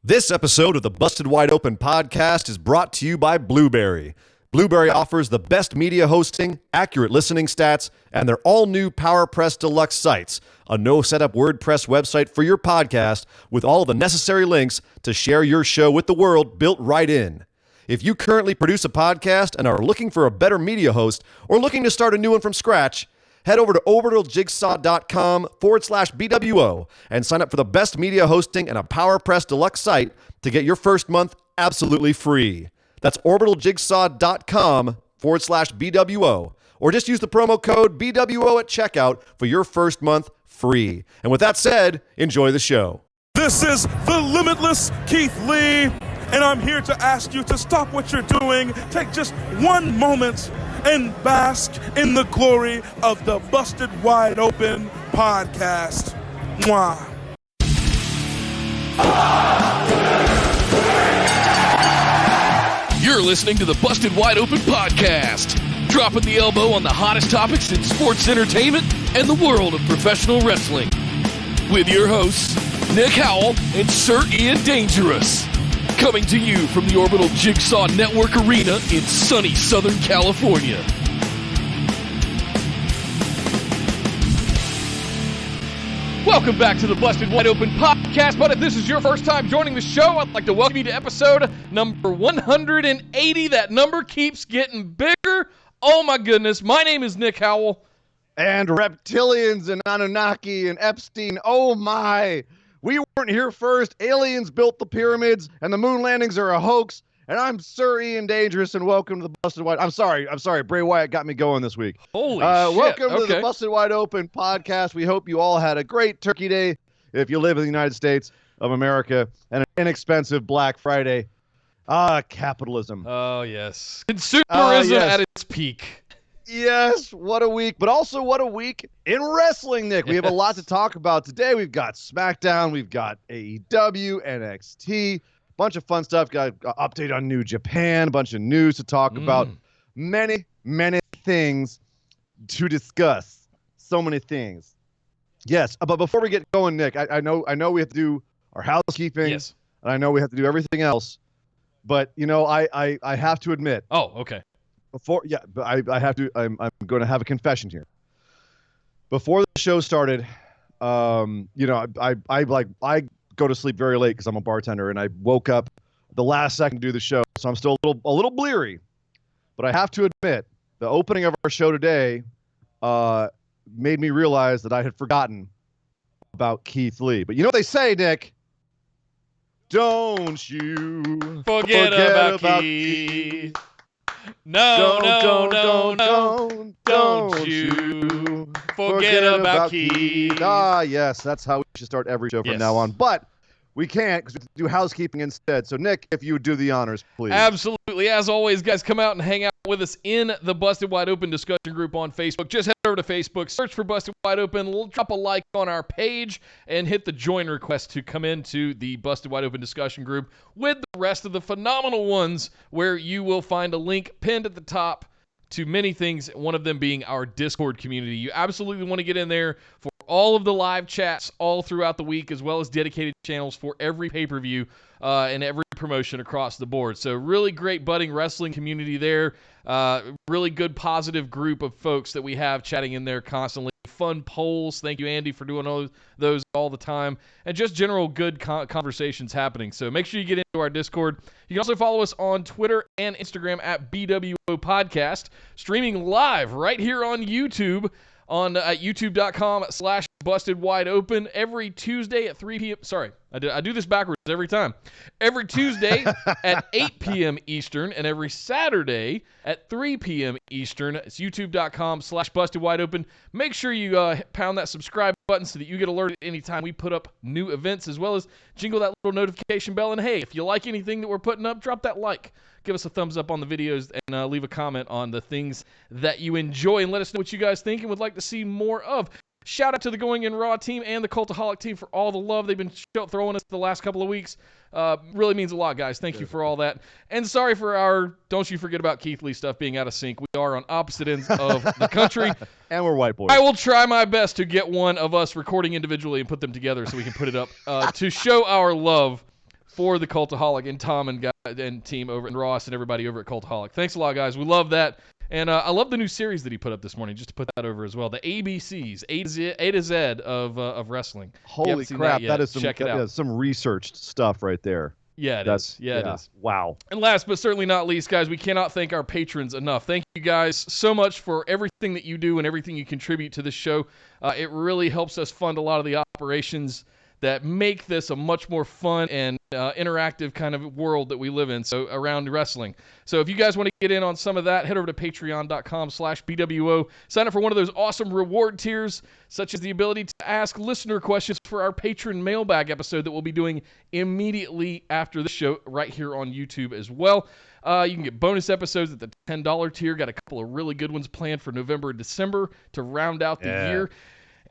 This episode of the Busted Wide Open podcast is brought to you by Blueberry. Blueberry offers the best media hosting, accurate listening stats, and their all-new PowerPress Deluxe sites, a no-setup WordPress website for your podcast with all the necessary links to share your show with the world built right in. If you currently produce a podcast and are looking for a better media host or looking to start a new one from scratch, head over to orbitaljigsaw.com/BWO and sign up for the best media hosting and a PowerPress Deluxe site to get your first month absolutely free. That's orbitaljigsaw.com/BWO, or just use the promo code BWO at checkout for your first month free. And with that said, enjoy the show. This is the limitless Keith Lee, and I'm here to ask you to stop what you're doing, take just one moment, and bask in the glory of the Busted Wide Open podcast. Mwah. You're listening to the Busted Wide Open podcast, dropping the elbow on the hottest topics in sports entertainment and the world of professional wrestling. With your hosts, Nick Howell and Sir Ian Dangerous. Coming to you from the Orbital Jigsaw Network Arena in sunny Southern California. Welcome back to the Busted Wide Open podcast. But if this is your first time joining the show, I'd like to welcome you to episode number 180. That number keeps getting bigger. Oh my goodness. My name is Nick Howell. And reptilians and Anunnaki and Epstein, oh my. We weren't here first. Aliens built the pyramids, and the moon landings are a hoax. And I'm Sir Ian Dangerous, and welcome to the Busted Wide. I'm sorry. Bray Wyatt got me going this week. Holy shit. Welcome to the Busted Wide Open podcast. We hope you all had a great Turkey Day if you live in the United States of America, and an inexpensive Black Friday. Capitalism. Oh, yes. Consumerism at its peak. Yes, what a week, but also what a week in wrestling, Nick. We have a lot to talk about today. We've got Smackdown, we've got AEW, NXT, bunch of fun stuff. Got an update on New Japan, a bunch of news to talk about. Many, many things to discuss. So many things. Yes, but before we get going, Nick, I know we have to do our housekeeping, yes, and I know we have to do everything else, but, you know, I have to admit. Oh, okay. I have to. I'm going to have a confession here. Before the show started, you know, I go to sleep very late because I'm a bartender, and I woke up the last second to do the show, so I'm still a little bleary. But I have to admit, the opening of our show today made me realize that I had forgotten about Keith Lee. But you know what they say, Nick? Don't you forget about Keith. No, don't you forget about Keith. Ah, yes, that's how we should start every show from now on. But we can't because we have to do housekeeping instead. So, Nick, if you would do the honors, please. Absolutely. As always, guys, come out and hang out with us in the Busted Wide Open discussion group on Facebook. Just head over to Facebook, search for Busted Wide Open, drop a like on our page, and hit the join request to come into the Busted Wide Open discussion group with the rest of the phenomenal ones, where you will find a link pinned at the top to many things, one of them being our Discord community. You absolutely want to get in there for all of the live chats all throughout the week, as well as dedicated channels for every pay-per-view and every promotion across the board. So really great budding wrestling community there. Really good positive group of folks that we have chatting in there constantly. Fun polls. Thank you, Andy, for doing all those all the time. And just general good conversations happening. So make sure you get into our Discord. You can also follow us on Twitter and Instagram at BWO Podcast, streaming live right here on YouTube on youtube.com/bustedwideopen every Tuesday at 3 p.m. Sorry, I do this backwards every time. Every Tuesday at 8 p.m. Eastern and every Saturday at 3 p.m. Eastern. It's youtube.com/bustedwideopen. Make sure you pound that subscribe button so that you get alerted anytime we put up new events, as well as jingle that little notification bell. And hey, if you like anything that we're putting up, drop that like. Give us a thumbs up on the videos and leave a comment on the things that you enjoy, and let us know what you guys think and would like to see more of. Shout out to the Going In Raw team and the Cultaholic team for all the love they've been throwing us the last couple of weeks. Really means a lot, guys. Thank you for all that. And sorry for our Don't You Forget About Keith Lee stuff being out of sync. We are on opposite ends of the country. And we're white boys. I will try my best to get one of us recording individually and put them together so we can put it up to show our love for the Cultaholic and Tom and team over and Ross and everybody over at Cultaholic. Thanks a lot, guys. We love that. And I love the new series that he put up this morning, just to put that over as well. The ABCs, A to Z of wrestling. Holy crap, that is some researched stuff right there. Yeah, it is. Yeah, it is. Wow. And last but certainly not least, guys, we cannot thank our patrons enough. Thank you guys so much for everything that you do and everything you contribute to this show. It really helps us fund a lot of the operations that make this a much more fun and interactive kind of world that we live in, so around wrestling. So if you guys want to get in on some of that, head over to patreon.com/BWO. Sign up for one of those awesome reward tiers, such as the ability to ask listener questions for our patron mailbag episode that we'll be doing immediately after the show right here on YouTube as well. You can get bonus episodes at the $10 tier. Got a couple of really good ones planned for November and December to round out the year.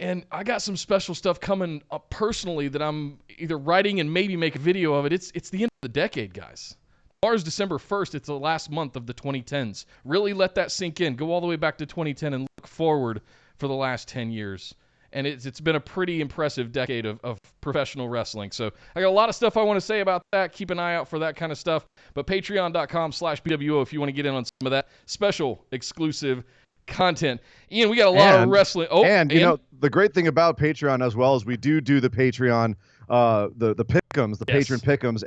And I got some special stuff coming up personally that I'm either writing and maybe make a video of it. It's the end of the decade, guys. Tomorrow's December 1st. It's the last month of the 2010s. Really let that sink in. Go all the way back to 2010 and look forward for the last 10 years. And it's been a pretty impressive decade of professional wrestling. So I got a lot of stuff I want to say about that. Keep an eye out for that kind of stuff. But patreon.com/BWO if you want to get in on some of that special exclusive content. Ian, we got a lot of wrestling. Oh, and you know, the great thing about Patreon as well is we do the Patreon, the pick'ems, the patron pick'ems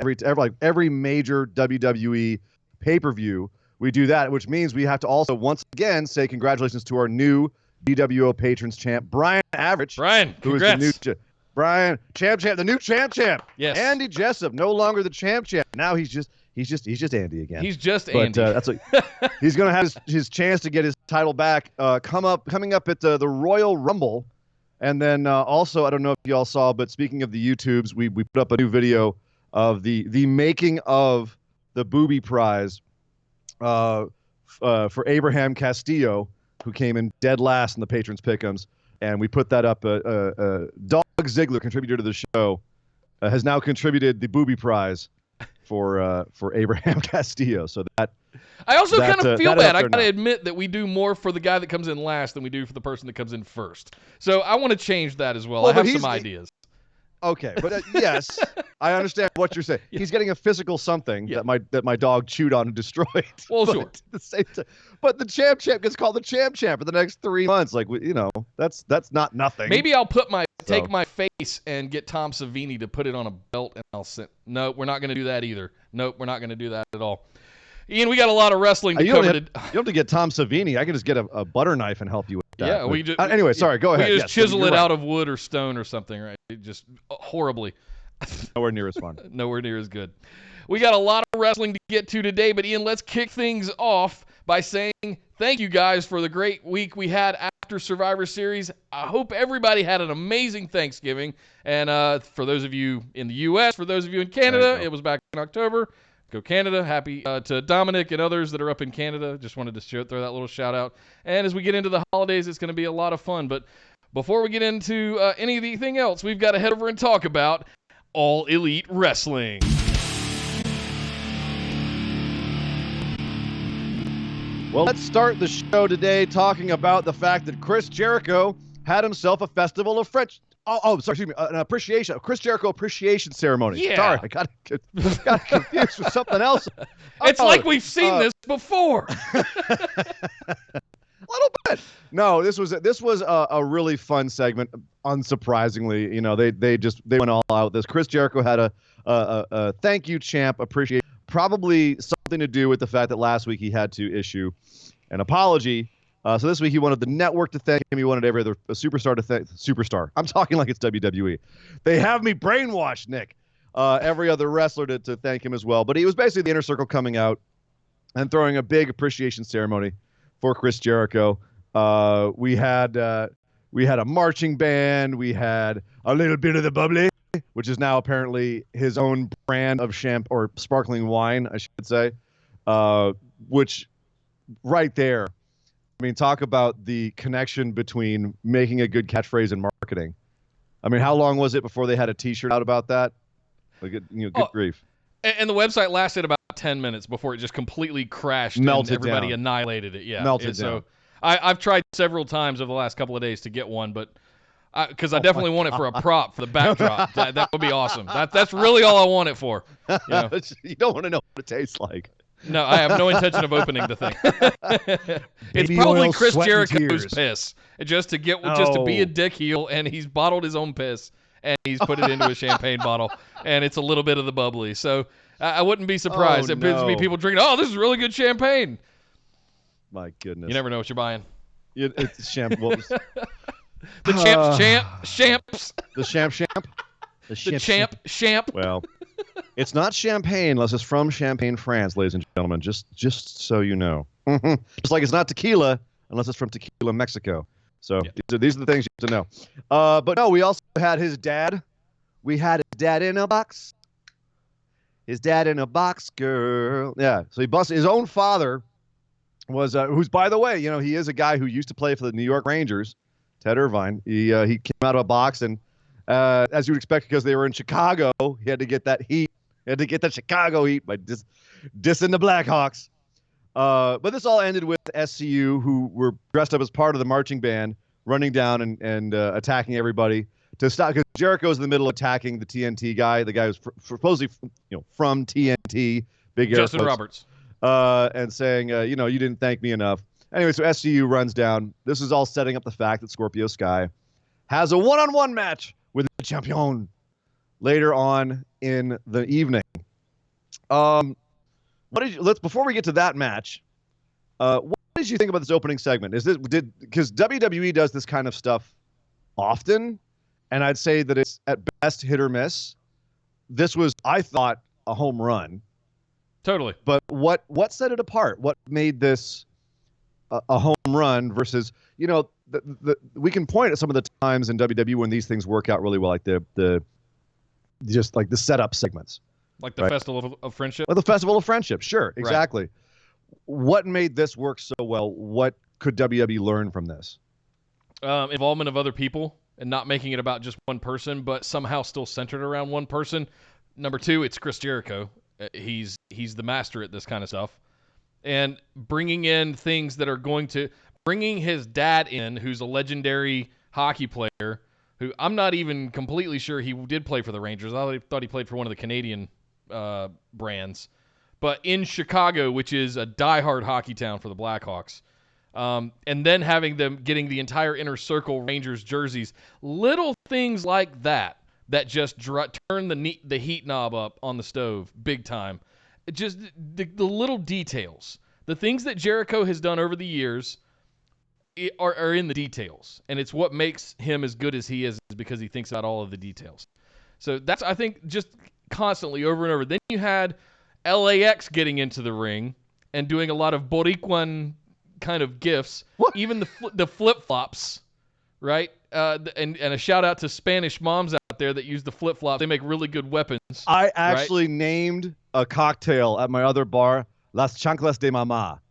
every major WWE pay-per-view. We do that, which means we have to also once again say congratulations to our new BWO patrons champ, Brian Average. Brian, who congrats. is the new Brian champ, the new champ. Yes. Andy Jessup, no longer the champ. Now he's just Andy again. He's just but, Andy. That's what he's going to have his chance to get his title back coming up at the Royal Rumble. And then also, I don't know if y'all saw, but speaking of the YouTubes, we put up a new video of the making of the Booby Prize for Abraham Castillo, who came in dead last in the Patrons Pick'ems. And we put that up. Dog Ziggler, contributor to the show, has now contributed the Booby Prize for Abraham Castillo. So that I also kind of feel bad. I got to admit that we do more for the guy that comes in last than we do for the person that comes in first. So I want to change that as well. I have some ideas. Okay, but yes, I understand what you're saying. Yeah. He's getting a physical something that my dog chewed on and destroyed. Well, sure. At the same time, but the champ gets called the champ for the next 3 months. Like, that's not nothing. Maybe I'll take my face and get Tom Savini to put it on a belt, and I'll send. No, we're not going to do that either. Nope, we're not going to do that at all. Ian, we got a lot of wrestling to cover. You don't have to get Tom Savini. I can just get a butter knife and help you with that. Yeah, we just. Anyway, sorry. Go ahead. We just chisel it out of wood or stone or something, right? Just horribly. Nowhere near as fun. Nowhere near as good. We got a lot of wrestling to get to today, but Ian, let's kick things off by saying thank you guys for the great week we had after Survivor Series. I hope everybody had an amazing Thanksgiving. And for those of you in the U.S., for those of you in Canada, it was back in October. Go Canada. Happy to Dominic and others that are up in Canada. Just wanted to throw that little shout out. And as we get into the holidays, it's going to be a lot of fun. But before we get into anything else, we've got to head over and talk about All Elite Wrestling. Well, let's start the show today talking about the fact that Chris Jericho had himself a festival of French. Excuse me, an appreciation, a Chris Jericho appreciation ceremony. Yeah. Sorry, I got confused with something else. It's like we've seen this before. A little bit. No, this was a really fun segment. Unsurprisingly, they went all out. This Chris Jericho had a thank you champ appreciation. Probably something to do with the fact that last week he had to issue an apology. So this week he wanted the network to thank him. He wanted every other superstar to thank superstar. I'm talking like it's WWE. They have me brainwashed, Nick. Every other wrestler to thank him as well. But he was basically the Inner Circle coming out and throwing a big appreciation ceremony for Chris Jericho. We had a marching band. We had a little bit of the bubbly, which is now apparently his own brand of or sparkling wine, I should say. Which right there. I mean, talk about the connection between making a good catchphrase and marketing. I mean, how long was it before they had a T-shirt out about that? Like, good grief. And the website lasted about 10 minutes before it just completely crashed Melted and everybody down. Annihilated it. Yeah, Melted down. So I've tried several times over the last couple of days to get one, but Because I definitely want it for a prop for the backdrop. That would be awesome. That's really all I want it for. You know? You don't want to know what it tastes like. No, I have no intention of opening the thing. It's Baby probably oil, Chris sweat, and Jericho's tears. piss, just to be a dick heel, and he's bottled his own piss and he's put it into a champagne bottle, and it's a little bit of the bubbly. So I wouldn't be surprised if there's be people drinking. Oh, this is really good champagne. My goodness. You never know what you're buying. It's champagne. The champs. The champ. Well, it's not champagne unless it's from Champagne, France, ladies and gentlemen. Just so you know. Just like it's not tequila unless it's from Tequila, Mexico. So these are the things you have to know. But no, we also had his dad. We had his dad in a box. His dad in a box, girl. Yeah. So he busted his own father. Was who's, by the way, he is a guy who used to play for the New York Rangers, Ted Irvine. He came out of a box, and as you would expect, because they were in Chicago, he had to get that heat. He had to get that Chicago heat by dissing the Blackhawks. But this all ended with SCU, who were dressed up as part of the marching band, running down and attacking everybody to stop, because Jericho's in the middle of attacking the TNT guy, the guy who's supposedly from TNT, Big Air Justin Quotes. Roberts. And saying, you didn't thank me enough. Anyway, so SCU runs down. This is all setting up the fact that Scorpio Sky has a one-on-one match with the champion later on in the evening. Before we get to that match, what did you think about this opening segment? Because WWE does this kind of stuff often, and I'd say that it's at best hit or miss. This was, I thought, a home run. Totally. But what set it apart? What made this a home run versus, we can point at some of the times in WWE when these things work out really well, like the setup segments. Like the Festival of Friendship? Well, the Festival of Friendship, sure, exactly. Right. What made this work so well? What could WWE learn from this? Involvement of other people and not making it about just one person, but somehow still centered around one person. Number two, it's Chris Jericho. He's the master at this kind of stuff, and bringing in things that are bringing his dad in, who's a legendary hockey player, who I'm not even completely sure he did play for the Rangers. I thought he played for one of the Canadian brands, but in Chicago, which is a diehard hockey town for the Blackhawks, and then having them getting the entire Inner Circle Rangers jerseys, little things like that just turn the heat knob up on the stove big time. Just the little details. The things that Jericho has done over the years are in the details. And it's what makes him as good as he is because he thinks about all of the details. So that's, I think, just constantly over and over. Then you had LAX getting into the ring and doing a lot of Boricuan kind of gifts. What? Even the flip-flops, right? And a shout-out to Spanish moms out there that use the flip-flops. They make really good weapons. I actually named a cocktail at my other bar Las Chanclas de Mama.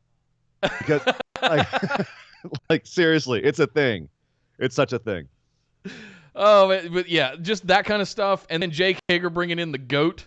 Because, like, seriously, it's a thing. It's such a thing. Oh, but yeah, just that kind of stuff. And then Jake Hager bringing in the goat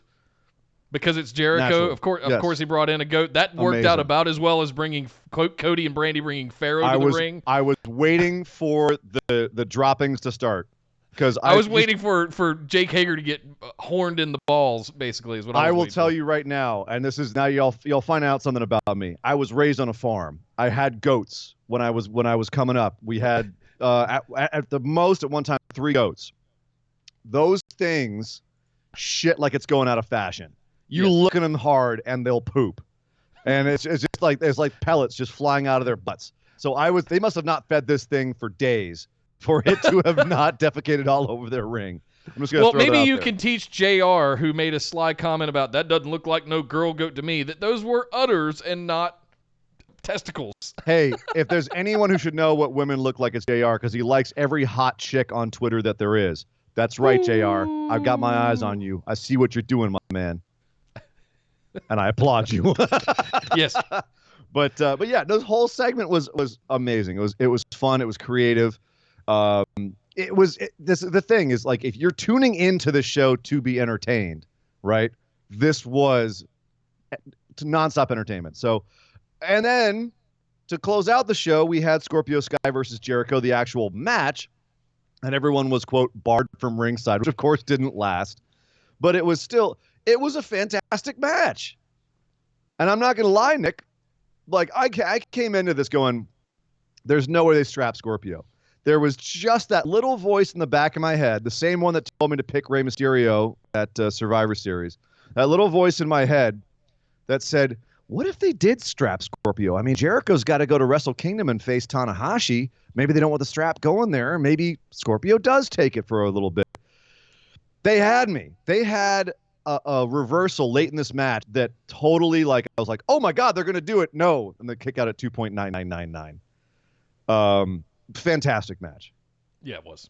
because it's Jericho. Naturally. Of course, he brought in a goat. That worked out about as well as bringing Cody and Brandy bringing Pharaoh to the ring. I was waiting for the droppings to start. Because I was waiting for Jake Hager to get horned in the balls, basically, is what I will tell you right now, and this is now you'll find out something about me. I was raised on a farm. I had goats when I was coming up. We had at the most at one time 3 goats. Those things shit like it's going out of fashion. You look at them hard and they'll poop, and it's just like there's like pellets just flying out of their butts. So they must have not fed this thing for days for it to have not defecated all over their ring. I'm just gonna throw maybe that out you there. can teach JR, who made a sly comment about that doesn't look like no girl goat to me, that those were udders and not testicles. Hey, if there's anyone who should know what women look like, it's JR, because he likes every hot chick on Twitter that there is. That's right, JR. I've got my eyes on you. I see what you're doing, my man. And I applaud you. Yes. But yeah, this whole segment was amazing. It was fun. It was creative. The thing is, like, if you're tuning into the show to be entertained, right? This was nonstop entertainment. So, and then to close out the show, we had Scorpio Sky versus Jericho, the actual match. and everyone was, quote, barred from ringside, which of course didn't last. But it was a fantastic match. And I'm not going to lie, Nick, like I came into this going, there's no way they strap Scorpio. There was just that little voice in the back of my head, the same one that told me to pick Rey Mysterio at Survivor Series. That little voice in my head that said, what if they did strap Scorpio? I mean, Jericho's got to go to Wrestle Kingdom and face Tanahashi. Maybe they don't want the strap going there. Maybe Scorpio does take it for a little bit. They had me. They had a reversal late in this match that totally, like, I was like, oh my God, they're going to do it. No. And they kick out at 2.9999. Fantastic match. Yeah, it was.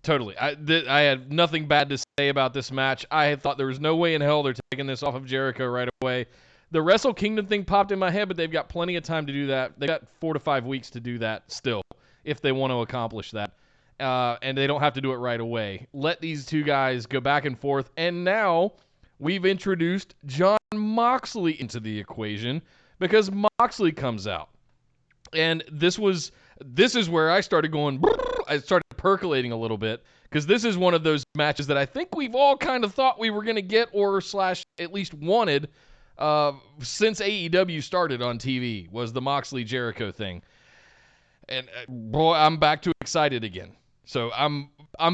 Totally. I had nothing bad to say about this match. I had thought there was no way in hell they're taking this off of Jericho right away. The Wrestle Kingdom thing popped in my head, but they've got plenty of time to do that. They got 4 to 5 weeks to do that still, if they want to accomplish that. And they don't have to do it right away. Let these two guys go back and forth. And now we've introduced Jon Moxley into the equation because Moxley comes out. And this is where I started going, I started percolating a little bit, because this is one of those matches that I think we've all kind of thought we were going to get, or / at least wanted, since AEW started on TV, was the Moxley Jericho thing. And boy, I'm back to excited again. So I'm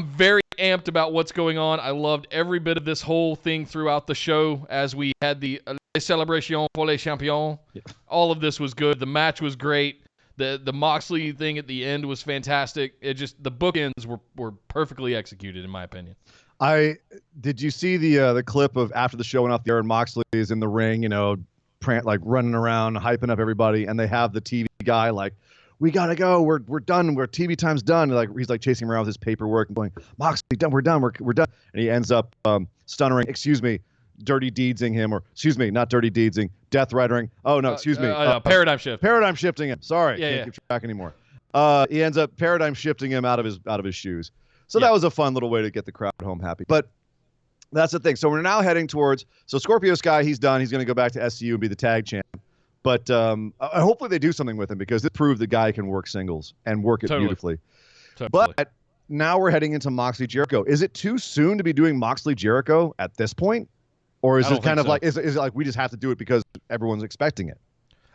very amped about what's going on. I loved every bit of this whole thing throughout the show as we had the Celebration pour les Champions. Yeah. All of this was good. The match was great. The Moxley thing at the end was fantastic. It just, the bookends were perfectly executed, in my opinion. Did you see the clip of after the show went off the air and Moxley is in the ring, like running around, hyping up everybody, and they have the TV guy like, we gotta go, we're done, TV time's done. Like he's like chasing him around with his paperwork and going, Moxley, done, we're done, we're done. And he ends up dirty deedsing him, or excuse me, not dirty deedsing, death ridering. Oh no, excuse me, paradigm shift. Paradigm shifting him. Sorry, can't keep track anymore. He ends up paradigm shifting him out of his shoes. So that was a fun little way to get the crowd home happy. But that's the thing. So we're now heading towards, Scorpio Sky, he's done. He's going to go back to SCU and be the tag champ. But hopefully they do something with him, because it proved the guy can work singles and work it beautifully. Totally. But now we're heading into Moxley Jericho. Is it too soon to be doing Moxley Jericho at this point? Or is it kind of like, is it like we just have to do it because everyone's expecting it?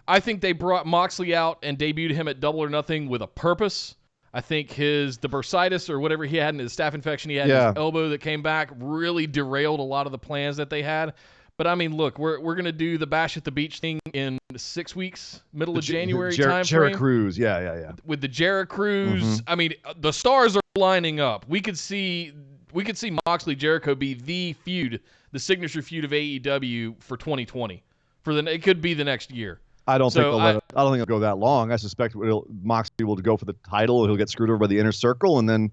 I think they brought Moxley out and debuted him at Double or Nothing with a purpose. I think the bursitis or whatever he had in his staph infection he had in his elbow that came back really derailed a lot of the plans that they had. But I mean, look, we're going to do the Bash at the Beach thing in 6 weeks, middle of January time frame. Cruise, yeah. With the Jericho Cruise, I mean, the stars are lining up. We could see Moxley Jericho be the feud, the signature feud of AEW for 2020. It could be the next year. I don't think it'll go that long. I suspect Moxley will go for the title. He'll get screwed over by the Inner Circle, and then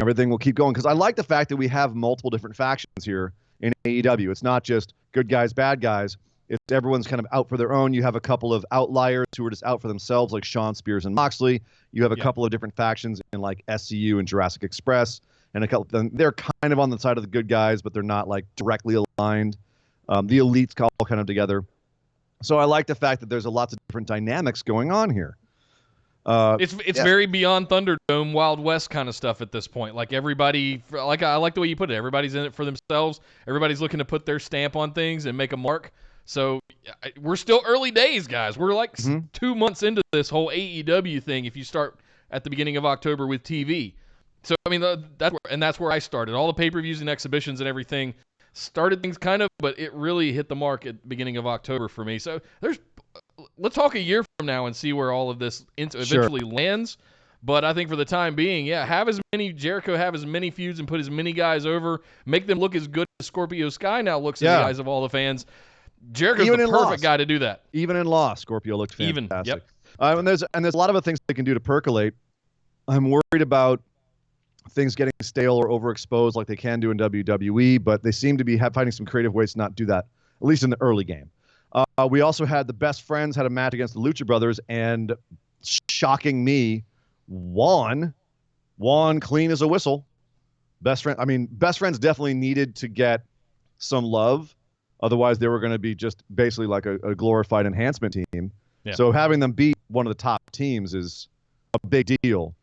everything will keep going. Because I like the fact that we have multiple different factions here in AEW. It's not just good guys, bad guys. It's everyone's kind of out for their own. You have a couple of outliers who are just out for themselves, like Shawn Spears and Moxley. You have a couple of different factions in like SCU and Jurassic Express, and a couple. They're kind of on the side of the good guys, but they're not like directly aligned. The Elite's all kind of together. So I like the fact that there's lots of different dynamics going on here. It's very beyond Thunderdome, Wild West kind of stuff at this point. Like everybody, I like the way you put it. Everybody's in it for themselves. Everybody's looking to put their stamp on things and make a mark. So we're still early days, guys. We're like 2 months into this whole AEW thing. If you start at the beginning of October with TV, so I mean that's where I started. All the pay-per-views and exhibitions and everything started things kind of, but it really hit the mark at the beginning of October for me. So let's talk a year from now and see where all of this eventually lands. But I think for the time being, Jericho have as many feuds and put as many guys over, make them look as good as Scorpio Sky now looks in the eyes of all the fans. Jericho's the perfect guy to do that. Even in Lost, Scorpio looked fantastic. And there's a lot of things they can do to percolate. I'm worried about things getting stale or overexposed like they can do in WWE, but they seem to be finding some creative ways to not do that, at least in the early game. We also had the Best Friends had a match against the Lucha Brothers, and shocking me, Juan clean as a whistle. Best Friends definitely needed to get some love. Otherwise, they were going to be just basically like a glorified enhancement team. Yeah. So having them beat one of the top teams is a big deal.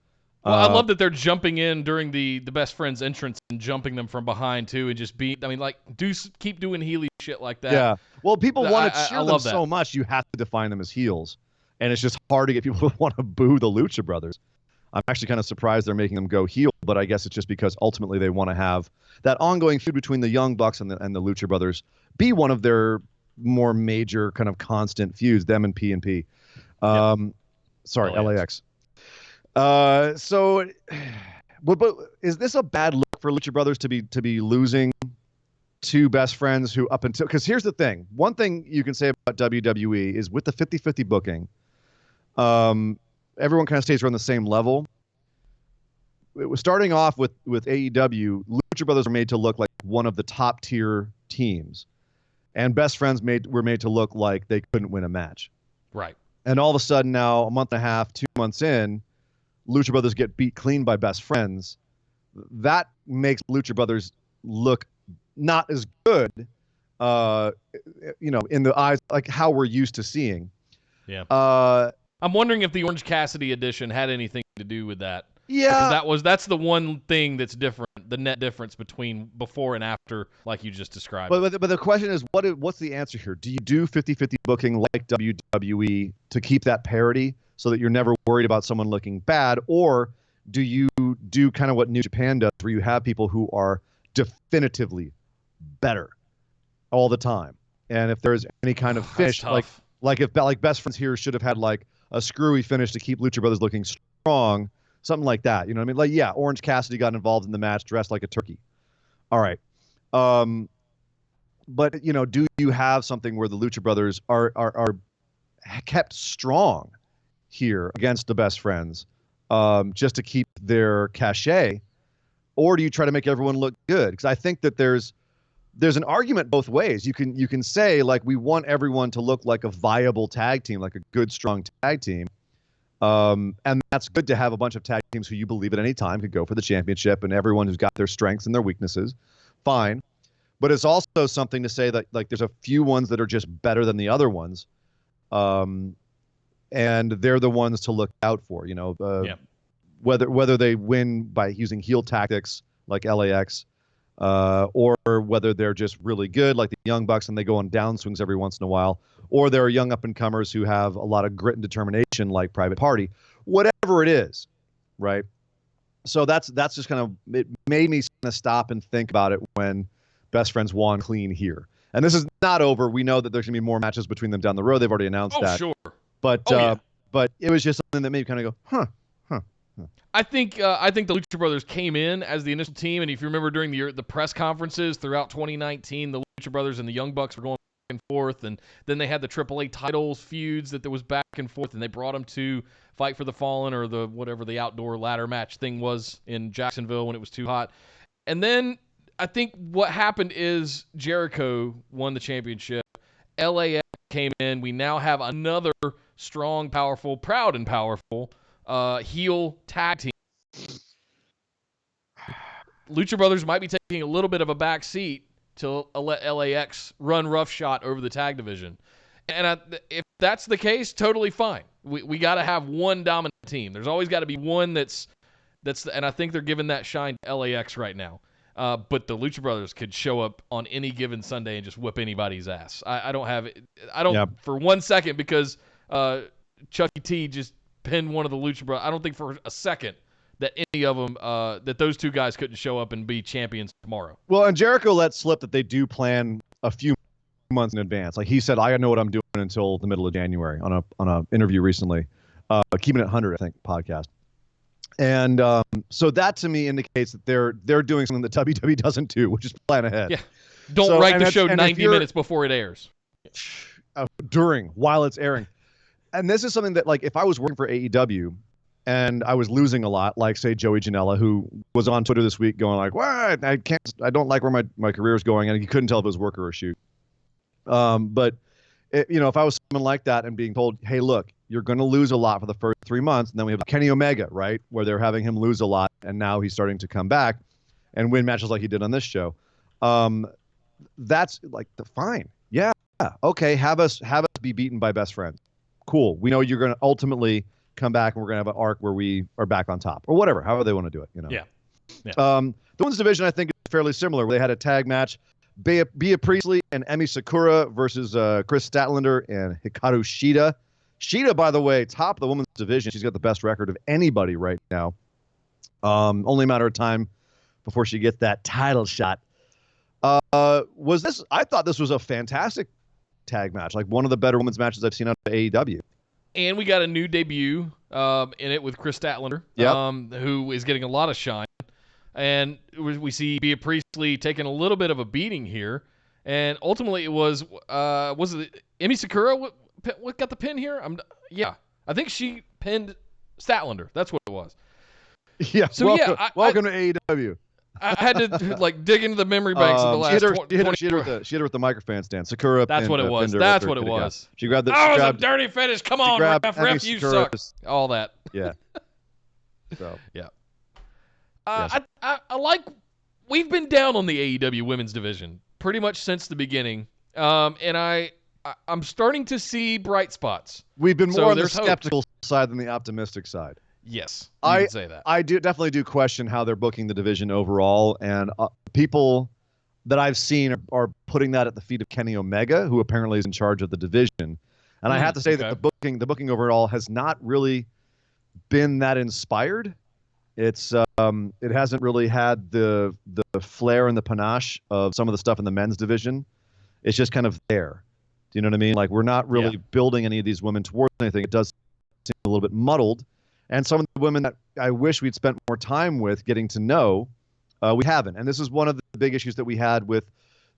Well, I love that they're jumping in during the best friend's entrance and jumping them from behind too, and just keep doing heely shit like that. Yeah. Well, people want to cheer them love that. so much, you have to define them as heels, and it's just hard to get people to want to boo the Lucha Brothers. I'm actually kind of surprised they're making them go heel, but I guess it's just because ultimately they want to have that ongoing feud between the Young Bucks and the Lucha Brothers be one of their more major kind of constant feuds, them and P&P. Sorry, LAX. So, but is this a bad look for Lucha Brothers to be losing two best friends who up until, because here's the thing. One thing you can say about WWE is with the 50-50 booking, everyone kind of stays around the same level. It was starting off with AEW, Lucha Brothers were made to look like one of the top tier teams, and best friends were made to look like they couldn't win a match. Right. And all of a sudden now, a month and a half, 2 months in, Lucha Brothers get beat clean by best friends. That makes Lucha Brothers look not as good, in the eyes, like how we're used to seeing. Yeah. I'm wondering if the Orange Cassidy edition had anything to do with that. Yeah. Because that's the one thing that's different, the net difference between before and after, like you just described. But the question is, what's the answer here? Do you do 50-50 booking like WWE to keep that parity so that you're never worried about someone looking bad? Or do you do kind of what New Japan does, where you have people who are definitively better all the time? And if there's any kind of finish, like if Best Friends here should have had like a screwy finish to keep Lucha Brothers looking strong, something like that. You know what I mean? Like, yeah, Orange Cassidy got involved in the match dressed like a turkey. All right. But, do you have something where the Lucha Brothers are kept strong here against the Best Friends just to keep their cachet? Or do you try to make everyone look good? Because I think that there's an argument both ways. You can say, like, we want everyone to look like a viable tag team, like a good, strong tag team. And that's good to have a bunch of tag teams who you believe at any time could go for the championship, and everyone who's got their strengths and their weaknesses. Fine. But it's also something to say that, like, there's a few ones that are just better than the other ones. And they're the ones to look out for, whether they win by using heel tactics like LAX, or whether they're just really good like the Young Bucks and they go on downswings every once in a while, or there are young up-and-comers who have a lot of grit and determination like Private Party. Whatever it is, right? So that's just kind of, it made me kind of stop and think about it when Best Friends won clean here. And this is not over. We know that there's going to be more matches between them down the road. They've already announced that. Sure. But but it was just something that made me kind of go, huh. I think the Lucha Brothers came in as the initial team, and if you remember during the press conferences throughout 2019, the Lucha Brothers and the Young Bucks were going back and forth, and then they had the AAA titles feuds that there was back and forth, and they brought them to Fight for the Fallen or the whatever the outdoor ladder match thing was in Jacksonville when it was too hot. And then I think what happened is Jericho won the championship. LAX came in. We now have another strong, powerful, proud and powerful heel tag team. Lucha Brothers might be taking a little bit of a back seat to let LAX run roughshod over the tag division. And if that's the case, totally fine. We got to have one dominant team. There's always got to be one that's and I think they're giving that shine to LAX right now. But the Lucha Brothers could show up on any given Sunday and just whip anybody's ass. I don't for 1 second, because Chucky T just pinned one of the Lucha Brothers. I don't think for a second that any of them, that those two guys couldn't show up and be champions tomorrow. Well, and Jericho let slip that they do plan a few months in advance. Like he said, I know what I'm doing until the middle of January on a interview recently, Keeping It 100, I think, podcast. And so that to me indicates that they're doing something that WWE doesn't do, which is plan ahead. Yeah. Don't write the show 90 minutes before it airs. While it's airing. And this is something that, like, if I was working for AEW and I was losing a lot, like, say, Joey Janela, who was on Twitter this week going like, what? I don't like where my career is going. And you couldn't tell if it was work or a shoot. But, if I was someone like that and being told, hey, look, you're going to lose a lot for the first 3 months. And then we have Kenny Omega, right, where they're having him lose a lot. And now he's starting to come back and win matches like he did on this show. That's like fine. Yeah. Okay. Have us be beaten by Best Friends. Cool. We know you're going to ultimately come back and we're going to have an arc where we are back on top or whatever, however they want to do it. Yeah. The women's division, I think, is fairly similar. They had a tag match, Bea Priestley and Emi Sakura versus Chris Statlander and Hikaru Shida. Shida, by the way, top of the women's division. She's got the best record of anybody right now. Only a matter of time before she gets that title shot. I thought this was a fantastic tag match, like one of the better women's matches I've seen on AEW. And we got a new debut in it with Chris Statlander, who is getting a lot of shine. And we see Bea Priestley taking a little bit of a beating here. And ultimately it was it Emi Sakura what got the pin here? I think she pinned Statlander. That's what it was. Yeah. So welcome to AEW. I had to dig into the memory banks of the last. She hit her with the microphone stand. Sakura. That's what it was. That's what it was. She grabbed the. Oh, it was a dirty finish. Come on, ref, you suck. All that. Yeah. So yeah. Yes. I like. We've been down on the AEW women's division pretty much since the beginning, and I'm starting to see bright spots. We've been more on the skeptical side than the optimistic side. Yes, you can say that. I definitely do question how they're booking the division overall, and people that I've seen are putting that at the feet of Kenny Omega, who apparently is in charge of the division. And I have to say that the booking overall has not really been that inspired. It's it hasn't really had the flair and the panache of some of the stuff in the men's division. It's just kind of there. Do you know what I mean? Like, we're not really building any of these women towards anything. It does seem a little bit muddled. And some of the women that I wish we'd spent more time with getting to know, we haven't. And this is one of the big issues that we had with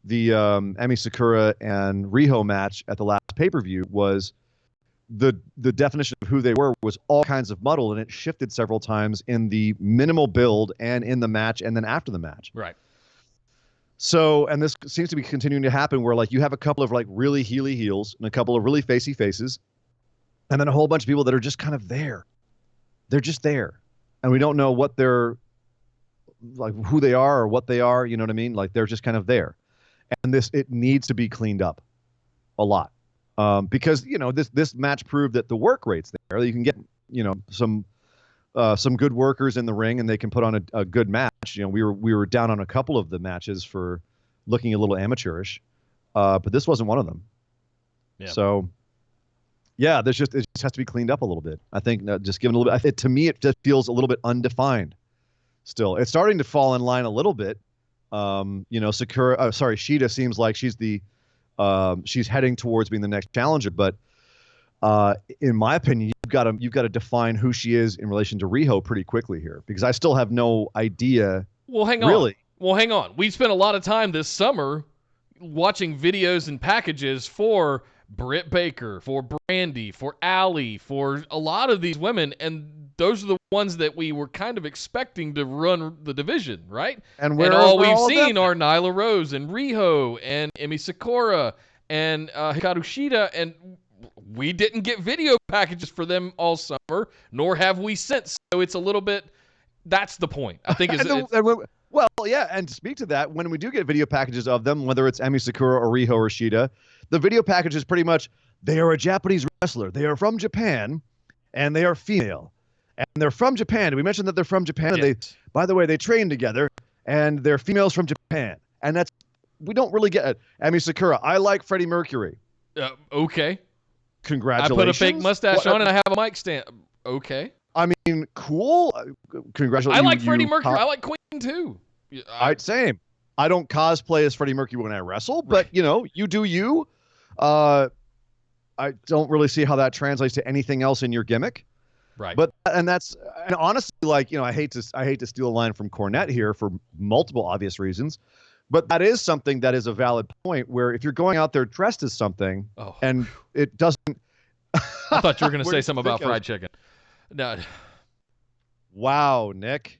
the Emi Sakura and Riho match at the last pay-per-view was the definition of who they were was all kinds of muddled, and it shifted several times in the minimal build and in the match and then after the match. Right. So, and this seems to be continuing to happen where, like, you have a couple of, like, really heely heels and a couple of really facey faces, and then a whole bunch of people that are just kind of there. They're just there. And we don't know what they're, like, who they are or what they are, you know what I mean? Like, they're just kind of there. And it needs to be cleaned up a lot. Because, you know, this match proved that the work rate's there. You can get, you know, some good workers in the ring and they can put on a good match. You know, we were down on a couple of the matches for looking a little amateurish, but this wasn't one of them. Yeah. So, yeah, it just has to be cleaned up a little bit. I think just given a little bit. To me, it just feels a little bit undefined. Still, it's starting to fall in line a little bit. You know, Shida seems like she's heading towards being the next challenger, but in my opinion, you've got to define who she is in relation to Riho pretty quickly here, because I still have no idea. Well, hang on. We spent a lot of time this summer watching videos and packages for Britt Baker, for Brandy, for Allie, for a lot of these women, and those are the ones that we were kind of expecting to run the division, right? And all we've seen are Nyla Rose and Riho and Emi Sakura and Hikaru Shida, and we didn't get video packages for them all summer, nor have we since. So it's a little bit. That's the point. I think well, yeah, and to speak to that, when we do get video packages of them, whether it's Emi Sakura or Riho or Shida, the video package is pretty much they are a Japanese wrestler, they are from Japan, and they are female, and they're from Japan. We mentioned that they're from Japan. Yes. And by the way, they train together, and they're females from Japan, and we don't really get it. Emi Sakura, I like Freddie Mercury. Okay. Congratulations. I put a fake mustache on and I have a mic stand. Okay. I mean, cool. Congratulations. I like Freddie Mercury. I like Queen too. Same. I don't cosplay as Freddie Mercury when I wrestle, but you know, you do you. I don't really see how that translates to anything else in your gimmick. Right. And honestly, like, you know, I hate to steal a line from Cornette here for multiple obvious reasons, but that is something that is a valid point where if you're going out there dressed as something and it doesn't. I thought you were going to say something about fried chicken. No. Wow, Nick.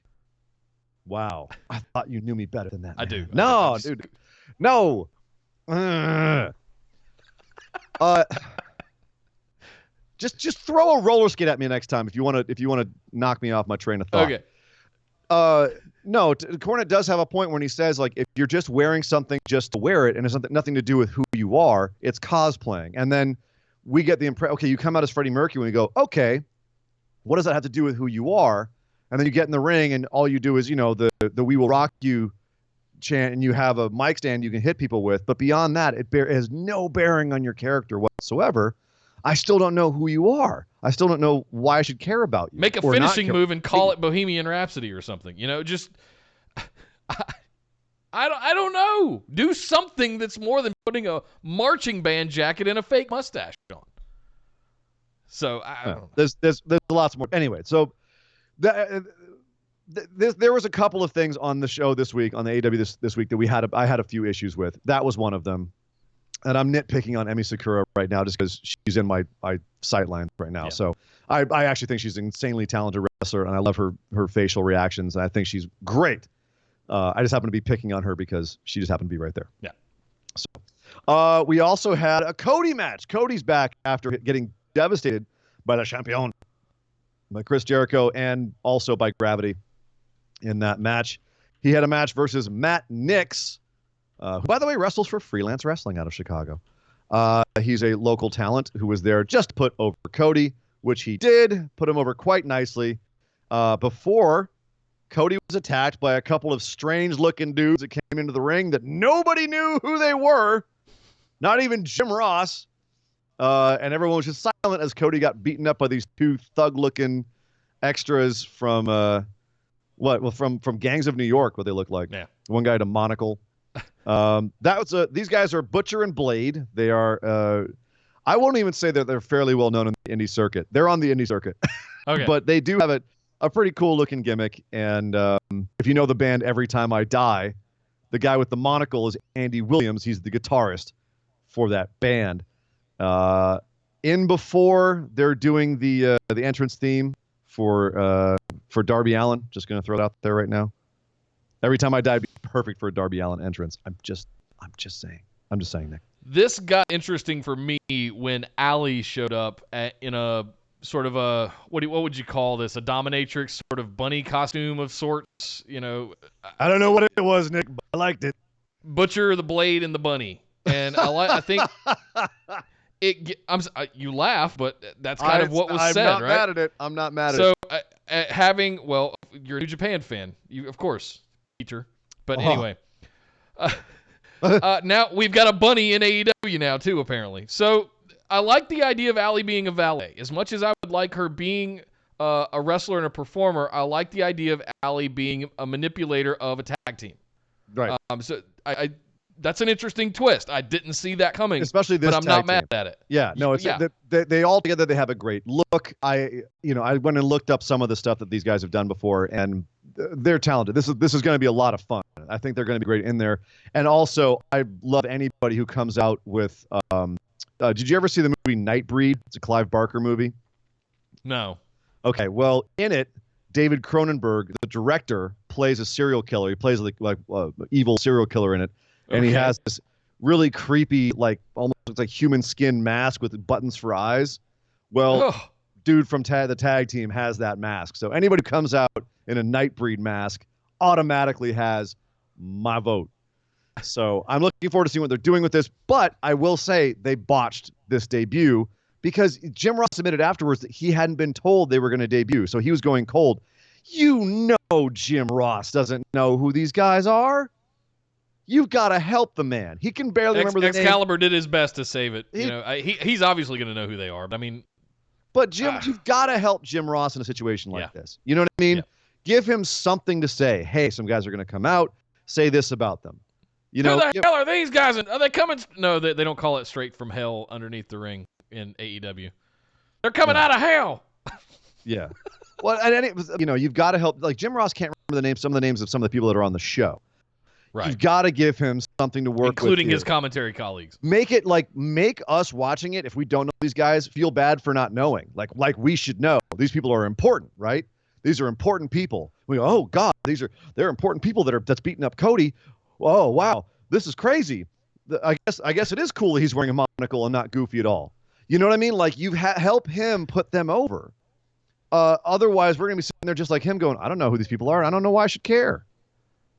Wow. I thought you knew me better than that. I do. No, dude. No. Just throw a roller skate at me next time if you want to knock me off my train of thought. Okay. No, Cornette does have a point when he says, like, if you're just wearing something just to wear it and it's nothing to do with who you are, it's cosplaying. And then we get the impression, okay, you come out as Freddie Mercury and we go, okay, what does that have to do with who you are? And then you get in the ring and all you do is, the "We Will Rock You" chant, and you have a mic stand you can hit people with. But beyond that, it has no bearing on your character whatsoever. I still don't know who you are. I still don't know why I should care about you. Make a finishing move and call it Bohemian Rhapsody or something. Just I don't know. Do something that's more than putting a marching band jacket and a fake mustache on. So I don't know. There's lots more. Anyway, so there was a couple of things on the show this week, on the AEW this week, that I had a few issues with. That was one of them. And I'm nitpicking on Emi Sakura right now just because she's in my sight line right now. Yeah. So I actually think she's an insanely talented wrestler, and I love her facial reactions, and I think she's great. I just happen to be picking on her because she just happened to be right there. Yeah. So we also had a Cody match. Cody's back after getting devastated by the champion, by Chris Jericho, and also by Gravity in that match. He had a match versus Matt Nix, who, by the way, wrestles for Freelance Wrestling out of Chicago. He's a local talent who was there just to put over Cody, which he did, put him over quite nicely. Before Cody was attacked by a couple of strange-looking dudes that came into the ring that nobody knew who they were, not even Jim Ross. And everyone was just silent as Cody got beaten up by these two thug-looking extras from from Gangs of New York, what they look like. Yeah. One guy had a monocle. These guys are Butcher and Blade. They are, I won't even say that they're fairly well known in the indie circuit. They're on the indie circuit. Okay. But they do have a pretty cool looking gimmick. And if you know the band Every Time I Die, the guy with the monocle is Andy Williams. He's the guitarist for that band. Before they're doing the entrance theme for Darby Allin. Just going to throw it out there right now. Every Time I Die would be perfect for a Darby Allin entrance. I'm just saying, Nick. This got interesting for me when Allie showed up in a sort of a what would you call this? A dominatrix sort of bunny costume of sorts. I don't know what it was, Nick, but I liked it. Butcher, the Blade, and the bunny. And I think you laugh, but that's kind of what was said, right? I'm not mad at it. I'm not mad at it. So you're a New Japan fan, you of course, teacher. But anyway, now we've got a bunny in AEW now too, apparently. So I like the idea of Allie being a valet. As much as I would like her being a wrestler and a performer, I like the idea of Allie being a manipulator of a tag team. Right. So that's an interesting twist. I didn't see that coming, especially this. But I'm not mad at it. Yeah, no, it's they all together. They have a great look. I went and looked up some of the stuff that these guys have done before, and they're talented. This is going to be a lot of fun. I think they're going to be great in there. And also, I love anybody who comes out with. Did you ever see the movie Nightbreed? It's a Clive Barker movie. No. Okay, well, in it, David Cronenberg, the director, plays a serial killer. He plays like evil serial killer in it. And he has this really creepy, almost looks like human skin mask with buttons for eyes. Well, dude from the tag team has that mask. So anybody who comes out in a Nightbreed mask automatically has my vote. So I'm looking forward to seeing what they're doing with this. But I will say they botched this debut because Jim Ross admitted afterwards that he hadn't been told they were going to debut. So he was going cold. Jim Ross doesn't know who these guys are. You've got to help the man. He can barely remember the name. Excalibur did his best to save it. He's obviously going to know who they are. But Jim, you've got to help Jim Ross in a situation like this. You know what I mean? Yeah. Give him something to say. Hey, some guys are going to come out. Say this about them. Who the hell are these guys? Are they coming? No, they don't call it straight from hell underneath the ring in AEW. They're coming out of hell. Yeah. Well, and it was, you've got to help. Like Jim Ross can't remember some of the names of some of the people that are on the show. Right. You've got to give him something to work with. Including his commentary colleagues. Make us watching it, if we don't know these guys, feel bad for not knowing. Like we should know. These people are important, right? These are important people. We go, oh God, they're important people that's beating up Cody. Oh wow, this is crazy. I guess it is cool that he's wearing a monocle and not goofy at all. You know what I mean? Like you help him put them over. Otherwise, we're gonna be sitting there just like him, going, I don't know who these people are. I don't know why I should care.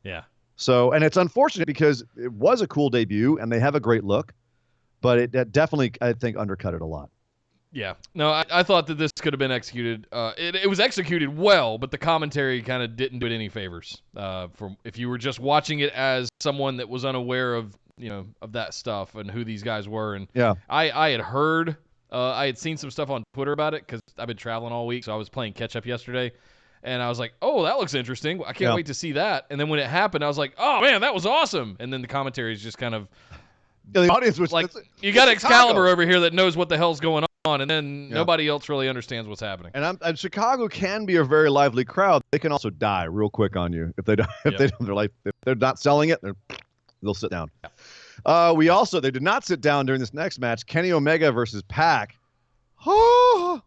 Yeah. So, and it's unfortunate because it was a cool debut and they have a great look, but it definitely, I think, undercut it a lot. Yeah. No, I thought that this could have been executed. It was executed well, but the commentary kind of didn't do it any favors. From if you were just watching it as someone that was unaware of of that stuff and who these guys were, and I had heard, I had seen some stuff on Twitter about it because I've been traveling all week, so I was playing catch up yesterday, and I was like, oh, that looks interesting. I can't wait to see that. And then when it happened, I was like, oh man, that was awesome. And then the commentary is just kind of. Yeah, the audience was like, you got Excalibur over here that knows what the hell's going on, and then nobody else really understands what's happening. And Chicago can be a very lively crowd. They can also die real quick on you if they don't. If they're not selling it, they'll sit down. Yeah. They did not sit down during this next match. Kenny Omega versus Pac. I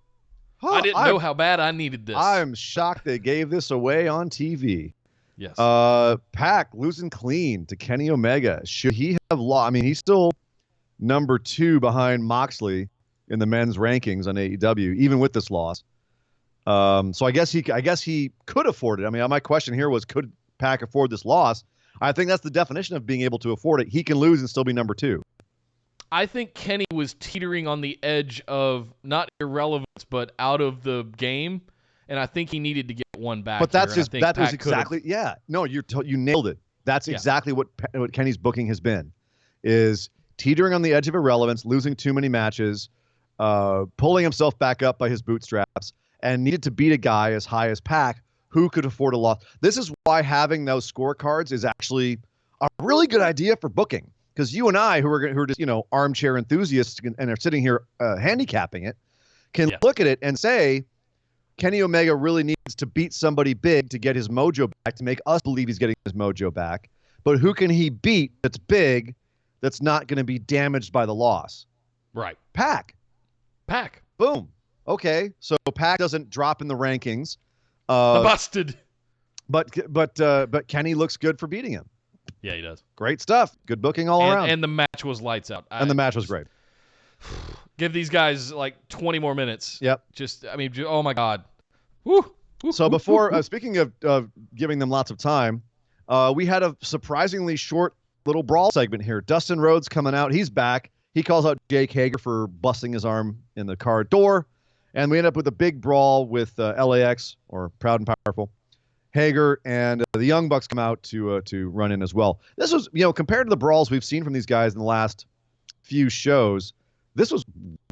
didn't know how bad I needed this. I'm shocked they gave this away on TV. Yes. Pac losing clean to Kenny Omega. Should he have lost? I mean, he's still number 2 behind Moxley in the men's rankings on AEW, even with this loss. So I guess he could afford it. I mean, my question here was, could Pac afford this loss? I think that's the definition of being able to afford it. He can lose and still be number 2. I think Kenny was teetering on the edge of not irrelevance, but out of the game. And I think he needed to get one back. But that was exactly, no, you nailed it. That's exactly what Kenny's booking has been, is teetering on the edge of irrelevance, losing too many matches, pulling himself back up by his bootstraps, and needed to beat a guy as high as Pac who could afford a loss. This is why having those scorecards is actually a really good idea for booking, because you and I, who are just armchair enthusiasts and are sitting here handicapping it, can look at it and say, Kenny Omega really needs to beat somebody big to get his mojo back, to make us believe he's getting his mojo back. But who can he beat that's big, that's not going to be damaged by the loss? Right. Pac. Boom. Okay. So Pac doesn't drop in the rankings. Busted. But Kenny looks good for beating him. Yeah, he does. Great stuff. Good booking all around. And the match was lights out. The match was great. Give these guys like 20 more minutes. Yep. Oh my God. Woo. So before, speaking of giving them lots of time, we had a surprisingly short little brawl segment here. Dustin Rhodes coming out. He's back. He calls out Jake Hager for busting his arm in the car door. And we end up with a big brawl with LAX, or Proud and Powerful. Hager and the Young Bucks come out to run in as well. This was, compared to the brawls we've seen from these guys in the last few shows, this was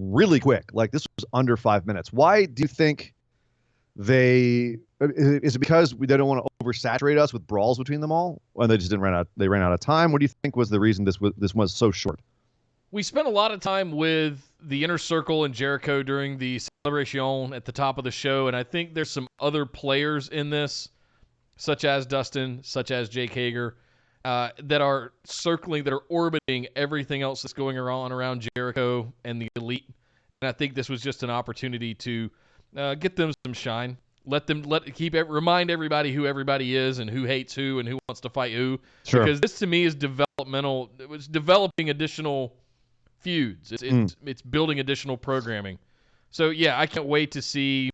really quick. Like, this was under 5 minutes. Why do you think is it because they don't want to oversaturate us with brawls between them all? Or they just ran out of time? What do you think was the reason this was so short? We spent a lot of time with the Inner Circle and Jericho during the celebration at the top of the show, and I think there's some other players in this, such as Dustin, such as Jake Hager, that are orbiting everything else that's going on around Jericho and the Elite. And I think this was just an opportunity to get them some shine. Remind everybody who everybody is and who hates who and who wants to fight who. Sure. Because this to me is developmental. It was developing additional feuds. It's building additional programming. So yeah, I can't wait to see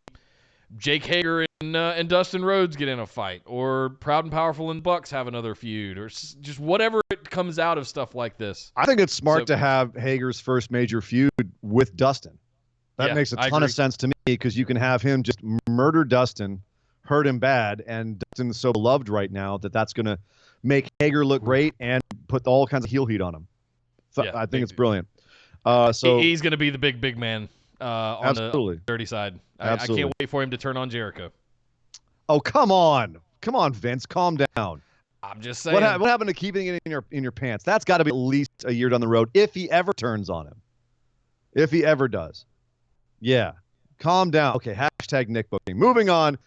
Jake Hager and Dustin Rhodes get in a fight, or Proud and Powerful and Bucks have another feud, or just whatever it comes out of stuff like this. I think it's smart to have Hager's first major feud with Dustin. That makes a ton of sense to me, because you can have him just murder Dustin, hurt him bad, and Dustin's so beloved right now that's going to make Hager look great and put all kinds of heel heat on him. So I think it's brilliant. So he's going to be the big man on the dirty side. I can't wait for him to turn on Jericho. Oh, come on, Vince, calm down. I'm just saying. What happened to keeping it in your pants? That's got to be at least a year down the road, if he ever turns on him. If he ever does. Yeah, calm down. Okay, hashtag Nick booking. Moving on.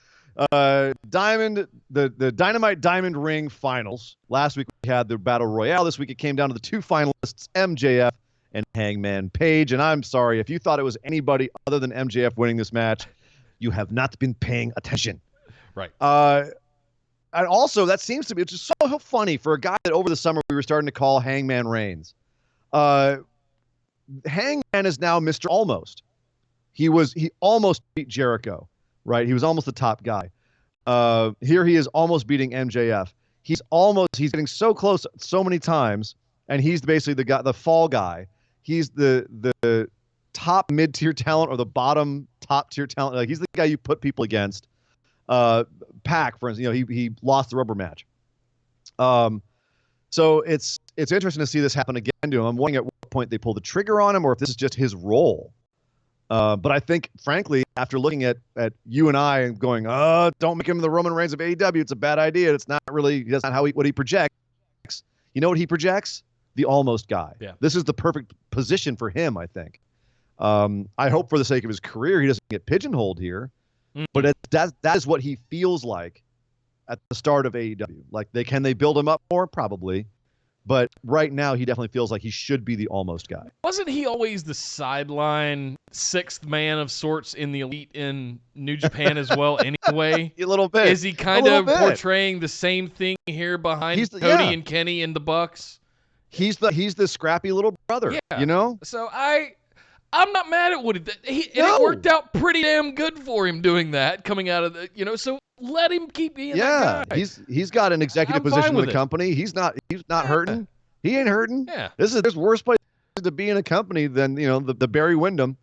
The Dynamite Diamond Ring Finals. Last week we had the Battle Royale. This week it came down to the two finalists, MJF and Hangman Page. And I'm sorry, if you thought it was anybody other than MJF winning this match, you have not been paying attention. Right. And also, that seems to be just so funny for a guy that over the summer we were starting to call Hangman Reigns. Hangman is now Mr. Almost. He almost beat Jericho, right? He was almost the top guy. Here he is almost beating MJF. He's getting so close so many times, and he's basically the fall guy. He's the top mid-tier talent or the bottom top-tier talent. Like, he's the guy you put people against. Pac, for instance, he lost the rubber match. So it's interesting to see this happen again to him. I'm wondering at what point they pull the trigger on him, or if this is just his role. But I think, frankly, after looking at you and I and going, don't make him the Roman Reigns of AEW, it's a bad idea. It's not really, that's not what he projects. You know what he projects? The almost guy. Yeah. This is the perfect position for him, I think. I hope for the sake of his career, he doesn't get pigeonholed here. But that is what he feels like at the start of AEW. Like, can they build him up more? Probably. But right now, he definitely feels like he should be the almost guy. Wasn't he always the sideline sixth man of sorts in the Elite in New Japan as well anyway? A little bit. Is he kind of portraying the same thing here behind Cody and Kenny and the Bucks? He's the scrappy little brother, you know? So I'm not mad at what it worked out pretty damn good for him doing that, coming out of the, so let him keep being that guy. He's got an executive position in the company. He's not hurting. He ain't hurting. Yeah. There's worse place to be in a company than, the Barry Windham.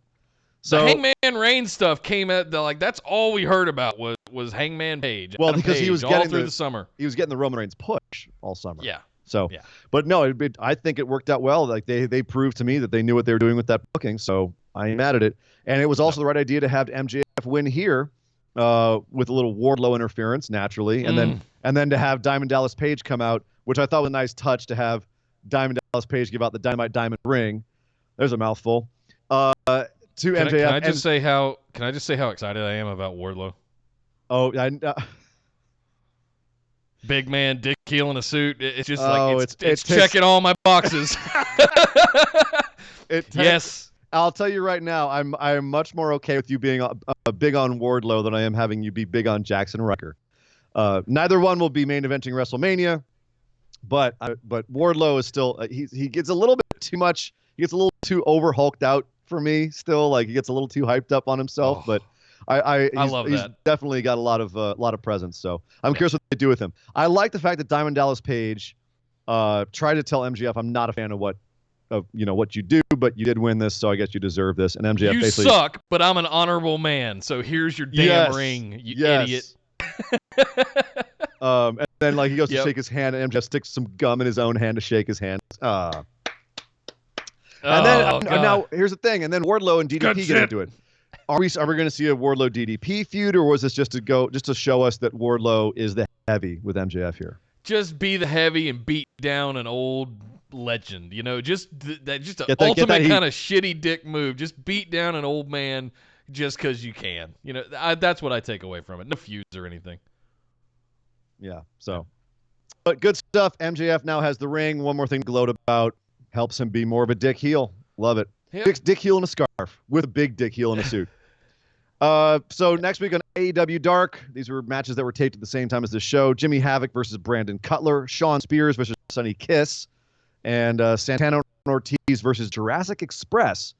So the Hangman Reigns stuff came at that's all we heard about was Hangman Page. Well, because he was getting all through the summer. He was getting the Roman Reigns push all summer. Yeah. So, but no, I think it worked out well. Like they proved to me that they knew what they were doing with that booking. So I ain't mad at it. And it was also the right idea to have MJF win here with a little Wardlow interference, naturally, and then to have Diamond Dallas Page come out, which I thought was a nice touch to have Diamond Dallas Page give out the Dynamite Diamond ring. There's a mouthful. To MJF. Can I just say how excited I am about Wardlow? Oh, big man, dick heel in a suit. It's just it's checking all my boxes. Yes. I'll tell you right now, I'm much more okay with you being big on Wardlow than I am having you be big on Jackson Riker. Neither one will be main eventing WrestleMania, but Wardlow is still he gets a little bit too much. He gets a little too over-hulked out for me still. Like, he gets a little too hyped up on himself, but I love that. He's definitely got a lot of presence. So I'm curious what they do with him. I like the fact that Diamond Dallas Page tried to tell MJF, I'm not a fan of what you do, but you did win this, so I guess you deserve this. And MJF basically suck, but I'm an honorable man, so here's your damn ring, you idiot. And then he goes to shake his hand, and MJF sticks some gum in his own hand to shake his hand. And then now here's the thing, and then Wardlow and DDP get into it. Are we going to see a Wardlow DDP feud, or was this just to show us that Wardlow is the heavy with MJF here? Just be the heavy and beat down an old legend, just an ultimate kind of shitty dick move. Just beat down an old man just because you can. That's what I take away from it. No feuds or anything. Yeah. So, but good stuff. MJF now has the ring. One more thing to gloat about. Helps him be more of a dick heel. Love it. Yep. Dick heel in a scarf with a big dick heel in a suit. So next week on AEW Dark, these were matches that were taped at the same time as the show. Jimmy Havoc versus Brandon Cutler, Shawn Spears versus Sonny Kiss, and Santana Ortiz versus Jurassic Express.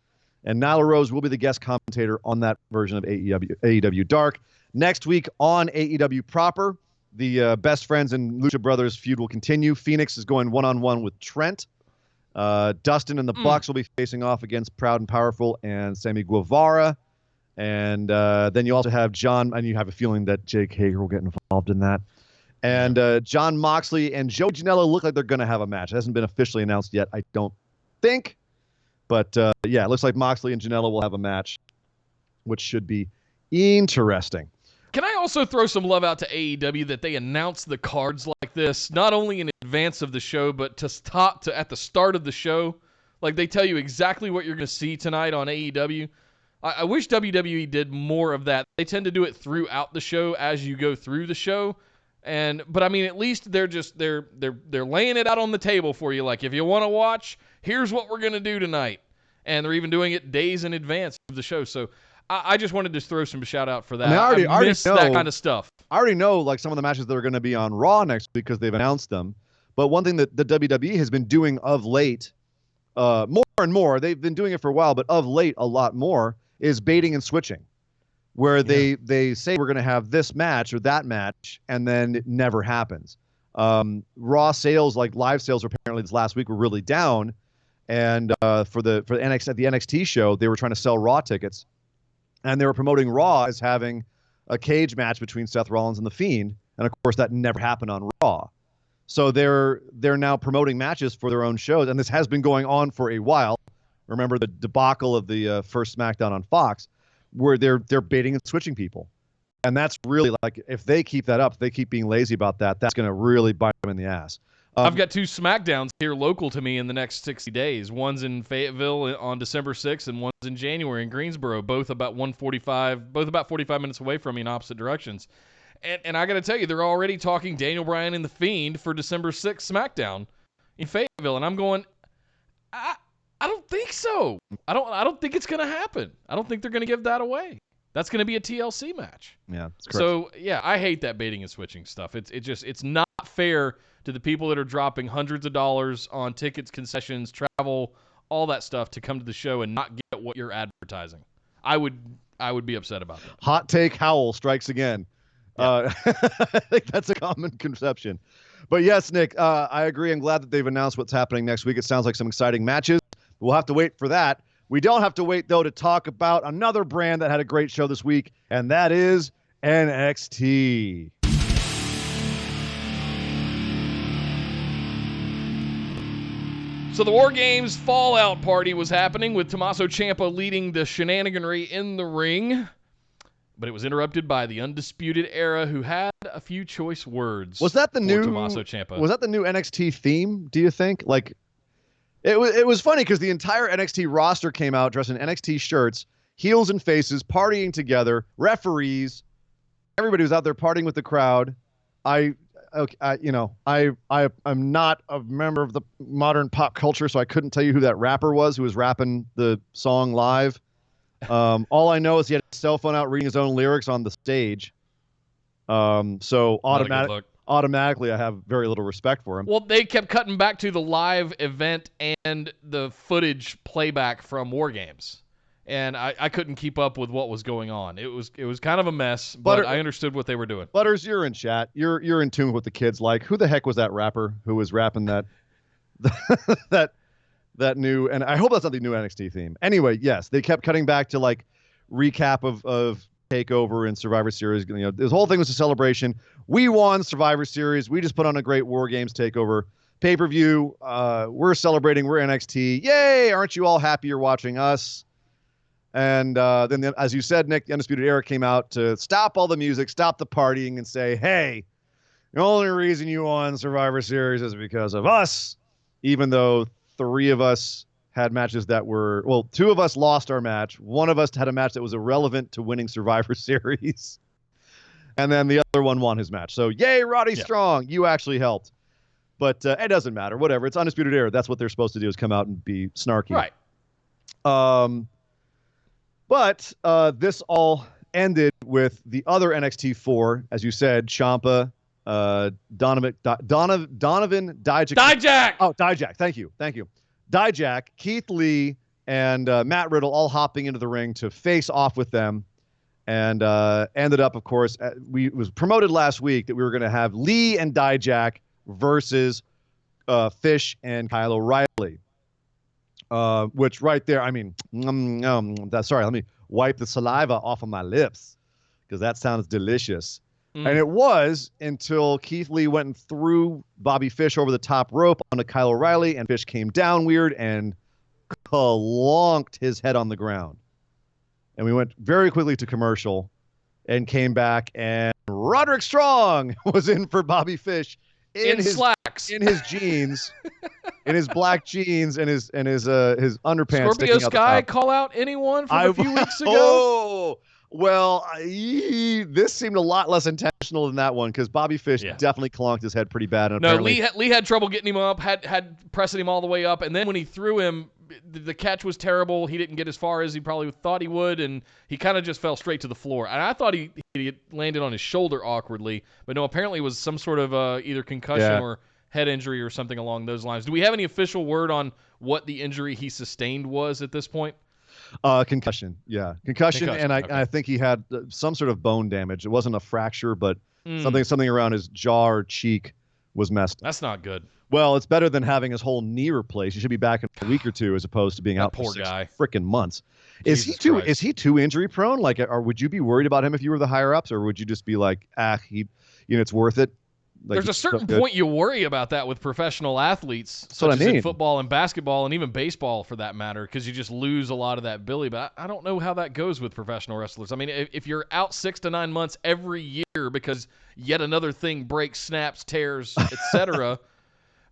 And Nyla Rose will be the guest commentator on that version of AEW Dark. Next week on AEW proper, the Best Friends and Lucha Brothers feud will continue. Phoenix is going one-on-one with Trent. Dustin and the Bucks will be facing off against Proud and Powerful and Sammy Guevara. And then you also have John, and you have a feeling that Jake Hager will get involved in that. And John Moxley and Joe Janela look like they're going to have a match. It hasn't been officially announced yet, I don't think. But, it looks like Moxley and Janela will have a match, which should be interesting. Can I also throw some love out to AEW that they announce the cards like this, not only in advance of the show, but at the start of the show? Like, they tell you exactly what you're going to see tonight on AEW. I wish WWE did more of that. They tend to do it throughout the show as you go through the show. But I mean, at least they're laying it out on the table for you. Like, if you want to watch, here's what we're going to do tonight. And they're even doing it days in advance of the show. So I just wanted to throw some shout out for that. I miss that kind of stuff. I already know some of the matches that are going to be on Raw next week because they've announced them. But one thing that the WWE has been doing of late, more and more, they've been doing it for a while, but of late a lot more, is baiting and switching, where they say we're going to have this match or that match, and then it never happens. Raw sales, like live sales, apparently this last week were really down, And for the NXT at the NXT show, they were trying to sell Raw tickets, and they were promoting Raw as having a cage match between Seth Rollins and the Fiend, and of course that never happened on Raw. So they're now promoting matches for their own shows, and this has been going on for a while. Remember the debacle of the first SmackDown on Fox, where they're baiting and switching people, and that's really like, if they keep that up, if they keep being lazy about that, that's going to really bite them in the ass. I've got 2 Smackdowns here local to me in the next 60 days. One's in Fayetteville on December 6th, and one's in January in Greensboro, both about 45 minutes away from me in opposite directions. And I got to tell you, they're already talking Daniel Bryan and The Fiend for December 6th Smackdown in Fayetteville, and I'm going, I don't think so. I don't think it's going to happen. I don't think they're going to give that away. That's going to be a TLC match. Yeah, that's correct. So, yeah, I hate that baiting and switching stuff. It's not fair to the people that are dropping hundreds of dollars on tickets, concessions, travel, all that stuff to come to the show and not get what you're advertising. I would be upset about that. Hot take howl strikes again. Yeah. I think that's a common conception. But yes, Nick, I agree. I'm glad that they've announced what's happening next week. It sounds like some exciting matches. We'll have to wait for that. We don't have to wait, though, to talk about another brand that had a great show this week, and that is NXT. So the War Games Fallout Party was happening with Tommaso Ciampa leading the shenaniganry in the ring, but it was interrupted by the Undisputed Era, who had a few choice words. Was that the new Tommaso Ciampa? Was that the new NXT theme? Do you think? Like, it was funny because the entire NXT roster came out dressed in NXT shirts, heels and faces, partying together, referees, everybody was out there partying with the crowd. I'm not a member of the modern pop culture, so I couldn't tell you who that rapper was who was rapping the song live. All I know is he had his cell phone out reading his own lyrics on the stage. So automatically I have very little respect for him. Well, they kept cutting back to the live event and the footage playback from War Games. And I couldn't keep up with what was going on. It was kind of a mess, but I understood what they were doing. Butters, you're in chat. You're in tune with what the kids like. Who the heck was that rapper who was rapping that that new? And I hope that's not the new NXT theme. Anyway, yes, they kept cutting back to like recap of Takeover and Survivor Series. You know, this whole thing was a celebration. We won Survivor Series. We just put on a great War Games Takeover pay-per-view. We're celebrating. We're NXT. Yay! Aren't you all happy you're watching us? And then, as you said, Nick, the Undisputed Era came out to stop all the music, stop the partying, and say, hey, the only reason you won Survivor Series is because of us, even though 3 of us had matches that were, well, 2 of us lost our match. 1 of us had a match that was irrelevant to winning Survivor Series. And then the other one won his match. So, yay, Roddy Strong, you actually helped. But it doesn't matter. Whatever. It's Undisputed Era. That's what they're supposed to do, is come out and be snarky. Right. But this all ended with the other NXT 4, as you said, Ciampa, Donovan Dijak. Dijak! Oh, Dijak. Thank you. Dijak, Keith Lee, and Matt Riddle all hopping into the ring to face off with them. And ended up, of course, it was promoted last week that we were going to have Lee and Dijak versus Fish and Kyle O'Reilly. Which right there, I mean, sorry, let me wipe the saliva off of my lips because that sounds delicious. And it was until Keith Lee went and threw Bobby Fish over the top rope onto Kyle O'Reilly, and Fish came down weird and clonked his head on the ground. And we went very quickly to commercial and came back, and Roderick Strong was in for Bobby Fish in his slacks, in his jeans, in his black jeans, and his underpants. Scorpio Sky call out anyone from a few weeks ago? Oh, well, this seemed a lot less intentional than that one because Bobby Fish definitely clonked his head pretty bad. And no, Lee had trouble getting him up, had pressing him all the way up, and then when he threw him, the catch was terrible. He didn't get as far as he probably thought he would, and he kind of just fell straight to the floor. And I thought he landed on his shoulder awkwardly, but no, apparently it was some sort of either concussion or head injury or something along those lines. Do we have any official word on what the injury he sustained was at this point? Concussion, concussion, and I think he had some sort of bone damage. It wasn't a fracture, but something around his jaw or cheek was messed up. That's not good. Well, it's better than having his whole knee replaced. He should be back in a week or two, as opposed to being out for 6 freaking months. Is he too injury prone? Like, or would you be worried about him if you were the higher ups, or would you just be like, it's worth it? Like, there's a certain point you worry about that with professional athletes, such as in football and basketball and even baseball for that matter, because you just lose a lot of that ability. But I don't know how that goes with professional wrestlers. I mean, if you're out 6 to 9 months every year because yet another thing breaks, snaps, tears, etc.,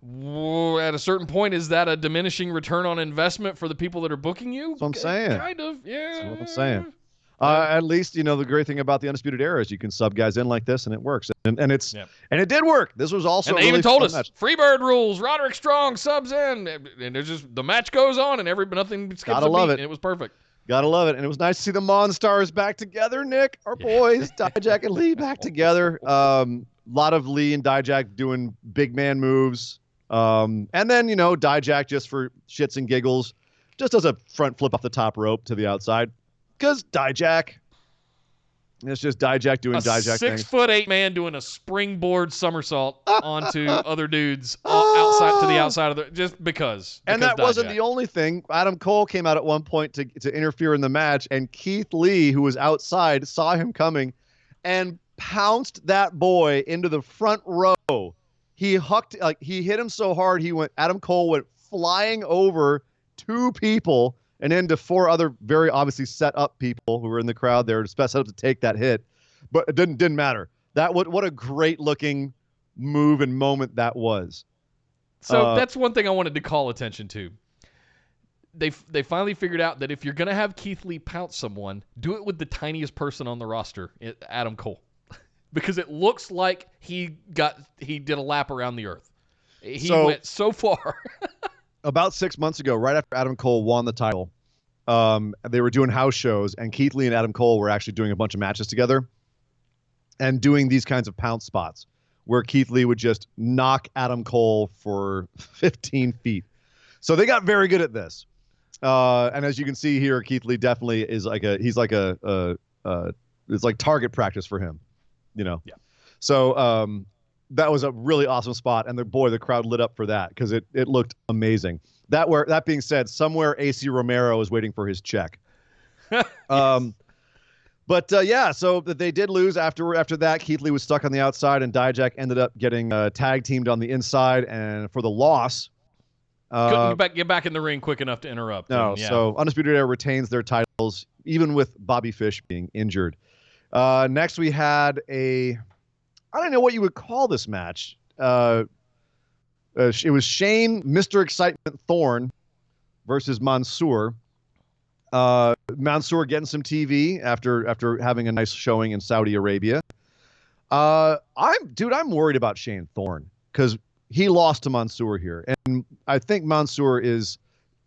at a certain point, is that a diminishing return on investment for the people that are booking you? That's what I'm saying. Kind of, yeah. That's what I'm saying. At least, the great thing about the Undisputed Era is you can sub guys in like this, and it works. And it did work. This was also and they a really even told us match. Freebird rules. Roderick Strong subs in, and there's just the match goes on, and nothing skips Gotta a beat, love it. and it was perfect. Gotta love it. And it was nice to see the Monstars back together, Nick. Our boys, Dijak and Lee back together. Lot of Lee and Dijak doing big man moves. And then, Dijak, just for shits and giggles, just does a front flip off the top rope to the outside. Because Dijak. It's just Dijak doing Dijak things. 6'8" man doing a springboard somersault onto other dudes outside of the just because. And that wasn't the only thing. Adam Cole came out at one point to interfere in the match, and Keith Lee, who was outside, saw him coming and pounced that boy into the front row. He hit him so hard Adam Cole went flying over 2 people and into 4 other very obviously set up people who were in the crowd there set up to take that hit. But it didn't matter. What a great looking move and moment that was. So that's one thing I wanted to call attention to. They finally figured out that if you're going to have Keith Lee pounce someone, do it with the tiniest person on the roster, Adam Cole. Because it looks like he did a lap around the earth. He went so far. About 6 months ago, right after Adam Cole won the title, they were doing house shows, and Keith Lee and Adam Cole were actually doing a bunch of matches together and doing these kinds of pounce spots where Keith Lee would just knock Adam Cole for 15 feet. So they got very good at this. And as you can see here, Keith Lee definitely is it's like target practice for him, Yeah. So, that was a really awesome spot, and the crowd lit up for that because it looked amazing. That being said, somewhere AC Romero is waiting for his check. Yes. So they did lose after that. Keith Lee was stuck on the outside, and Dijak ended up getting tag teamed on the inside, and for the loss. Couldn't get back in the ring quick enough to interrupt. No, so Undisputed Era retains their titles, even with Bobby Fish being injured. Next we had I don't know what you would call this match. It was Shane, Mr. Excitement Thorne versus Mansoor. Mansoor getting some TV after having a nice showing in Saudi Arabia. I'm worried about Shane Thorne because he lost to Mansoor here. And I think Mansoor is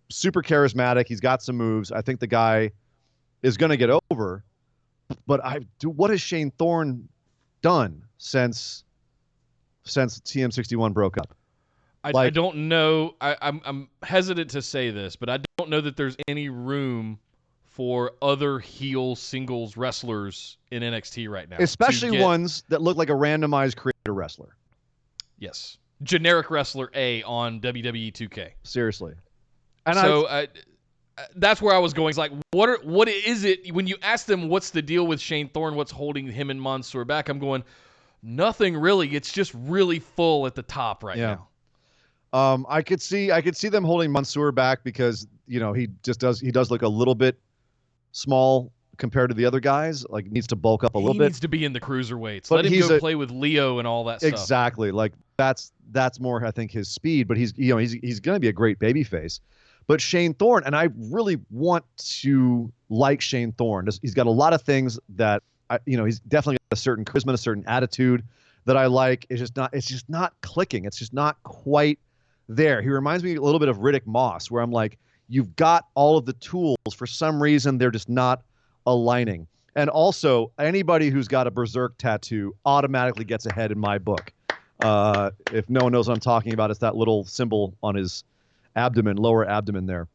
super charismatic. He's got some moves. I think the guy is going to get over. But what has Shane Thorne done since TM61 broke up? I don't know. I'm hesitant to say this, but I don't know that there's any room for other heel singles wrestlers in NXT right now. Especially ones that look like a randomized creator wrestler. Yes. Generic wrestler A on WWE 2K. Seriously. And so that's where I was going. It's like, what is it? When you ask them what's the deal with Shane Thorne, what's holding him and Mansoor back, I'm going, nothing really. It's just really full at the top right now. I could see them holding Mansoor back because he does look a little bit small compared to the other guys. Like, needs to bulk up a little bit. He needs to be in the cruiserweights. Let him go play with Leo and all that stuff. Exactly. Like that's more, I think, his speed. But he's going to be a great babyface. But Shane Thorne, and I really want to like Shane Thorne. He's got a lot of things that he's definitely got a certain charisma, a certain attitude that I like. It's just not clicking. It's just not quite there. He reminds me a little bit of Riddick Moss, where I'm like, you've got all of the tools. For some reason, they're just not aligning. And also, anybody who's got a Berserk tattoo automatically gets ahead in my book. If no one knows what I'm talking about, it's that little symbol on his abdomen, lower abdomen there.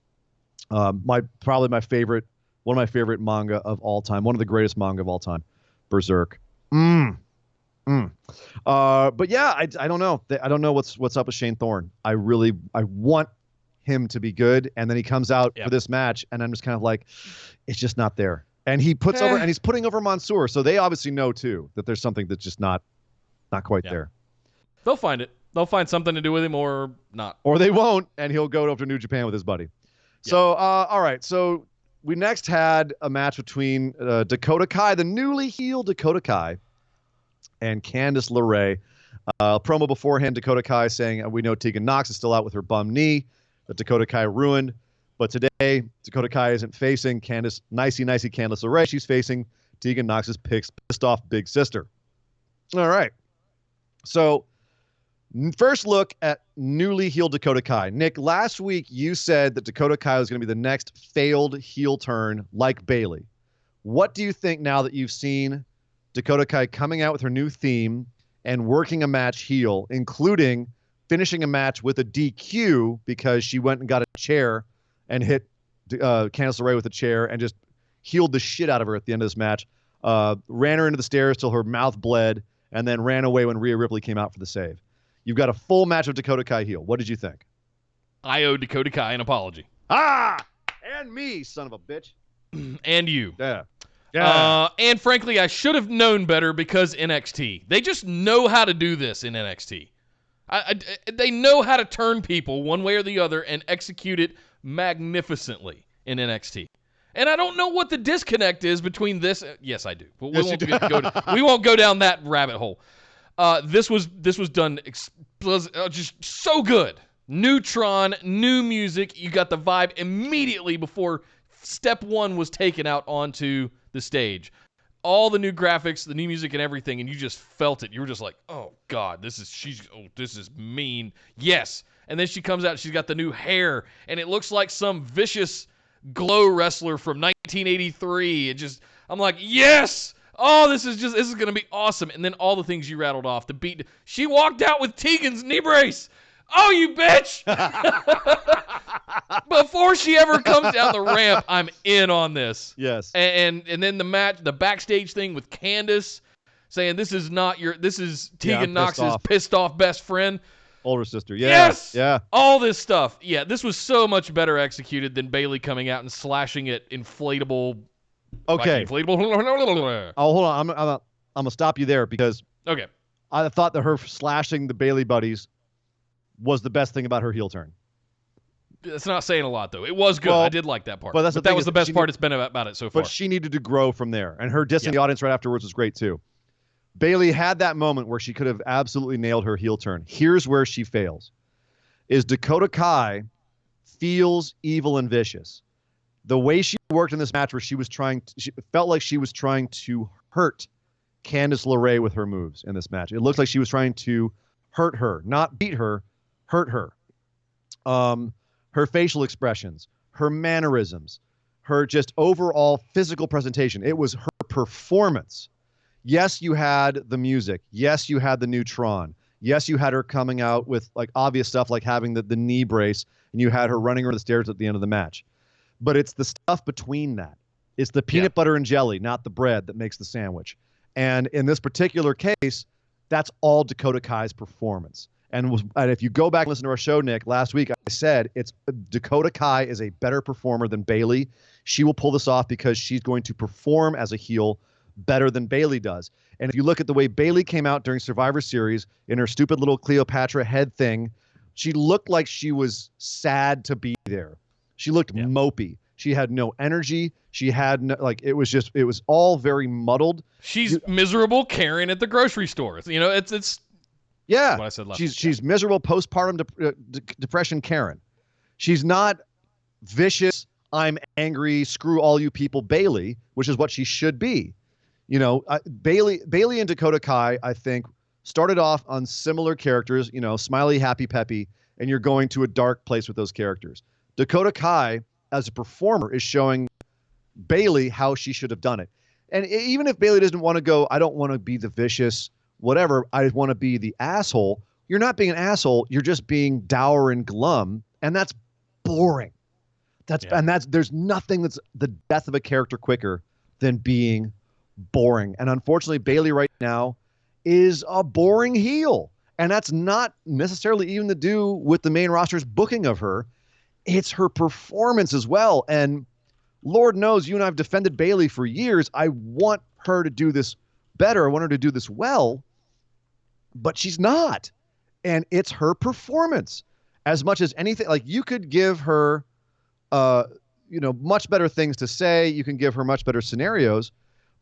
Probably my favorite, one of my favorite manga of all time, one of the greatest manga of all time, Berserk. But yeah, I don't know. I don't know what's up with Shane Thorne. I want him to be good, and then he comes out for this match, and I'm just kind of like, it's just not there. And he puts over, and he's putting over Mansoor, so they obviously know too that there's something that's just not quite there. They'll find it. They'll find something to do with him, or not, or they won't, and he'll go over to New Japan with his buddy. So, all right, so we next had a match between Dakota Kai, the newly healed Dakota Kai, and Candice LeRae. Promo beforehand, Dakota Kai saying, we know Tegan Nox is still out with her bum knee that Dakota Kai ruined. But today, Dakota Kai isn't facing Candice Candice LeRae. She's facing Tegan Nox's pissed off big sister. All right. So, first look at newly healed Dakota Kai. Nick, last week you said that Dakota Kai was going to be the next failed heel turn like Bayley. What do you think now that you've seen Dakota Kai coming out with her new theme and working a match heel, including finishing a match with a DQ because she went and got a chair and hit Candice LeRae with a chair and just healed the shit out of her at the end of this match, ran her into the stairs till her mouth bled, and then ran away when Rhea Ripley came out for the save. You've got a full match of Dakota Kai heel. What did you think? I owe Dakota Kai an apology. And me, son of a bitch. And you. Yeah. And frankly, I should have known better because NXT. They just know how to do this in NXT. They know how to turn people one way or the other and execute it magnificently in NXT. And I don't know what the disconnect is between this. Yes, I do. But we won't go down that rabbit hole. This was done just so good. Neutron, new music. You got the vibe immediately before step one was taken out onto the stage. All the new graphics, the new music, and everything, and you just felt it. You were just like, "Oh God, this is mean." Yes, and then she comes out. She's got the new hair, and it looks like some vicious glow wrestler from 1983. I'm like, yes. Oh, this is going to be awesome. And then all the things you rattled off, the beat. She walked out with Tegan's knee brace. Oh, you bitch! Before she ever comes down the ramp, I'm in on this. Yes. And then the match, the backstage thing with Candice saying this is Tegan Nox's pissed off best friend. Older sister. Yeah. Yes. Yeah. All this stuff. Yeah, this was so much better executed than Bayley coming out and slashing it inflatable. Okay. Inflatable. Oh, hold on. I'm gonna stop you there because I thought that her slashing the Bayley buddies was the best thing about her heel turn. That's not saying a lot, though. It was good. I did like that part. But that was the best part it's been about it so far. But she needed to grow from there, and her dissing the audience right afterwards was great too. Bayley had that moment where she could have absolutely nailed her heel turn. Here's where she fails. Is Dakota Kai feels evil and vicious. The way she worked in this match where she felt like she was trying to hurt Candice LeRae with her moves in this match. It looked like she was trying to hurt her, not beat her, hurt her. Her facial expressions, her mannerisms, her just overall physical presentation. It was her performance. Yes, you had the music. Yes, you had the Neutron. Yes, you had her coming out with like obvious stuff like having the knee brace, and you had her running around the stairs at the end of the match. But it's the stuff between that. It's the peanut butter and jelly, not the bread, that makes the sandwich. And in this particular case, that's all Dakota Kai's performance. And if you go back and listen to our show, Nick, last week I said Dakota Kai is a better performer than Bayley. She will pull this off because she's going to perform as a heel better than Bayley does. And if you look at the way Bayley came out during Survivor Series in her stupid little Cleopatra head thing, she looked like she was sad to be there. She looked mopey. She had no energy. She had no, it was all very muddled. She's miserable Karen at the grocery store. You know, it's yeah. What I said last she's miserable postpartum depression Karen. She's not vicious, I'm angry, screw all you people Bayley, which is what she should be. You know, Bayley and Dakota Kai, I think, started off on similar characters, you know, smiley, happy, peppy, and you're going to a dark place with those characters. Dakota Kai, as a performer, is showing Bayley how she should have done it. And even if Bayley doesn't want to go, I don't want to be the vicious, whatever, I want to be the asshole. You're not being an asshole. You're just being dour and glum. And that's boring. There's nothing that's the death of a character quicker than being boring. And unfortunately, Bayley right now is a boring heel. And that's not necessarily even to do with the main roster's booking of her. It's her performance as well. And Lord knows you and I have defended Bayley for years. I want her to do this better. I want her to do this well, but she's not. And it's her performance as much as anything. Like, you could give her, much better things to say. You can give her much better scenarios,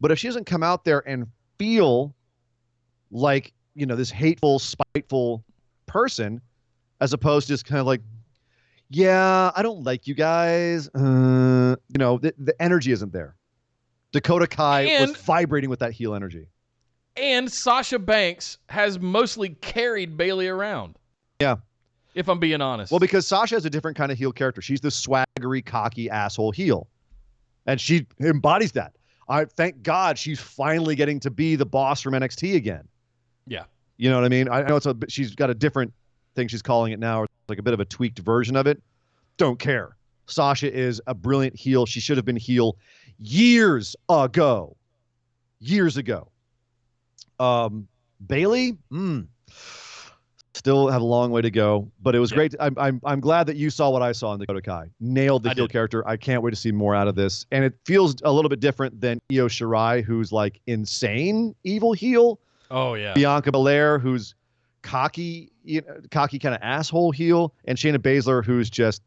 but if she doesn't come out there and feel like, this hateful, spiteful person, as opposed to just kind of like, yeah, I don't like you guys. The energy isn't there. Dakota Kai was vibrating with that heel energy. And Sasha Banks has mostly carried Bayley around. Yeah. If I'm being honest. Well, because Sasha has a different kind of heel character. She's the swaggery, cocky asshole heel. And she embodies that. I thank God she's finally getting to be the boss from NXT again. Yeah. You know what I mean? I know she's got a different thing she's calling it now, or like a bit of a tweaked version of it. Don't care. Sasha is a brilliant heel. She should have been heel years ago. Bayley, still have a long way to go, but it was great. I'm glad that you saw what I saw in Dakota Kai. Nailed the heel character. I can't wait to see more out of this. And it feels a little bit different than Io Shirai, who's like insane evil heel. Oh yeah. Bianca Belair, who's cocky kind of asshole heel, and Shayna Baszler, who's just,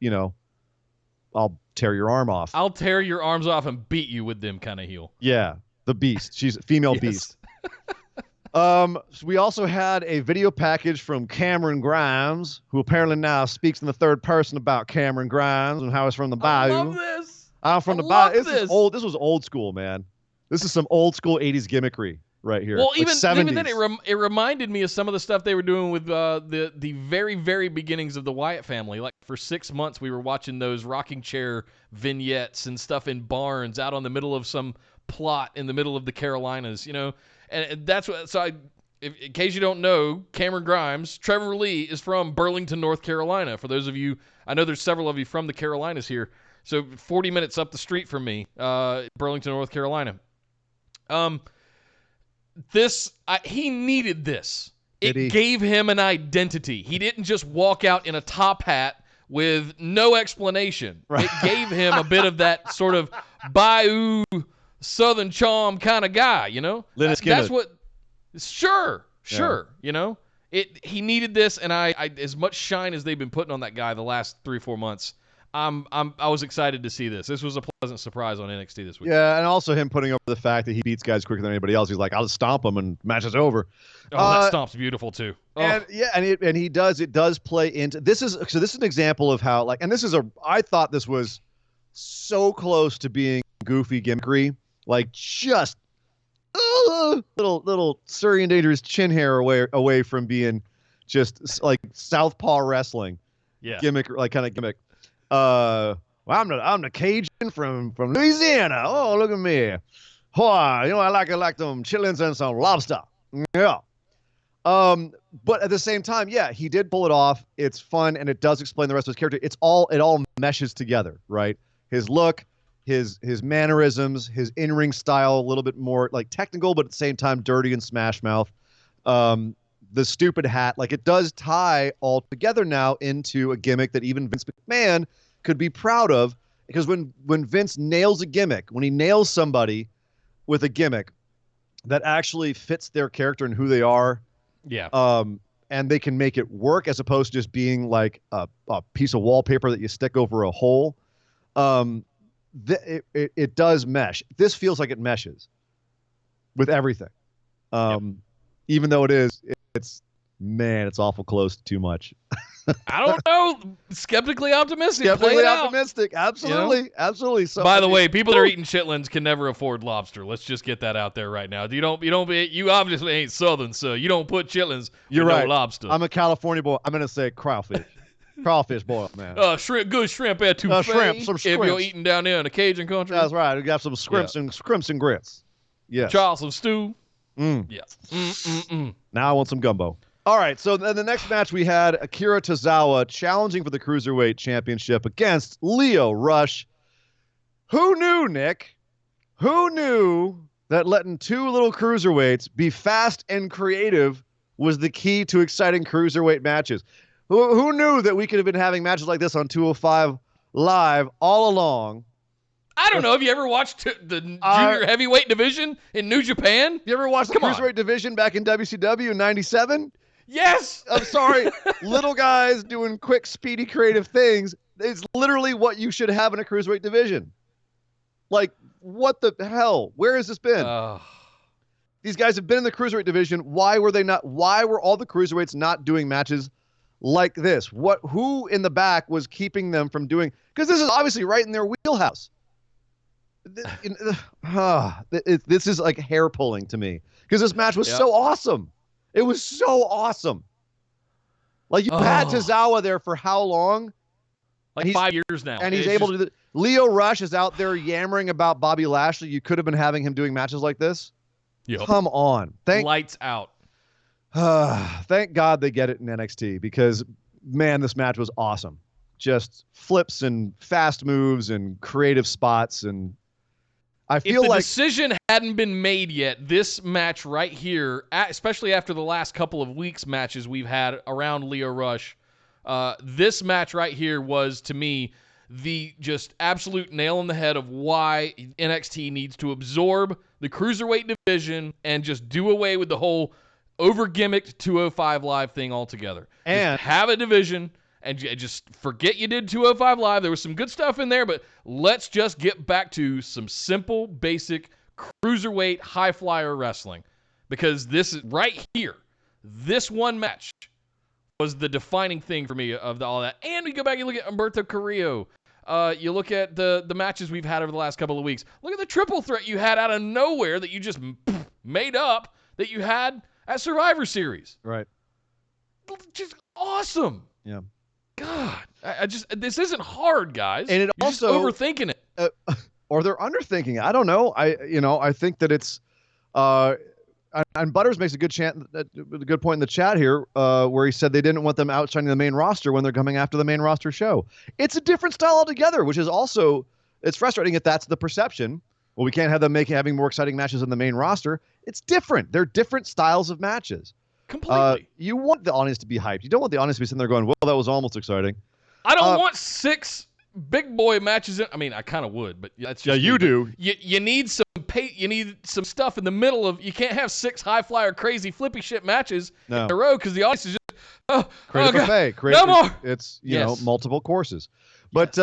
I'll tear your arm off. I'll tear your arms off and beat you with them kind of heel. Yeah, the beast. She's a female beast. So we also had a video package from Cameron Grimes, who apparently now speaks in the third person about Cameron Grimes and how he's from the Bayou. I love this. I'm from the Bayou. This was old school, man. This is some old school 80s gimmickry right here. Well, like even 70s. then, it reminded me of some of the stuff they were doing with the very, very beginnings of the Wyatt family. Like, for 6 months, we were watching those rocking chair vignettes and stuff in barns out on the middle of some plot in the middle of the Carolinas, And that's what. So, in case you don't know, Cameron Grimes, Trevor Lee is from Burlington, North Carolina. For those of you, I know there's several of you from the Carolinas here. So 40 minutes up the street from me, Burlington, North Carolina. He needed this. It gave him an identity. He didn't just walk out in a top hat with no explanation. Right. It gave him a bit of that sort of Bayou Southern charm kind of guy, That's what. Sure. Yeah. He needed this, and I as much shine as they've been putting on that guy the last 3 or 4 months. I was excited to see this. This was a pleasant surprise on NXT this week. Yeah, and also him putting over the fact that he beats guys quicker than anybody else. He's like, I'll just stomp him and match is over. Oh, that stomp's beautiful too. Oh. And he does. It does play into this is an example of how I thought this was so close to being goofy gimmickry, like just little Surrey and Dangerous chin hair away from being just like Southpaw wrestling. Yeah, gimmick, like kind of gimmick. Well, I'm the Cajun from Louisiana. Oh, look at me. Oh, I like them chitlins and some lobster. Yeah. But at the same time, yeah, he did pull it off. It's fun, and it does explain the rest of his character. It all meshes together, right? His look, his mannerisms, his in-ring style, a little bit more like technical, but at the same time dirty and smash mouth. The stupid hat, like it does tie all together now into a gimmick that even Vince McMahon could be proud of, because when Vince nails a gimmick, when he nails somebody with a gimmick that actually fits their character and who they are, and they can make it work as opposed to just being like a piece of wallpaper that you stick over a hole, it does mesh. This feels like it meshes with everything. Even though it's awful close to too much. I don't know. Skeptically optimistic. Absolutely. Absolutely. So, by the way, people that are eating chitlins can never afford lobster. Let's just get that out there right now. You obviously ain't Southern, so you don't put chitlins with no lobster. I'm a California boy. I'm going to say crawfish. Crawfish boil, man. Good shrimp etouffee. Some shrimp. If you're eating down there in the Cajun country. That's right. We got some scrimps and grits. Yes. Charleston stew. Yes. Now I want some gumbo. All right, so then the next match we had Akira Tozawa challenging for the Cruiserweight Championship against Lio Rush. Who knew, Nick? Who knew that letting two little cruiserweights be fast and creative was the key to exciting cruiserweight matches. Who knew that we could have been having matches like this on 205 Live all along? I don't know. Have you ever watched the junior heavyweight division in New Japan? You ever watched the cruiserweight division back in WCW in 97? Yes. I'm sorry. Little guys doing quick, speedy, creative things. It's literally what you should have in a cruiserweight division. Like, what the hell? Where has this been? These guys have been in the cruiserweight division. Why were all the cruiserweights not doing matches like this? Who in the back was keeping them from doing? Because this is obviously right in their wheelhouse. This is like hair pulling to me because this match was so awesome. It was so awesome. Like you had Tozawa there for how long? Like 5 years now. And he's able to do that. Lio Rush is out there yammering about Bobby Lashley. You could have been having him doing matches like this. Yep. Come on. Lights out. Thank God they get it in NXT because, man, this match was awesome. Just flips and fast moves and creative spots. And I feel if the like decision hadn't been made yet, this match right here, especially after the last couple of weeks matches we've had around Lio Rush, this match right here was, to me, the just absolute nail in the head of why NXT needs to absorb the cruiserweight division and just do away with the whole over-gimmicked 205 Live thing altogether. And just have a division and just forget you did 205 Live. There was some good stuff in there, but let's just get back to some simple, basic cruiserweight high-flyer wrestling. Because this is right here, this one match was the defining thing for me of all that. And we go back and look at Humberto Carrillo. You look at the matches we've had over the last couple of weeks. Look at the triple threat you had out of nowhere that you just made up that you had at Survivor Series. Right. Just awesome. Yeah. God, this isn't hard, guys. And You're also just overthinking it. Or they're underthinking it. I don't know. I think that it's and Butters makes a good point in the chat here where he said they didn't want them outshining the main roster when they're coming after the main roster show. It's a different style altogether, which is also, it's frustrating if that's the perception. Well, we can't have them having more exciting matches on the main roster. It's different. They're different styles of matches. Completely. You want the audience to be hyped. You don't want the audience to be sitting there going, well, that was almost exciting. I don't want 6 big boy matches. I mean, I kind of would, but that's just you do. You need some you need some stuff in the middle of. You can't have 6 high flyer, crazy, flippy shit matches in a row because the audience is just create a buffet. No more. It's multiple courses, but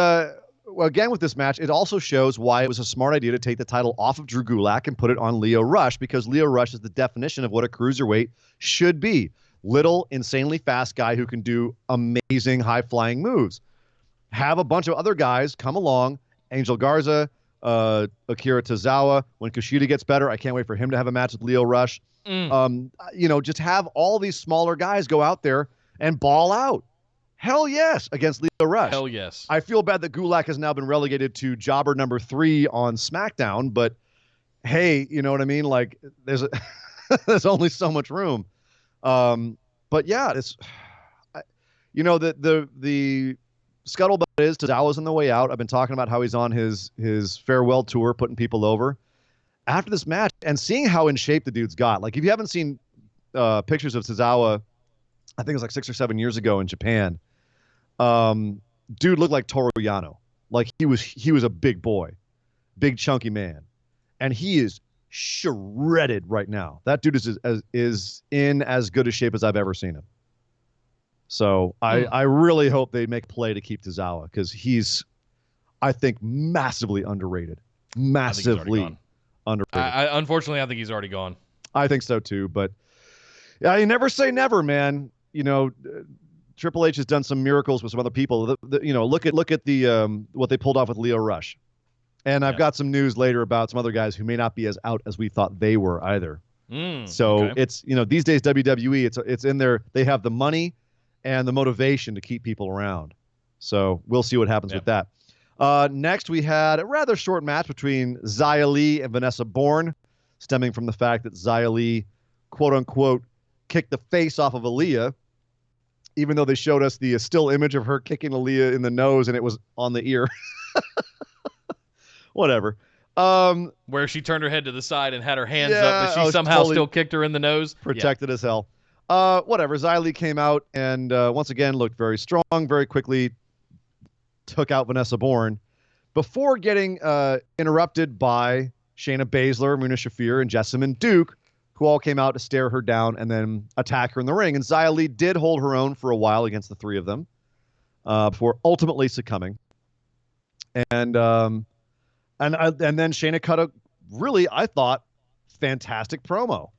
again with this match, it also shows why it was a smart idea to take the title off of Drew Gulak and put it on Lio Rush because Lio Rush is the definition of what a cruiserweight should be: little, insanely fast guy who can do amazing high flying moves. Have a bunch of other guys come along, Angel Garza, Akira Tozawa. When Kushida gets better, I can't wait for him to have a match with Lio Rush. Just have all these smaller guys go out there and ball out. Hell yes, against Lio Rush. Hell yes. I feel bad that Gulak has now been relegated to jobber number 3 on SmackDown, but hey, you know what I mean? Like, there's only so much room. But yeah, it's the scuttlebutt is Tozawa's on the way out. I've been talking about how he's on his farewell tour, putting people over. After this match, and seeing how in shape the dude's got. Like, if you haven't seen pictures of Tozawa, I think it was like 6 or 7 years ago in Japan. Dude looked like Toru Yano. Like he was a big boy, big chunky man, and he is shredded right now. That dude is in as good a shape as I've ever seen him. So I really hope they make play to keep Tozawa because he's, I think, massively underrated. Massively underrated. Unfortunately, I think he's already gone. I think so too. But yeah, you never say never, man. Triple H has done some miracles with some other people. Look at the what they pulled off with Lio Rush. And I've got some news later about some other guys who may not be as out as we thought they were either. It's these days WWE, it's in there. They have the money and the motivation to keep people around. So we'll see what happens with that. Next, we had a rather short match between Xia Li and Vanessa Bourne, stemming from the fact that Xia Li, quote unquote, kicked the face off of Aaliyah, even though they showed us the still image of her kicking Aaliyah in the nose and it was on the ear. Whatever. Where she turned her head to the side and had her hands Yeah, up, but she somehow totally still kicked her in the nose. protected as hell. Whatever. Xylee came out and once again looked very strong, very quickly took out Vanessa Bourne before getting interrupted by Shayna Baszler, Marina Shafir, and Jessamyn Duke, who all came out to stare her down and then attack her in the ring. And Xylee did hold her own for a while against the three of them before ultimately succumbing. And then Shayna cut a really, I thought, fantastic promo.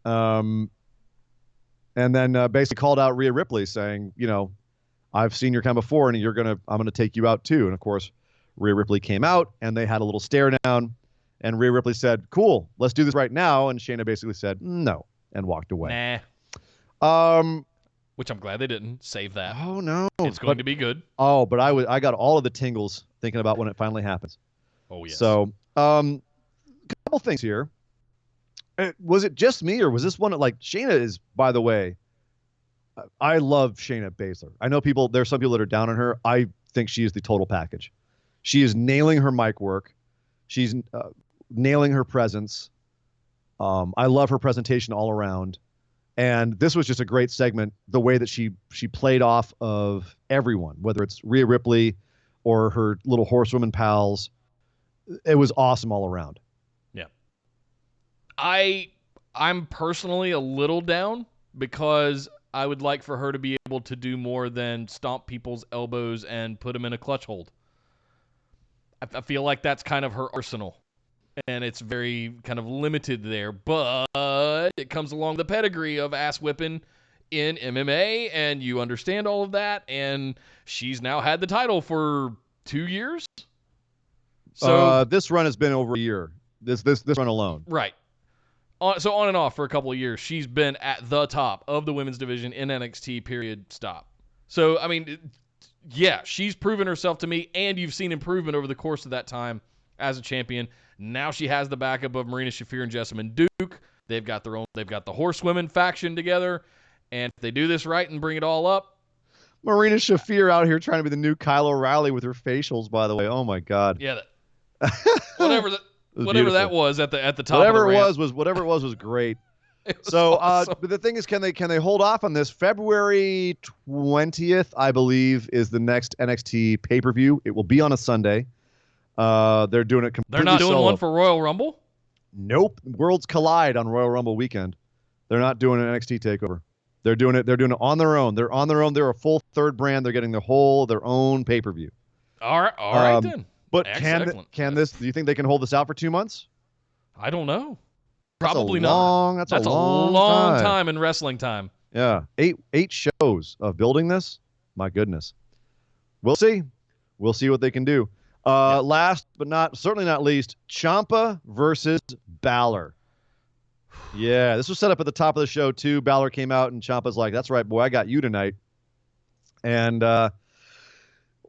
And then basically called out Rhea Ripley, saying, you know, I've seen your kind before, and I'm gonna take you out too. And of course, Rhea Ripley came out, and they had a little stare down. And Rhea Ripley said, "Cool, let's do this right now." And Shayna basically said, "No," and walked away. Nah. Which I'm glad they didn't save that. Oh no, it's going to be good. Oh, but I got all of the tingles thinking about when it finally happens. Oh yes. So, a couple things here. Was it just me, or was this one like Shayna is? By the way, I love Shayna Baszler. I know there's some people that are down on her. I think she is the total package. She is nailing her mic work. She's nailing her presence. I love her presentation all around. And this was just a great segment, the way that she played off of everyone, whether it's Rhea Ripley or her little horsewoman pals. It was awesome all around. Yeah. I'm personally a little down because I would like for her to be able to do more than stomp people's elbows and put them in a clutch hold. I feel like that's kind of her arsenal, and it's very kind of limited there, but it comes along the pedigree of ass whipping in MMA, and you understand all of that, and she's now had the title for 2 years. So this run has been over a year. This run alone. Right. So on and off for a couple of years, she's been at the top of the women's division in NXT, period, stop. So, I mean, yeah, she's proven herself to me, and you've seen improvement over the course of that time as a champion. Now she has the backup of Marina Shafir and Jessamyn Duke. They've got the horsewomen faction together, and if they do this right and bring it all up. Marina Shafir out here trying to be the new Kyle O'Reilly with her facials, by the way. Oh my God. Yeah. Whatever that was at the top. Whatever of the ramp. whatever it was great. So awesome. But the thing is, can they hold off on this? February 20th, I believe, is the next NXT pay-per-view. It will be on a Sunday. They're doing it completely They're not doing solo. one for Royal Rumble? Nope. Worlds collide on Royal Rumble weekend. They're not doing an NXT takeover. They're doing it on their own. They're on their own. They're a full third brand. They're getting their own pay-per-view. All right then. But Excellent. can this? Do you think they can hold this out for 2 months? I don't know. Probably not. That's a long time in wrestling time. Yeah, eight shows of building this. My goodness. We'll see. We'll see what they can do. Last but certainly not least, Ciampa versus Balor. Yeah, this was set up at the top of the show too. Balor came out and Ciampa's like, "That's right, boy, I got you tonight." And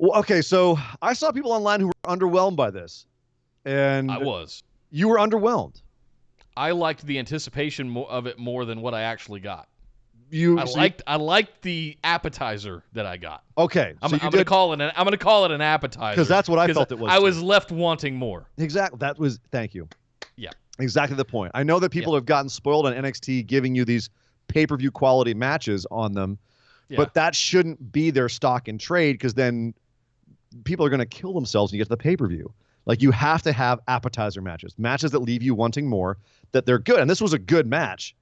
okay, so I saw people online who were underwhelmed by this, and I was. You were underwhelmed. I liked the anticipation of it more than what I actually got. I liked the appetizer that I got. Okay, I'm going to call it an appetizer because that's what I felt it was. I was left wanting more. Exactly. Thank you. Yeah. Exactly the point. I know that people have gotten spoiled on NXT giving you these pay-per-view quality matches on them, but that shouldn't be their stock in trade because then people are going to kill themselves when you get to the pay-per-view. Like, you have to have appetizer matches that leave you wanting more, that they're good. And this was a good match.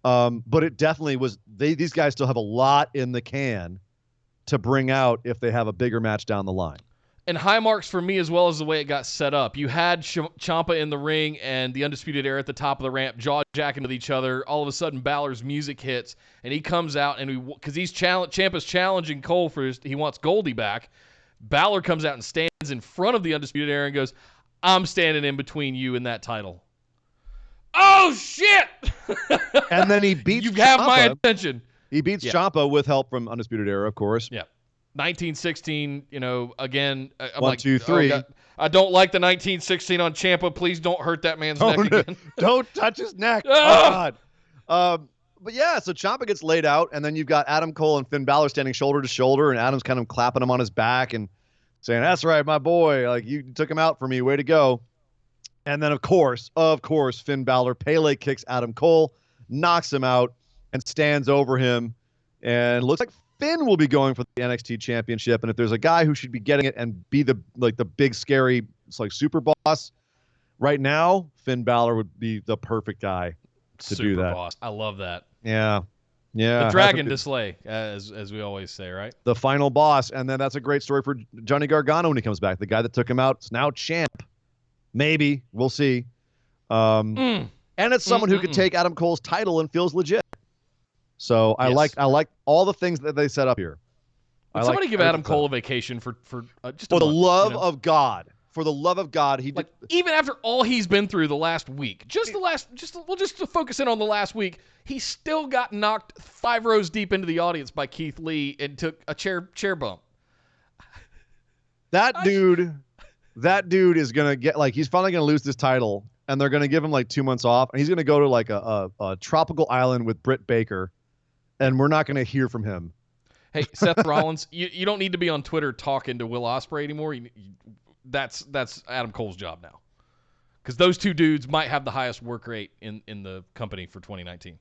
But it definitely was. These guys still have a lot in the can to bring out if they have a bigger match down the line. And high marks for me as well as the way it got set up. You had Ciampa in the ring and the Undisputed Era at the top of the ramp, jaw-jacking with each other. All of a sudden, Balor's music hits, and he comes out, and because Ciampa's challenging Cole he wants Goldie back. Balor comes out and stands in front of the Undisputed Era and goes, "I'm standing in between you and that title." Oh, shit! And then he beats You have my attention. He beats Ciampa with help from Undisputed Era, of course. Yeah. 1916, again. I'm 1, 2, 3. Oh, I don't like the 1916 on Ciampa. Please don't hurt that man's neck again. Don't touch his neck. Oh, God. But yeah, so Ciampa gets laid out, and then you've got Adam Cole and Finn Balor standing shoulder to shoulder, and Adam's kind of clapping him on his back, and saying, "That's right, my boy. Like you took him out for me. Way to go." And then, of course, Finn Balor Pele kicks Adam Cole, knocks him out, and stands over him. And looks like Finn will be going for the NXT Championship. And if there's a guy who should be getting it and be the big scary super boss right now, Finn Balor would be the perfect guy to do that. Boss. I love that. Yeah. The dragon to slay, as we always say, right? The final boss. And then that's a great story for Johnny Gargano when he comes back. The guy that took him out is now champ. Maybe. We'll see. And it's someone who could take Adam Cole's title and feels legit. So I like all the things that they set up here. Somebody give Adam Cole a vacation for just for the love of God. For the love of God, even after all he's been through the last week, we'll just focus in on the last week. He still got knocked 5 rows deep into the audience by Keith Lee and took a chair bump. That dude is gonna get he's finally gonna lose this title, and they're gonna give him 2 months off, and he's gonna go to a tropical island with Britt Baker, and we're not gonna hear from him. Hey, Seth Rollins, you don't need to be on Twitter talking to Will Ospreay anymore. That's Adam Cole's job now, because those two dudes might have the highest work rate in the company for 2019,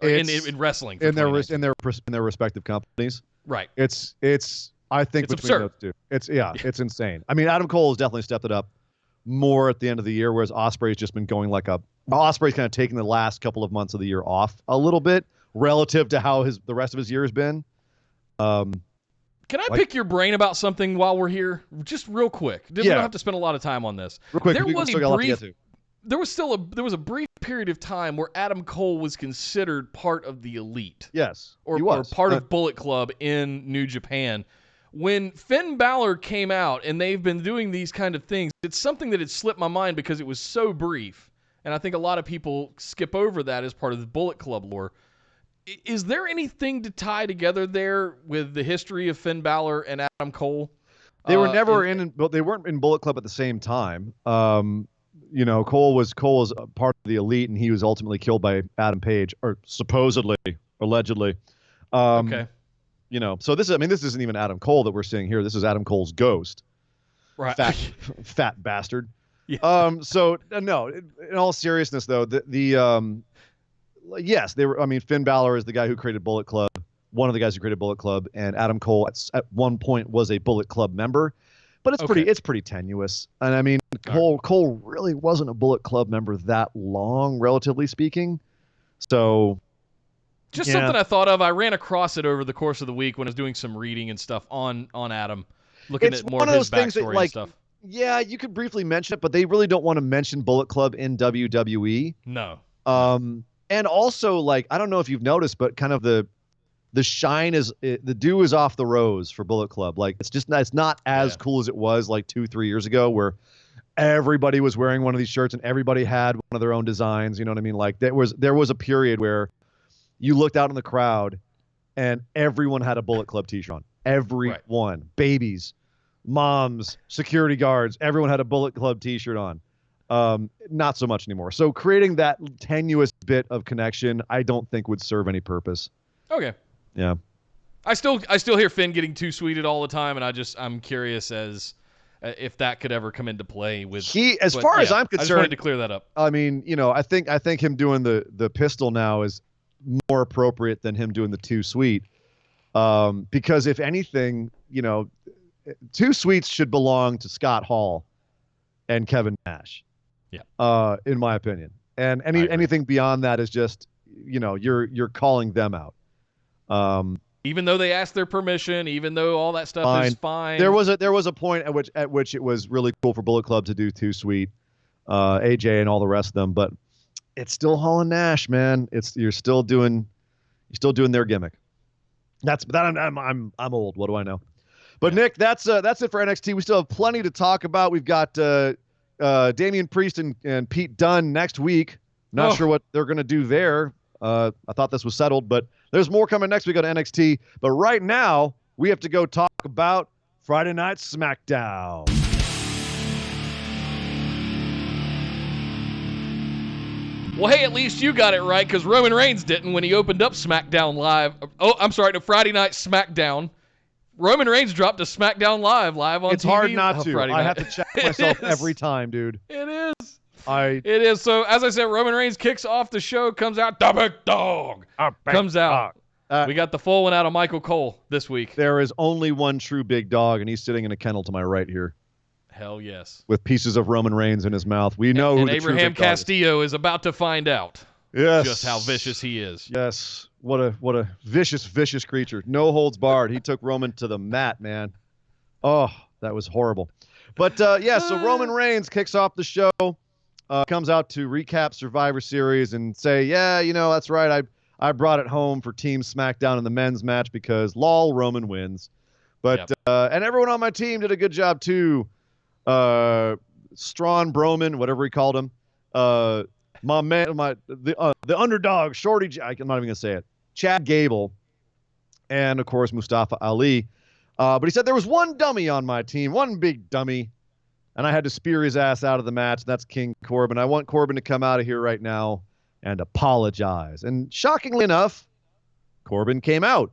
in wrestling for in their respective companies. Right. I think it's between absurd. those two, it's insane. I mean, Adam Cole has definitely stepped it up more at the end of the year, whereas Ospreay's just been going Ospreay's kind of taking the last couple of months of the year off a little bit relative to how the rest of his year has been. Can I pick your brain about something while we're here? Just real quick. We don't have to spend a lot of time on this. Real quick, there was a brief period of time where Adam Cole was considered part of the Elite. Yes, or part of Bullet Club in New Japan. When Finn Balor came out and they've been doing these kind of things, it's something that had slipped my mind because it was so brief. And I think a lot of people skip over that as part of the Bullet Club lore. Is there anything to tie together there with the history of Finn Balor and Adam Cole? They were they weren't in Bullet Club at the same time. Cole was a part of the Elite, and he was ultimately killed by Adam Page, or supposedly, allegedly. Okay. So this isn't even Adam Cole that we're seeing here. This is Adam Cole's ghost. Right. Fat bastard. Yeah. So no, in all seriousness though, yes, they were. I mean, Finn Balor is the guy who created Bullet Club, one of the guys who created Bullet Club, and Adam Cole at one point was a Bullet Club member, but it's pretty tenuous. And I mean, Cole really wasn't a Bullet Club member that long, relatively speaking. So, something I thought of. I ran across it over the course of the week when I was doing some reading and stuff on Adam, looking at more of his backstory and stuff. Yeah, you could briefly mention it, but they really don't want to mention Bullet Club in WWE. No. And also, I don't know if you've noticed, but kind of the shine the dew is off the rose for Bullet Club. It's not as cool as it was 2-3 years ago, where everybody was wearing one of these shirts and everybody had one of their own designs. You know what I mean? There was a period where you looked out in the crowd and everyone had a Bullet Club t-shirt on. Everyone, right. Babies, moms, security guards, everyone had a Bullet Club t-shirt on. Not so much anymore. So creating that tenuous bit of connection, I don't think would serve any purpose. Okay. Yeah. I still hear Finn getting too sweeted all the time, and I'm curious as if that could ever come into play with. As far as I'm concerned, I just wanted to clear that up. I mean, I think him doing the pistol now is more appropriate than him doing the too sweet, because if anything, too sweets should belong to Scott Hall and Kevin Nash. Yeah. In my opinion. And anything beyond that is just, you're calling them out. Even though they asked their permission, even though all that stuff is fine. There was a point at which it was really cool for Bullet Club to do Too Sweet, AJ and all the rest of them, but it's still Hall and Nash, man. You're still doing their gimmick. I'm old. What do I know? But Nick, that's it for NXT. We still have plenty to talk about. We've got Damian Priest and Pete Dunne next week. Not sure what they're going to do there. I thought this was settled, but there's more coming next week on NXT. But right now, we have to go talk about Friday Night Smackdown. Well, hey, at least you got it right, because Roman Reigns didn't when he opened up SmackDown Live. Friday Night Smackdown. Roman Reigns dropped a Smackdown live on It's TV. hard not to. Friday I night. have to check myself every time, dude. It is. It is. So, as I said, Roman Reigns kicks off the show, comes out, the big dog comes out. We got the full one out of Michael Cole this week. There is only one true big dog, and he's sitting in a kennel to my right here. Hell yes. With pieces of Roman Reigns in his mouth. We know who the Abraham true big Castillo is about to find out just how vicious he is. Yes. What a vicious, vicious creature. No holds barred. He took Roman to the mat, man. Oh, that was horrible. But, so Roman Reigns kicks off the show, comes out to recap Survivor Series and say, that's right. I brought it home for Team SmackDown in the men's match because, lol, Roman wins. But and everyone on my team did a good job, too. Strawn Broman, whatever he called him. My man, the underdog, Shorty, I'm not even going to say it. Chad Gable, and, of course, Mustafa Ali. But he said there was one dummy on my team, one big dummy, and I had to spear his ass out of the match. That's King Corbin. I want Corbin to come out of here right now and apologize. And shockingly enough, Corbin came out.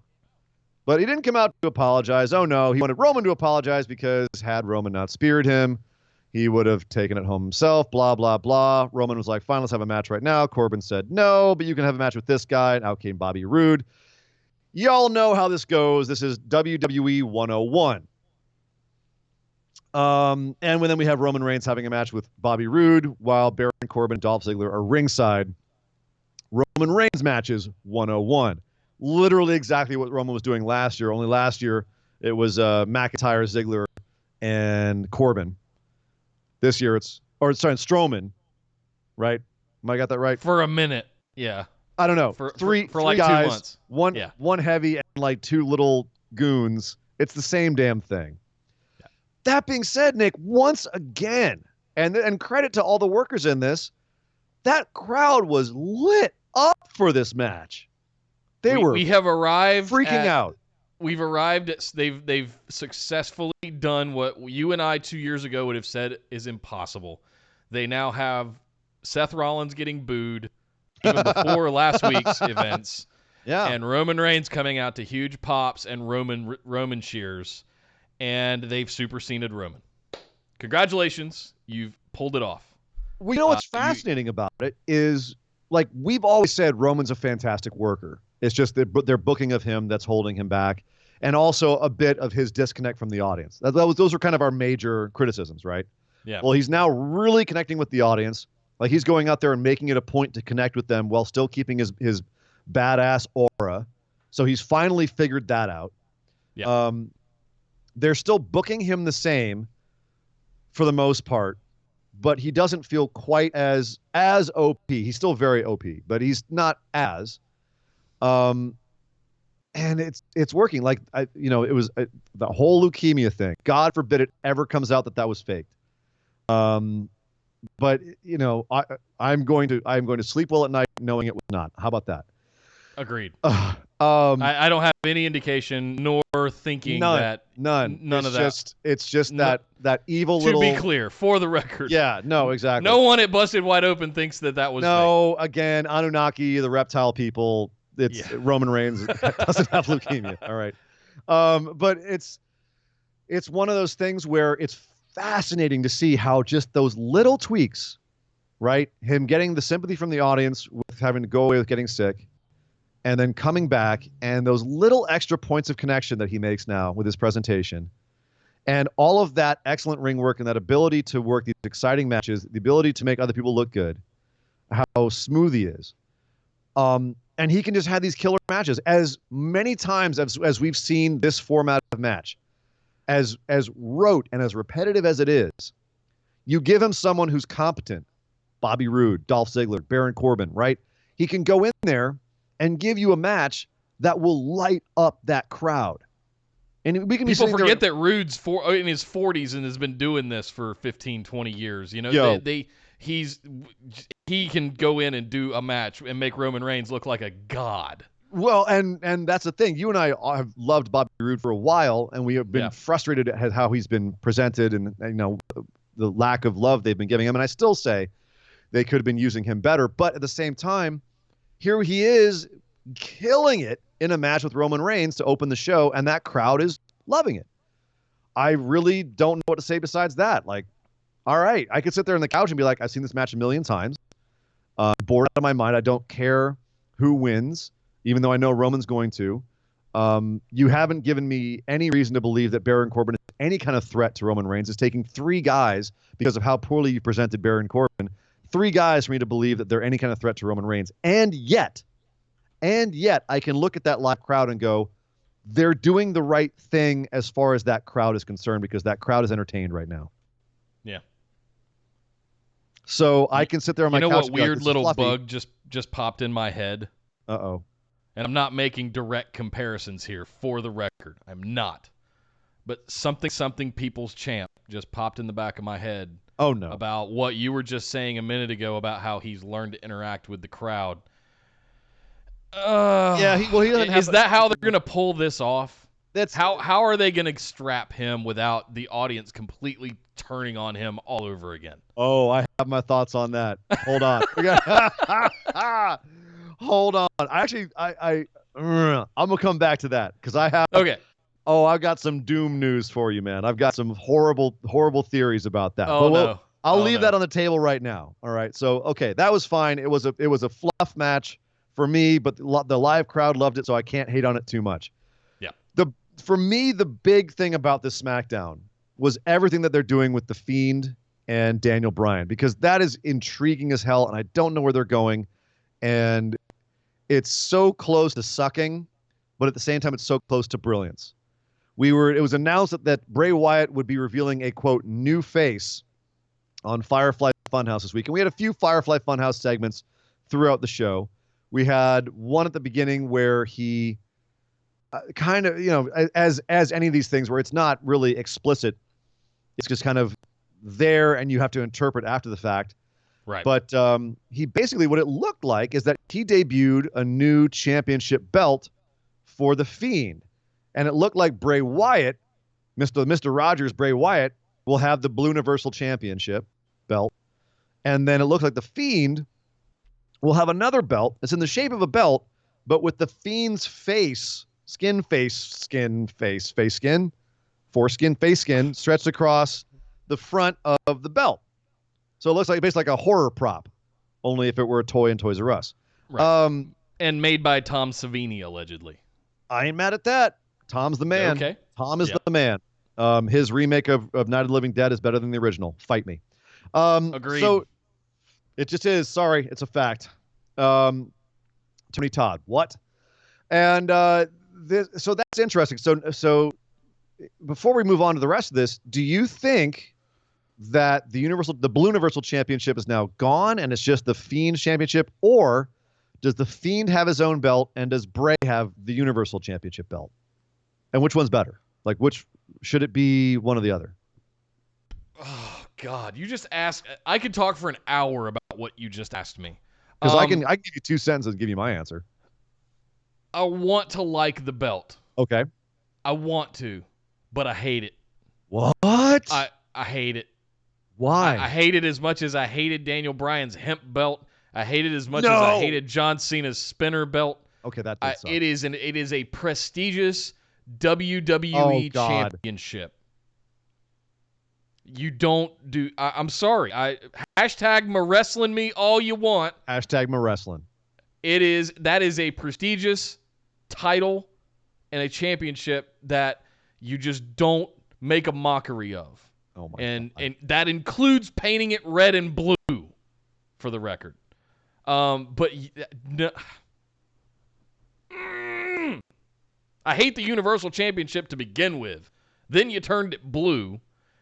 But he didn't come out to apologize. Oh, no, he wanted Roman to apologize because had Roman not speared him, he would have taken it home himself, blah, blah, blah. Roman was like, fine, let's have a match right now. Corbin said, no, but you can have a match with this guy. And out came Bobby Roode. Y'all know how this goes. This is WWE 101. And then we have Roman Reigns having a match with Bobby Roode while Baron Corbin and Dolph Ziggler are ringside. Roman Reigns matches 101. Literally exactly what Roman was doing last year. Only last year it was McIntyre, Ziggler, and Corbin. This year it's Strowman, right? Am I got that right? For a minute, yeah. I don't know. For three like guys, 2 months. One heavy and like two little goons. It's the same damn thing. Yeah. That being said, Nick, once again, and credit to all the workers in this, that crowd was lit up for this match. We have arrived freaking out. We've arrived at they've successfully done what you and I 2 years ago would have said is impossible. They now have Seth Rollins getting booed even before last week's events. Yeah. And Roman Reigns coming out to huge pops and Roman cheers, and they've superseded Roman. Congratulations, you've pulled it off. Well, you know what's fascinating about it is, like, we've always said Roman's a fantastic worker. It's just their booking of him that's holding him back, and also a bit of his disconnect from the audience. Those are kind of our major criticisms, right? Yeah. Well, he's now really connecting with the audience. Like, he's going out there and making it a point to connect with them while still keeping his badass aura. So he's finally figured that out. Yeah. They're still booking him the same for the most part, but he doesn't feel quite as OP. He's still very OP, but he's not as. And it's working. Like, it was the whole leukemia thing. God forbid it ever comes out that was faked. But I'm going to sleep well at night knowing it was not. How about that? Agreed. I don't have any indication nor thinking that none of that. It's just that evil little. To be clear, for the record. Yeah. No. Exactly. No one at Busted Wide Open thinks that was. No. Fake. Again, Anunnaki, the reptile people. Roman Reigns doesn't have leukemia. All right. But it's one of those things where it's fascinating to see how just those little tweaks, right? Him getting the sympathy from the audience with having to go away with getting sick, and then coming back, and those little extra points of connection that he makes now with his presentation, and all of that excellent ring work and that ability to work these exciting matches, the ability to make other people look good, how smooth he is. And he can just have these killer matches as many times as we've seen this format of match. As rote and as repetitive as it is, you give him someone who's competent, Bobby Roode, Dolph Ziggler, Baron Corbin, right? He can go in there and give you a match that will light up that crowd. And we can people forget that Roode's in his 40s and has been doing this for 15, 20 years. He can go in and do a match and make Roman Reigns look like a god. Well, and that's the thing. You and I have loved Bobby Roode for a while, and we have been frustrated at how he's been presented and the lack of love they've been giving him. And I still say they could have been using him better. But at the same time, here he is killing it in a match with Roman Reigns to open the show, and that crowd is Loving it. I really don't know what to say besides that. Like, all right, I could sit there on the couch and be like, I've seen this match a million times. Bored out of my mind. I don't care who wins, even though I know Roman's going to. You haven't given me any reason to believe that Baron Corbin is any kind of threat to Roman Reigns. It's taking 3 guys, because of how poorly you presented Baron Corbin, 3 guys for me to believe that they're any kind of threat to Roman Reigns. And yet, I can look at that live crowd and go, they're doing the right thing as far as that crowd is concerned, because that crowd is entertained right now. Yeah. So I can sit there on my couch. You know what and be like, weird "This is little fluffy." bug just popped in my head? Uh-oh. And I'm not making direct comparisons here, for the record. I'm not. But something People's Champ just popped in the back of my head. Oh, no. About what you were just saying a minute ago about how he's learned to interact with the crowd. Yeah, he doesn't have. Is that how they're going to pull this off? That's how are they going to strap him without the audience completely turning on him all over again? Oh, I have my thoughts on that. Hold on. Hold on. I'm gonna come back to that, because I have. Okay. Oh, I've got some doom news for you, man. I've got some horrible theories about that. Oh, but no. I'll leave that on the table right now. All right. So, okay, that was fine. It was a fluff match for me, but the live crowd loved it, so I can't hate on it too much. Yeah. For me, the big thing about this SmackDown was everything that they're doing with The Fiend and Daniel Bryan, because that is intriguing as hell, and I don't know where they're going. And it's so close to sucking, but at the same time, it's so close to brilliance. It was announced that Bray Wyatt would be revealing a, quote, new face on Firefly Funhouse this week. And we had a few Firefly Funhouse segments throughout the show. We had one at the beginning where he kind of, as any of these things where it's not really explicit, it's just kind of there and you have to interpret after the fact. Right. But he basically, what it looked like is that he debuted a new championship belt for The Fiend. And it looked like Bray Wyatt, Mr. Rogers, Bray Wyatt, will have the Blue Universal Championship belt. And then it looks like The Fiend will have another belt. It's in the shape of a belt, but with The Fiend's face, foreskin, face skin, stretched across the front of the belt. So it looks like basically like a horror prop, only if it were a toy in Toys R Us. Right. And made by Tom Savini, allegedly. I ain't mad at that. Tom's the man. Okay. Tom is the man. His remake of Night of the Living Dead is better than the original. Fight me. Agreed. So it just is. Sorry, it's a fact. Tony Todd. What? And so that's interesting. So before we move on to the rest of this, do you think that the Blue Universal Championship is now gone and it's just the Fiend Championship, or does the Fiend have his own belt and does Bray have the Universal Championship belt? And which one's better? Like, which should it be, one or the other? Oh God, you just asked. I could talk for an hour about what you just asked me. Because I can give you 2 sentences and give you my answer. I want to like the belt. Okay. I want to, but I hate it. What? I hate it. Why? I hate it as much as I hated Daniel Bryan's hemp belt. I hate it as much as I hated John Cena's spinner belt. Okay, that does suck. It is a prestigious WWE championship. You don't do. I'm sorry. Hashtag wrestling me all you want. Hashtag wrestling. That is a prestigious title and a championship that you just don't make a mockery of. Oh my God. God. And that includes painting it red and blue, for the record. But no, I hate the Universal Championship to begin with. Then you turned it blue,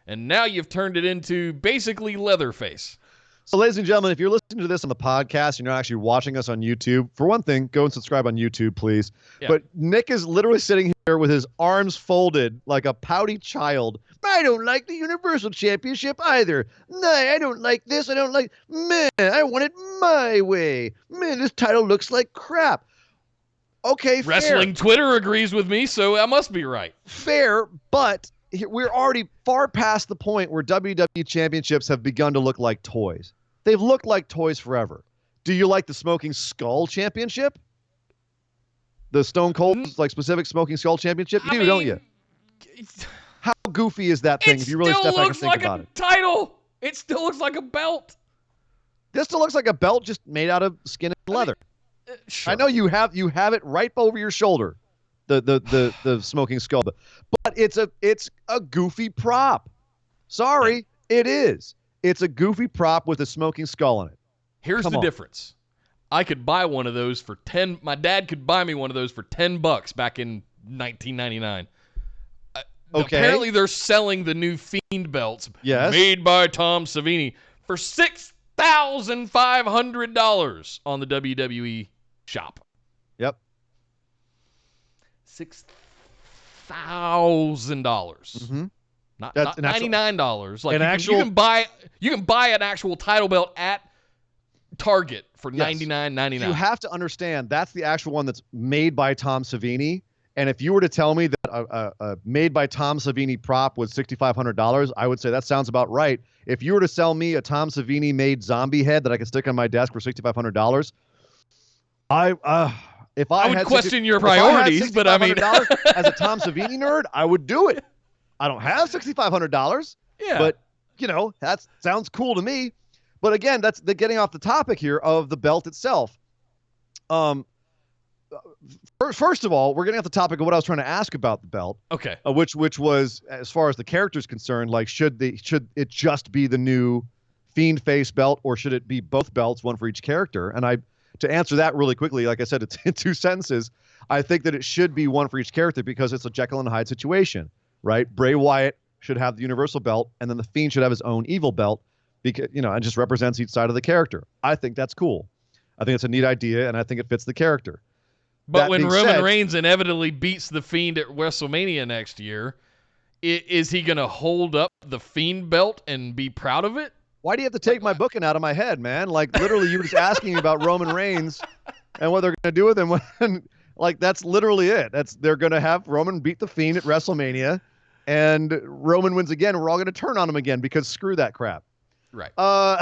and now you've turned it into basically Leatherface. So, ladies and gentlemen, if you're listening to this on the podcast, you're not actually watching us on YouTube, for one thing, go and subscribe on YouTube, please. Yeah. But Nick is literally sitting here with his arms folded like a pouty child. I don't like the Universal Championship either. No, I don't like this. I don't like... Man, I want it my way. Man, this title looks like crap. Okay, fair. Wrestling Twitter agrees with me, so I must be right. Fair, but we're already far past the point where WWE championships have begun to look like toys. They've looked like toys forever. Do you like the Smoking Skull Championship? The Stone Cold, like, specific Smoking Skull Championship? You do, don't you? How goofy is that thing if you really step back and think about it? Title. It still looks like a belt. This still looks like a belt just made out of skin and leather. Sure. I know you have it right over your shoulder, the smoking skull, but it's a goofy prop. Sorry, it is. It's a goofy prop with a smoking skull in it. Here's the difference. I could buy one of those for 10. My dad could buy me one of those for $10 back in 1999. Okay. Apparently, they're selling the new Fiend belts, made by Tom Savini, for $6,500 on the WWE shop. Yep. $6,000. Mm-hmm. Not $99. Like you can buy an actual title belt at Target for $99.99. You have to understand that's the actual one that's made by Tom Savini. And if you were to tell me that a made by Tom Savini prop was $6,500, I would say that sounds about right. If you were to sell me a Tom Savini made zombie head that I could stick on my desk for $6,500, I would question your priorities, but I mean, as a Tom Savini nerd, I would do it. I don't have $6,500. Yeah, but that sounds cool to me. But again, that's getting off the topic here of the belt itself. First of all, we're getting off the topic of what I was trying to ask about the belt. Okay. Which was, as far as the character's concerned, like should it just be the new Fiend face belt, or should it be both belts, one for each character? And to answer that really quickly, like I said, it's in 2 sentences. I think that it should be one for each character because it's a Jekyll and Hyde situation, right? Bray Wyatt should have the Universal belt, and then the Fiend should have his own evil belt because it just represents each side of the character. I think that's cool. I think it's a neat idea, and I think it fits the character. But when Roman Reigns inevitably beats the Fiend at WrestleMania next year, is he going to hold up the Fiend belt and be proud of it? Why do you have to take my booking out of my head, man? Like, literally, you were just asking me about Roman Reigns and what they're going to do with him. Like, that's literally it. They're going to have Roman beat the Fiend at WrestleMania, and Roman wins again. We're all going to turn on him again because screw that crap. Right. All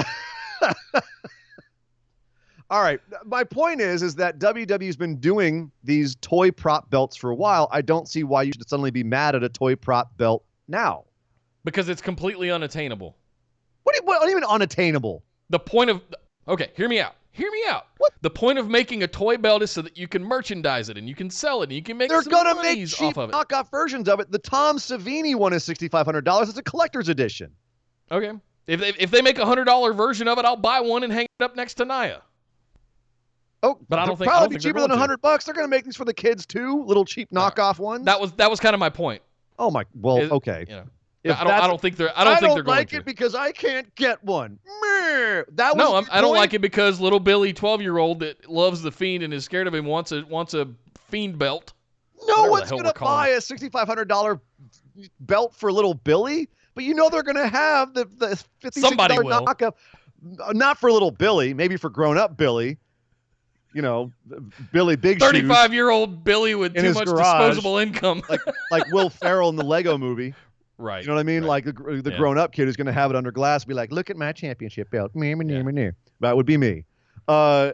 right. My point is that WWE's been doing these toy prop belts for a while. I don't see why you should suddenly be mad at a toy prop belt now. Because it's completely unattainable. What do you mean unattainable? The point of... Okay, hear me out. What? The point of making a toy belt is so that you can merchandise it and you can sell it and you can make some gonna monies make cheap off of it. knockoff versions of it. The Tom Savini one is $6,500. It's a collector's edition. Okay. If they make a $100 version of it, I'll buy one and hang it up next to Nia. Oh, but I don't think probably be cheaper than $100. They're going to make these for the kids too, little cheap knockoff ones. That was kind of my point. Oh my, well, okay. I don't think they're going to. I don't like it because I can't get one. I don't like it because little Billy, 12-year-old that loves the Fiend and is scared of him, wants a Fiend belt. No one's going to buy a $6,500 belt for little Billy, but they're going to have the $56 knockoff. Not for little Billy, maybe for grown-up Billy. Billy Big Shoes. 35-year-old Billy with too much disposable income. like Will Ferrell in the Lego movie. Right. You know what I mean? Right. Like the grown-up kid who's going to have it under glass, be like, look at my championship belt. That would be me. I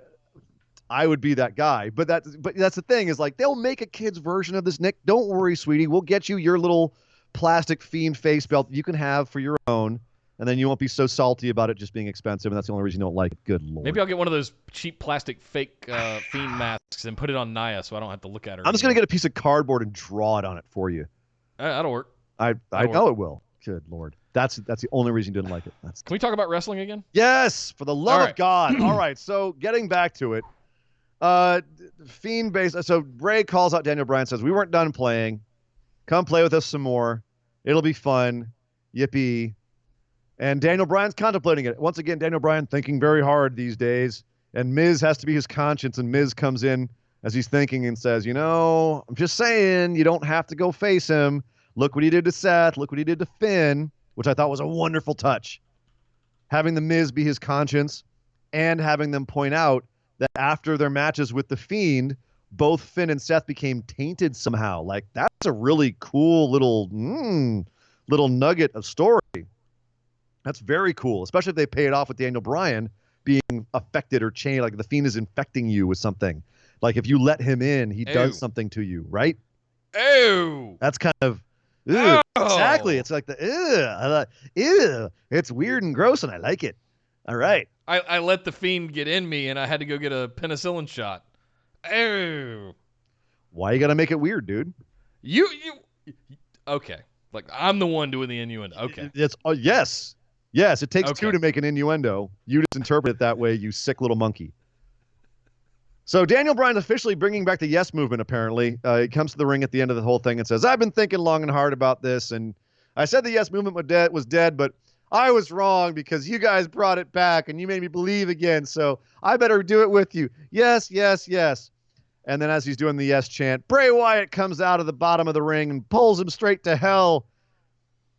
would be that guy. But that's the thing is, like, they'll make a kid's version of this, Nick. Don't worry, sweetie. We'll get you your little plastic Fiend face belt that you can have for your own. And then you won't be so salty about it just being expensive, and that's the only reason you don't like it. Good Lord. Maybe I'll get one of those cheap plastic fake Fiend masks and put it on Nia so I don't have to look at her. I'm just going to get a piece of cardboard and draw it on it for you. That'll work. I know it will. Good Lord. That's the only reason you didn't like it. Can we talk about wrestling again? Yes, for the love of God. All right, so getting back to it. Fiend base. So Bray calls out Daniel Bryan, says, we weren't done playing. Come play with us some more. It'll be fun. Yippee. And Daniel Bryan's contemplating it. Once again, Daniel Bryan thinking very hard these days. And Miz has to be his conscience. And Miz comes in as he's thinking and says, I'm just saying, you don't have to go face him. Look what he did to Seth. Look what he did to Finn, which I thought was a wonderful touch. Having the Miz be his conscience and having them point out that after their matches with the Fiend, both Finn and Seth became tainted somehow. Like, that's a really cool little nugget of story. That's very cool, especially if they pay it off with Daniel Bryan being affected or changed. Like the Fiend is infecting you with something. Like if you let him in, he does something to you, right? Oh, that's kind of Ugh, Oh! exactly. It's like ew. It's weird and gross, and I like it. All right. I let the Fiend get in me, and I had to go get a penicillin shot. Oh. Why you gotta make it weird, dude? You okay. Like, I'm the one doing the innuendo. Okay. It's yes. Yes, it takes two Okay. to make an innuendo. You just interpret it that way, you sick little monkey. So Daniel Bryan officially bringing back the Yes Movement, apparently. He comes to the ring at the end of the whole thing and says, I've been thinking long and hard about this, and I said the Yes Movement was dead, but I was wrong because you guys brought it back, and you made me believe again, so I better do it with you. Yes, yes, yes. And then as he's doing the Yes chant, Bray Wyatt comes out of the bottom of the ring and pulls him straight to hell.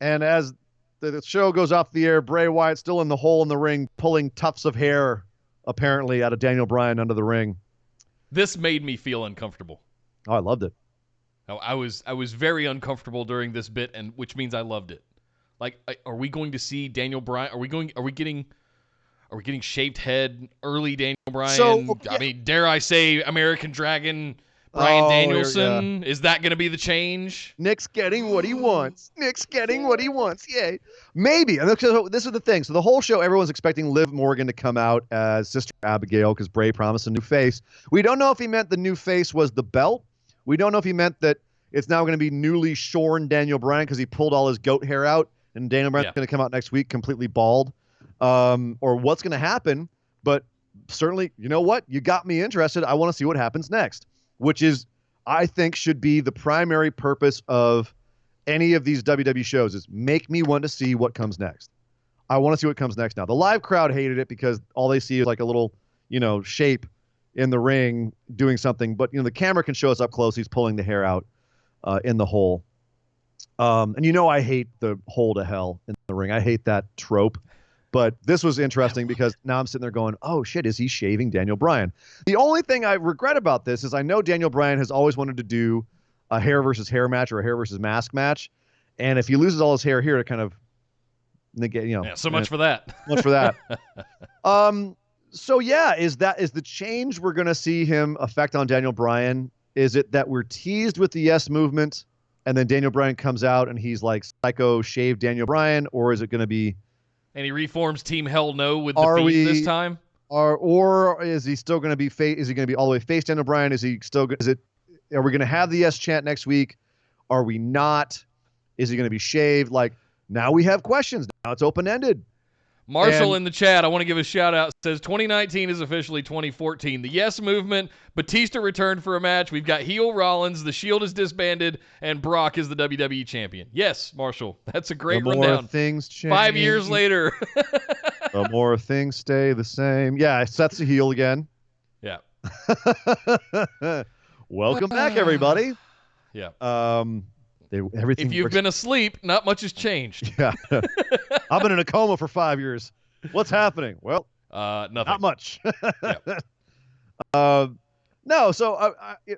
And as the show goes off the air, Bray Wyatt still in the hole in the ring, pulling tufts of hair, apparently, out of Daniel Bryan under the ring. This made me feel uncomfortable. Oh, I loved it. I was very uncomfortable during this bit, and which means I loved it. Like, are we going to see Daniel Bryan? Are we getting shaved head early Daniel Bryan? So, yeah. I mean, dare I say American Dragon Bryan Danielson? Is that going to be the change? Nick's getting what he wants. Nick's getting what he wants. Yay. Maybe. And this is the thing. So the whole show, everyone's expecting Liv Morgan to come out as Sister Abigail because Bray promised a new face. We don't know if he meant the new face was the belt. We don't know if he meant that it's now going to be newly shorn Daniel Bryan because he pulled all his goat hair out and Daniel Bryan's going to come out next week completely bald. Or what's going to happen. But certainly, you know what? You got me interested. I want to see what happens next, which is, I think, should be the primary purpose of any of these WWE shows, is make me want to see what comes next. I want to see what comes next now. The live crowd hated it because all they see is like a little, shape in the ring doing something. But, the camera can show us up close. He's pulling the hair out in the hole. And I hate the hole to hell in the ring. I hate that trope. But this was interesting because now I'm sitting there going, oh, shit, is he shaving Daniel Bryan? The only thing I regret about this is I know Daniel Bryan has always wanted to do a hair versus hair match or a hair versus mask match. And if he loses all his hair here to kind of negate, so much for that. Much for that. So, yeah, is the change we're going to see him affect on Daniel Bryan? Is it that we're teased with the Yes Movement and then Daniel Bryan comes out and he's like psycho shaved Daniel Bryan? Or is it going to be... And he reforms Team Hell No with the Fiend this time? Or is he still going to be is he going to be all the way face Daniel Bryan? Are we going to have the Yes chant next week? Are we not? Is he going to be shaved? Like, now we have questions. Now it's open-ended. Marshall in the chat, I want to give a shout out, says 2019 is officially 2014. The Yes Movement, Batista returned for a match. We've got heel Rollins, the Shield is disbanded, and Brock is the WWE champion. Yes, Marshall, that's a great rundown. The more things change. 5 years later. The more things stay the same. Yeah, Seth's a heel again. Yeah. Welcome back, everybody. Yeah. Everything. If you've been asleep, not much has changed. Yeah. I've been in a coma for 5 years. What's happening? Well, nothing. Not much. Yeah. No. So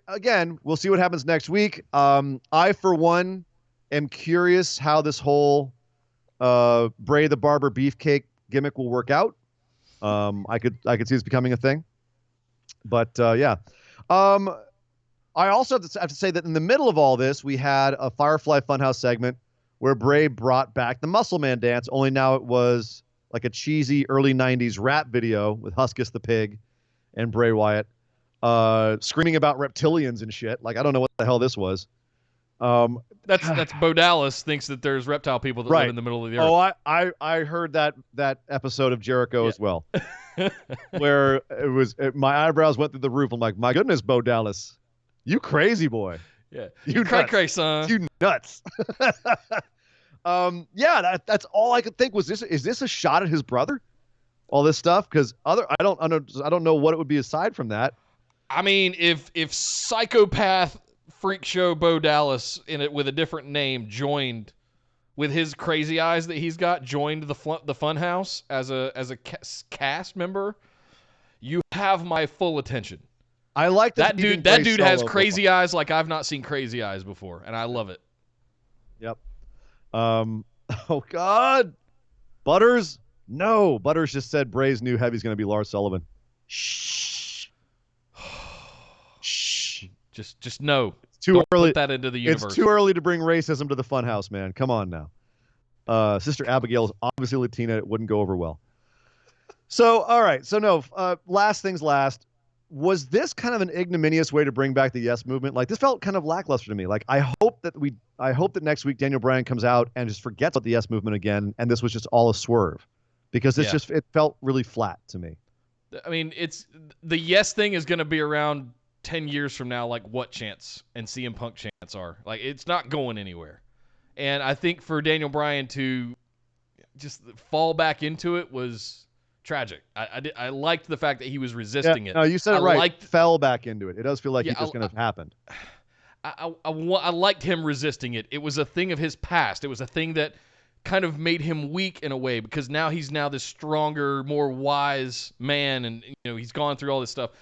again, we'll see what happens next week. I, for one, am curious how this whole Bray the Barber Beefcake gimmick will work out. I could see this becoming a thing. But yeah. I also have to say that in the middle of all this, we had a Firefly Funhouse segment where Bray brought back the Muscle Man dance, only now it was like a cheesy early 90s rap video with Huskus the Pig and Bray Wyatt screaming about reptilians and shit. Like, I don't know what the hell this was. That's Bo Dallas thinks that there's reptile people that live in the middle of the earth. Oh, I heard that episode of Jericho as well, where my eyebrows went through the roof. I'm like, my goodness, Bo Dallas. You crazy boy. Yeah. You cray, son. You nuts. Yeah, that's all I could think was is this a shot at his brother? All this stuff? Because I don't know what it would be aside from that. I mean, if psychopath freak show Bo Dallas in it with a different name joined with his crazy eyes that he's got, joined the Funhouse as a cast member, you have my full attention. I like that dude. That dude has crazy eyes like I've not seen crazy eyes before, and I love it. Yep. Oh God, Butters. No, Butters just said Bray's new heavy's going to be Lars Sullivan. Shh. Shh. Just no. too Don't early. Put that into the universe. It's too early to bring racism to the funhouse, man. Come on now. Sister Abigail is obviously Latina. It wouldn't go over well. So, all right. So, no, last things last. Was this kind of an ignominious way to bring back the Yes Movement? Like, this felt kind of lackluster to me. Like, I hope that next week Daniel Bryan comes out and just forgets about the Yes Movement again, and this was just all a swerve, because it felt really flat to me. I mean, it's the Yes thing is going to be around 10 years from now, like what Chance and CM Punk Chance are. Like, it's not going anywhere. And I think for Daniel Bryan to just fall back into it was tragic. I liked the fact that he was resisting it. No, you said it right. Fell back into it. It does feel like it just going to happen. I liked him resisting it. It was a thing of his past. It was a thing that kind of made him weak in a way, because now he's this stronger, more wise man, and he's gone through all this stuff.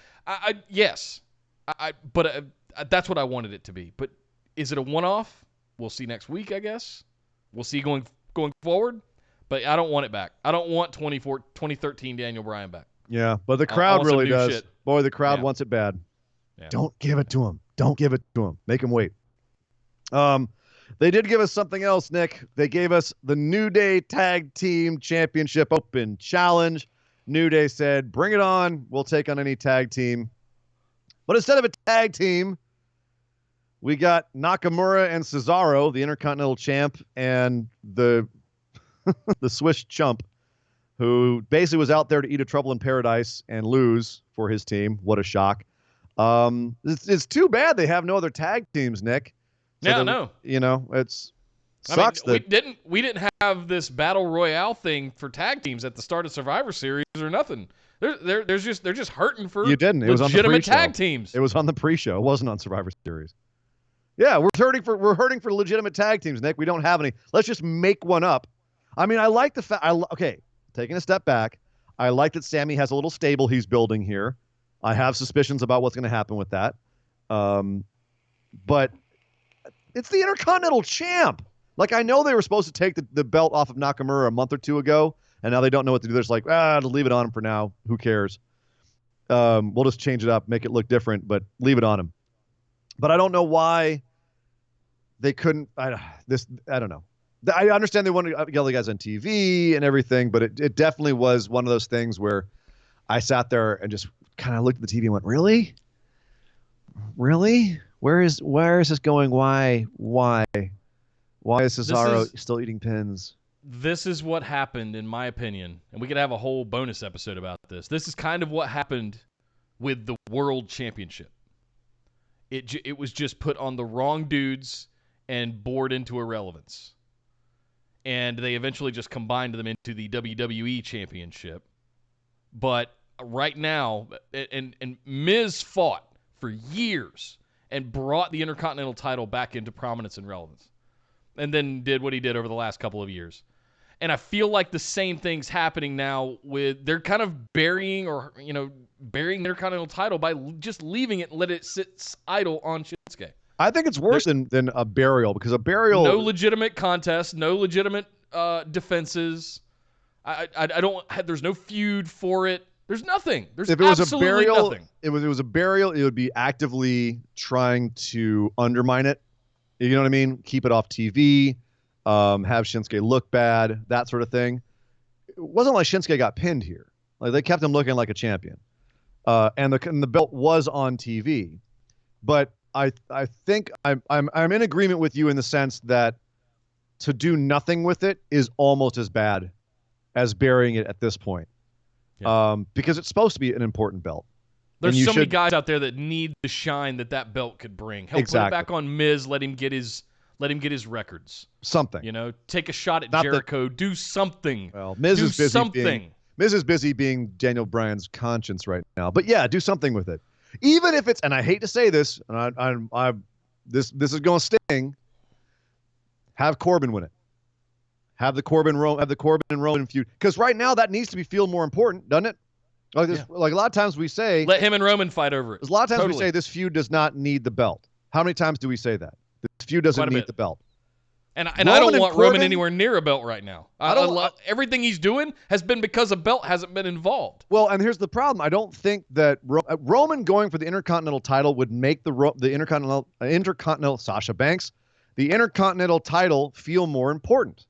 But that's what I wanted it to be. But is it a one-off? We'll see next week, I guess. We'll see going forward. But I don't want it back. I don't want 2013 Daniel Bryan back. Yeah, but the crowd really does. Shit. Boy, the crowd wants it bad. Yeah. Don't give it to him. Don't give it to him. Make him wait. They did give us something else, Nick. They gave us the New Day Tag Team Championship Open Challenge. New Day said, bring it on. We'll take on any tag team. But instead of a tag team, we got Nakamura and Cesaro, the Intercontinental Champ, and the Swiss chump, who basically was out there to eat a Trouble in Paradise and lose for his team. What a shock. It's too bad they have no other tag teams, Nick. No. It's sucks. We didn't have this battle royale thing for tag teams at the start of Survivor Series or nothing. They're just hurting for It was legitimate on the tag teams. It was on the pre-show. It wasn't on Survivor Series. Yeah, we're hurting for legitimate tag teams, Nick. We don't have any. Let's just make one up. I mean, I like the fact. Okay, taking a step back, I like that Sammy has a little stable he's building here. I have suspicions about what's going to happen with that. But it's the Intercontinental Champ. Like, I know they were supposed to take the belt off of Nakamura a month or two ago, and now they don't know what to do. They're just like, to leave it on him for now. Who cares? We'll just change it up, make it look different, but leave it on him. But I don't know why they couldn't. I don't know. I understand they wanted to get all the guys on TV and everything, but it definitely was one of those things where I sat there and just kind of looked at the TV and went, really? Really? Where is this going? Why is Cesaro still eating pins? This is what happened, in my opinion, and we could have a whole bonus episode about this. This is kind of what happened with the World Championship. It was just put on the wrong dudes and bored into irrelevance. And they eventually just combined them into the WWE Championship. But right now, and Miz fought for years and brought the Intercontinental title back into prominence and relevance. And then did what he did over the last couple of years. And I feel like the same thing's happening now they're kind of burying the Intercontinental title by just leaving it and let it sit idle on Shinsuke. I think it's worse than a burial, because a burial... No legitimate contest, no legitimate defenses. I don't... There's no feud for it. There's nothing. There's if it was absolutely a burial, nothing. It was a burial, it would be actively trying to undermine it. You know what I mean? Keep it off TV, have Shinsuke look bad, that sort of thing. It wasn't like Shinsuke got pinned here. Like, they kept him looking like a champion. And the belt was on TV. But I think I'm in agreement with you in the sense that to do nothing with it is almost as bad as burying it at this point. Yeah. Because it's supposed to be an important belt. There's so many guys out there that need the shine that belt could bring. Put it back on Miz, let him get his records. Something. Take a shot at Jericho, do something. Well, Miz is busy being Daniel Bryan's conscience right now. But yeah, do something with it. Even if it's, and I hate to say this, and this is going to sting. Have Corbin win it. Have the Corbin and Roman feud, because right now that needs to feel more important, doesn't it? Like a lot of times we say, let him and Roman fight over it. A lot of times we say this feud does not need the belt. How many times do we say that? This feud doesn't need the belt. And I don't want Roman anywhere near a belt right now. Everything he's doing has been because a belt hasn't been involved. Well, and here's the problem. I don't think that Roman going for the Intercontinental title would make the Intercontinental Sasha Banks, the Intercontinental title feel more important.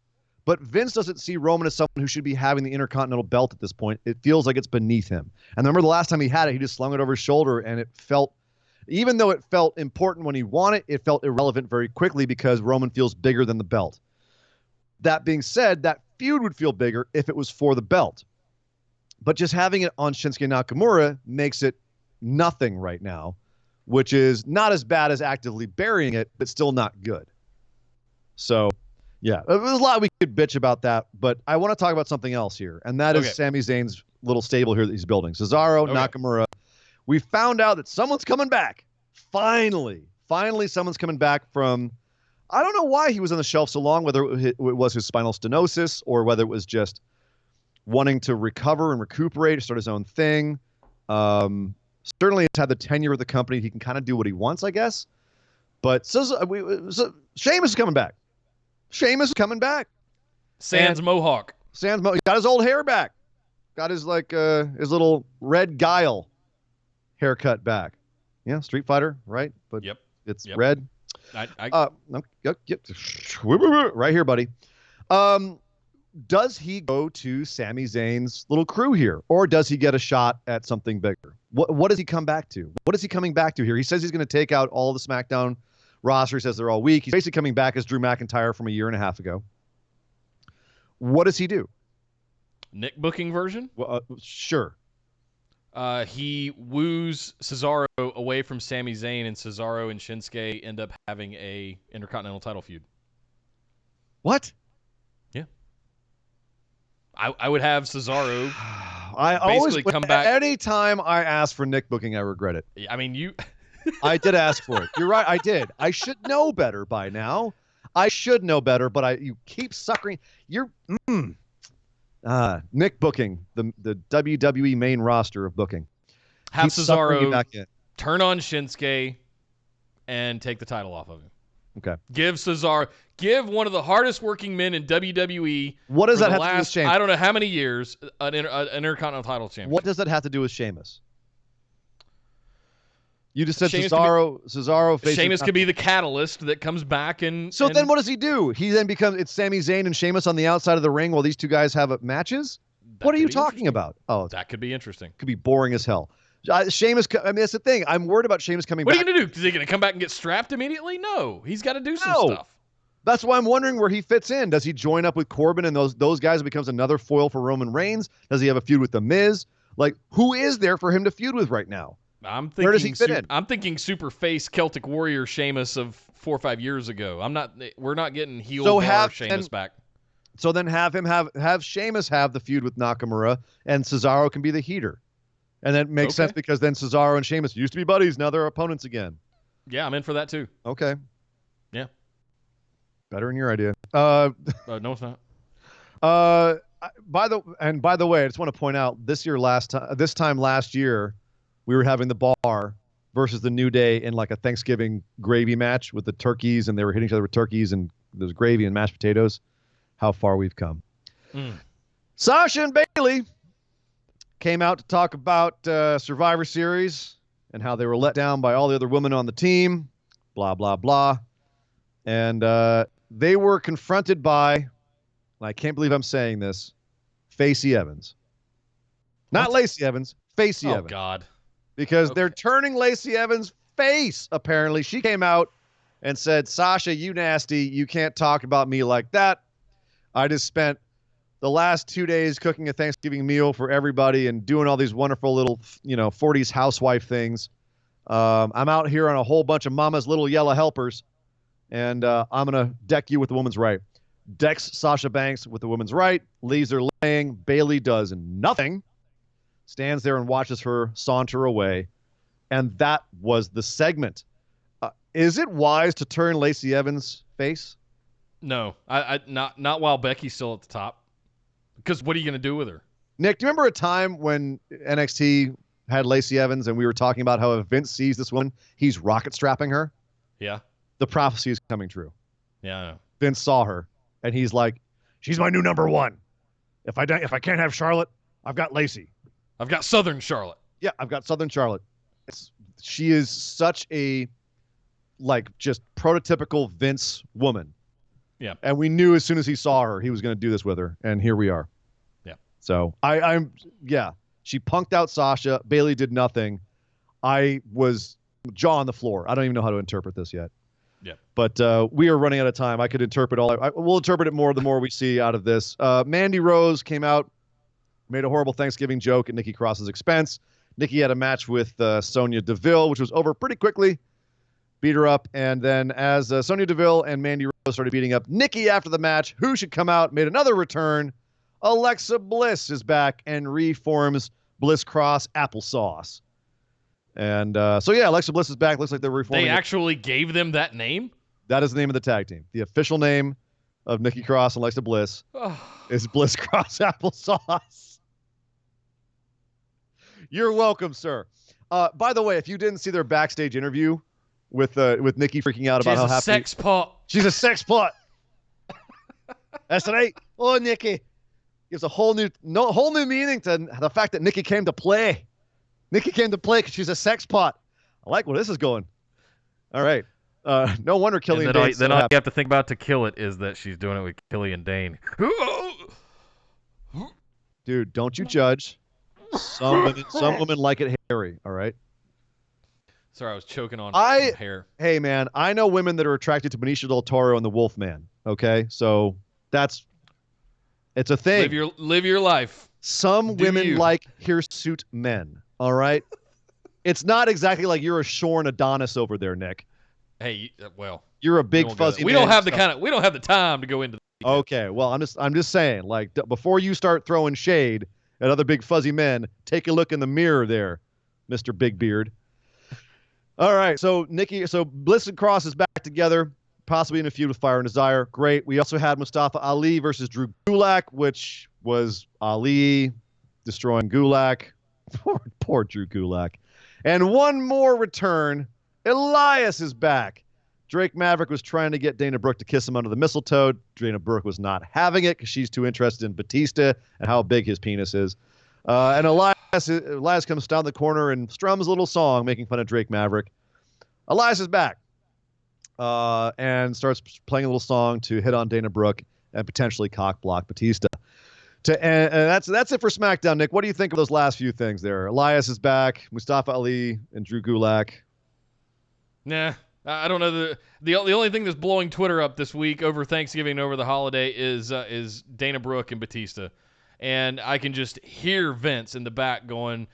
But Vince doesn't see Roman as someone who should be having the Intercontinental belt at this point. It feels like it's beneath him. And remember the last time he had it, he just slung it over his shoulder, and it felt, even though it felt important when he won it, it felt irrelevant very quickly because Roman feels bigger than the belt. That being said, that feud would feel bigger if it was for the belt. But just having it on Shinsuke Nakamura makes it nothing right now, which is not as bad as actively burying it, but still not good. So, yeah, there's a lot we could bitch about that, but I want to talk about something else here, and that is Sami Zayn's little stable here that he's building. Cesaro, Nakamura. We found out that someone's coming back. Finally, someone's coming back from, I don't know why he was on the shelf so long, whether it was his spinal stenosis or whether it was just wanting to recover and recuperate, start his own thing. Certainly he's had the tenure of the company. He can kind of do what he wants, I guess. But Sheamus is coming back. Sans Mohawk. He got his old hair back. Got his his little red guile haircut back. Yeah, Street Fighter, right? But it's red. Right here, buddy. Does he go to Sami Zayn's little crew here, or does he get a shot at something bigger? What does he come back to? What is he coming back to here? He says he's going to take out all the SmackDown roster. He says they're all weak. He's basically coming back as Drew McIntyre from a year and a half ago. What does he do? Nick booking version? Well, sure. He woos Cesaro away from Sami Zayn, and Cesaro and Shinsuke end up having a Intercontinental title feud. What? Yeah. I would have Cesaro I always come back. Anytime I ask for Nick booking, I regret it. I mean, you... I did ask for it. You're right. I did. I should know better by now. I should know better, but you keep suckering. You're Nick booking, the WWE main roster of booking. Have Cesaro turn on Shinsuke and take the title off of him. Okay. Give one of the hardest working men in WWE. What does that have to do with Sheamus? I don't know how many years an Intercontinental title champion. What does that have to do with Sheamus? You just said Cesaro faces... Sheamus could be the catalyst that comes back and... So then what does he do? He then becomes... It's Sami Zayn and Sheamus on the outside of the ring while these two guys have matches? What are you talking about? Oh, that could be interesting. Could be boring as hell. Sheamus... I mean, that's the thing. I'm worried about Sheamus coming back. What are you going to do? Is he going to come back and get strapped immediately? No. He's got to do some stuff. That's why I'm wondering where he fits in. Does he join up with Corbin and those guys and becomes another foil for Roman Reigns? Does he have a feud with The Miz? Like, who is there for him to feud with right now? Where does he fit in? I'm thinking super face Celtic Warrior Sheamus of 4 or 5 years ago. We're not getting heel Sheamus back. So then have Sheamus have the feud with Nakamura, and Cesaro can be the heater. And that makes sense because then Cesaro and Sheamus used to be buddies, now they're opponents again. Yeah, I'm in for that too. Okay. Yeah. Better in your idea. No, it's not. By the way, I just want to point out this time last year, we were having the Bar versus the New Day in like a Thanksgiving gravy match with the turkeys, and they were hitting each other with turkeys, and there's gravy and mashed potatoes. How far we've come. Sasha and Bayley came out to talk about Survivor Series and how they were let down by all the other women on the team, blah, blah, blah. And they were confronted by, and I can't believe I'm saying this, Facey Evans. Not Lacey Evans, Facey Evans. Oh, God. Because they're turning Lacey Evans' face, apparently. She came out and said, Sasha, you nasty. You can't talk about me like that. I just spent the last 2 days cooking a Thanksgiving meal for everybody and doing all these wonderful little, 40s housewife things. I'm out here on a whole bunch of mama's little yellow helpers, and I'm going to deck you with the woman's right. Decks Sasha Banks with the woman's right, leaves her laying. Bayley does nothing. Stands there and watches her saunter away. And that was the segment. Is it wise to turn Lacey Evans' face? No, not while Becky's still at the top. Because what are you going to do with her? Nick, do you remember a time when NXT had Lacey Evans and we were talking about how if Vince sees this woman, he's rocket strapping her? Yeah. The prophecy is coming true. Yeah. Vince saw her, and he's like, "She's my new number one. If I can't have Charlotte, I've got Lacey. I've got Southern Charlotte. Yeah, I've got Southern Charlotte." She is such a just prototypical Vince woman. Yeah. And we knew as soon as he saw her, he was going to do this with her, and here we are. Yeah. So she punked out Sasha. Bayley did nothing. I was jaw on the floor. I don't even know how to interpret this yet. Yeah. But we are running out of time. I could interpret we'll interpret it more the more we see out of this. Mandy Rose came out, made a horrible Thanksgiving joke at Nikki Cross's expense. Nikki had a match with Sonya Deville, which was over pretty quickly. Beat her up. And then as Sonya Deville and Mandy Rose started beating up Nikki after the match, who should come out, made another return. Alexa Bliss is back and reforms Bliss Cross Applesauce. And Alexa Bliss is back. Looks like they're reforming. They actually gave them that name? That is the name of the tag team. The official name of Nikki Cross and Alexa Bliss is Bliss Cross Applesauce. You're welcome, sir. By the way, if you didn't see their backstage interview with Nikki freaking out about how happy... She's a sex pot. She's a sex pot. That's right. Oh, Nikki. Gives a whole new meaning to the fact that Nikki came to play. Nikki came to play because she's a sex pot. I like where this is going. All right. No wonder Killian Dane. Then all you have to think about to kill it is that she's doing it with Killian Dane. Dude, don't you judge. Some women like it hairy. All right. Sorry, I was choking on hair. Hey, man, I know women that are attracted to Benicio del Toro and the Wolfman. Okay, so it's a thing. Live your life. Some women like hirsute men. All right. It's not exactly like you're a shorn Adonis over there, Nick. Hey, well, you're a big fuzzy man. We don't have the time to go into. Okay, well, I'm just saying, before you start throwing shade at other big fuzzy men, take a look in the mirror there, Mr. Big Beard. All right, so Bliss and Cross is back together, possibly in a feud with Fire and Desire. Great. We also had Mustafa Ali versus Drew Gulak, which was Ali destroying Gulak. Poor Drew Gulak. And one more return. Elias is back. Drake Maverick was trying to get Dana Brooke to kiss him under the mistletoe. Dana Brooke was not having it because she's too interested in Batista and how big his penis is. And Elias comes down the corner and strums a little song making fun of Drake Maverick. Elias is back and starts playing a little song to hit on Dana Brooke and potentially cock block Batista. And that's it for SmackDown, Nick. What do you think of those last few things there? Elias is back, Mustafa Ali and Drew Gulak. Nah, I don't know. The only thing that's blowing Twitter up this week over Thanksgiving and over the holiday is Dana Brooke and Batista. And I can just hear Vince in the back going,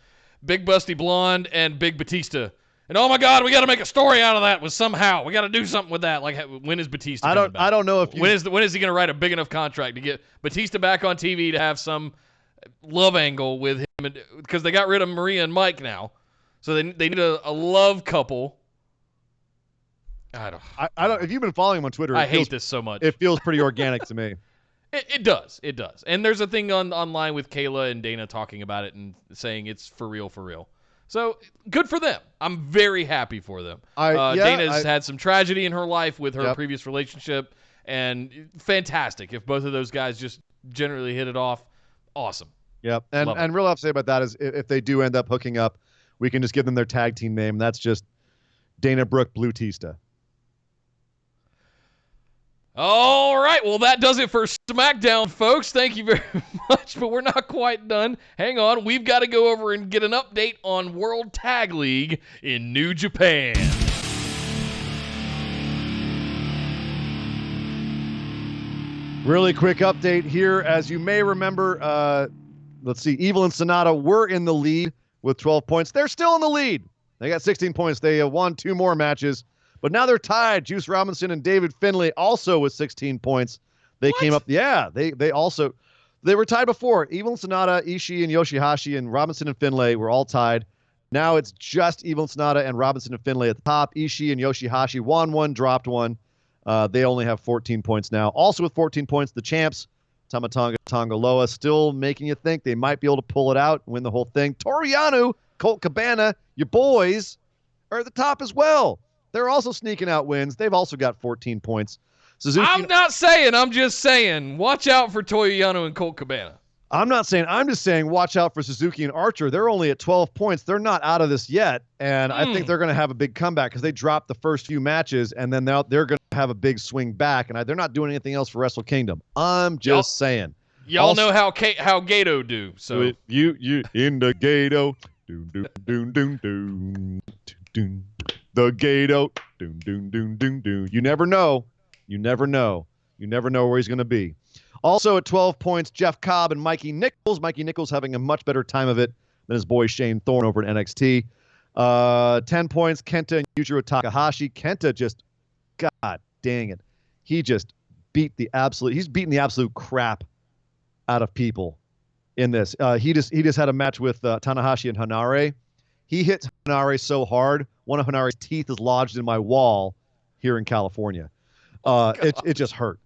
Big Busty Blonde and Big Batista. And oh my God, we got to make a story out of that. Somehow we got to do something with that. Like, when is Batista? I don't know if when is he going to write a big enough contract to get Batista back on TV to have some love angle with him? Because they got rid of Maria and Mike now, so they need a love couple. I don't. If you've been following him on Twitter, I hate this so much. It feels pretty organic to me. It does. And there's a thing online with Kayla and Dana talking about it and saying it's for real. So good for them. I'm very happy for them. Dana's had some tragedy in her life with her previous relationship, and fantastic. If both of those guys just generally hit it off, awesome. Yep. And real I have to say about that is if they do end up hooking up, we can just give them their tag team name. That's just Dana Brooke Blue Tista. All right, well, that does it for SmackDown, folks. Thank you very much, but we're not quite done. Hang on. We've got to go over and get an update on World Tag League in New Japan. Really quick update here. As you may remember, let's see, Evil and Sonata were in the lead with 12 points. They're still in the lead. They got 16 points. They won 2 more matches. But now they're tied. Juice Robinson and David Finlay also with 16 points. They came up. Yeah, they were tied before. Evil and Sonata, Ishii and Yoshihashi, and Robinson and Finlay were all tied. Now it's just Evil and Sonata and Robinson and Finlay at the top. Ishii and Yoshihashi won one, dropped one. They only have 14 points now. Also with 14 points, the champs, Tama Tonga, Tonga Loa, still making you think they might be able to pull it out, win the whole thing. Toru Yano, Colt Cabana, your boys are at the top as well. They're also sneaking out wins. They've also got 14 points. Suzuki. I'm not saying. I'm just saying. Watch out for Toya Yano and Colt Cabana. I'm not saying. I'm just saying watch out for Suzuki and Archer. They're only at 12 points. They're not out of this yet. And I think they're going to have a big comeback because they dropped the first few matches, and then they're going to have a big swing back. And they're not doing anything else for Wrestle Kingdom. I'm just saying. Y'all know how Gato do. So you in the Gato. Doom, doom, doom, doom, doom, doom. The Gato. Doom, doom, doom, doom, doom. You never know. You never know. You never know where he's going to be. Also at 12 points, Jeff Cobb and Mikey Nichols. Mikey Nichols having a much better time of it than his boy Shane Thorne over at NXT. 10 points, Kenta and Yujiro Takahashi. Kenta just, God dang it. He just beaten the absolute crap out of people in this. He just had a match with Tanahashi and Hanare. He hit Hanare so hard, one of Hanare's teeth is lodged in my wall here in California. It just hurt.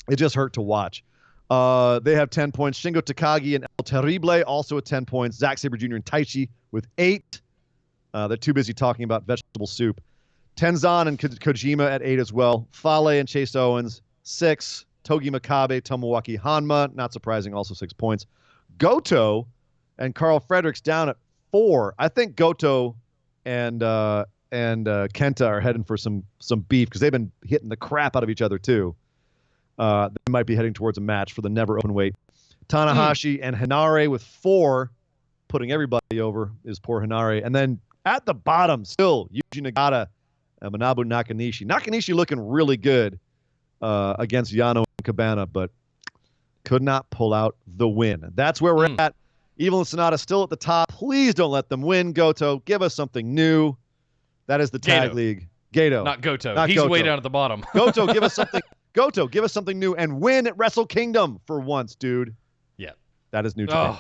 It just hurt to watch. They have 10 points. Shingo Takagi and El Terrible also at 10 points. Zack Sabre Jr. and Taichi with 8. They're too busy talking about vegetable soup. Tenzan and Kojima at 8 as well. Fale and Chase Owens, 6. Togi Makabe, Tomoaki Hanma, not surprising, also 6 points. Goto and Carl Fredericks down at 4. I think Goto and Kenta are heading for some beef because they've been hitting the crap out of each other too. They might be heading towards a match for the never open weight. Tanahashi and Hanare with 4, putting everybody over is poor Hanare. And then at the bottom, still, Yuji Nagata and Manabu Nakanishi. Nakanishi looking really good against Yano and Cabana, but could not pull out the win. That's where we're at. Evil and Sonata still at the top. Please don't let them win, Goto. Give us something new. That is the tag league. Gato. Not Goto. Not He's Goto. way down at the bottom. Goto, give us something. Goto, give us something new and win at Wrestle Kingdom for once, dude. Yeah. That is new to me.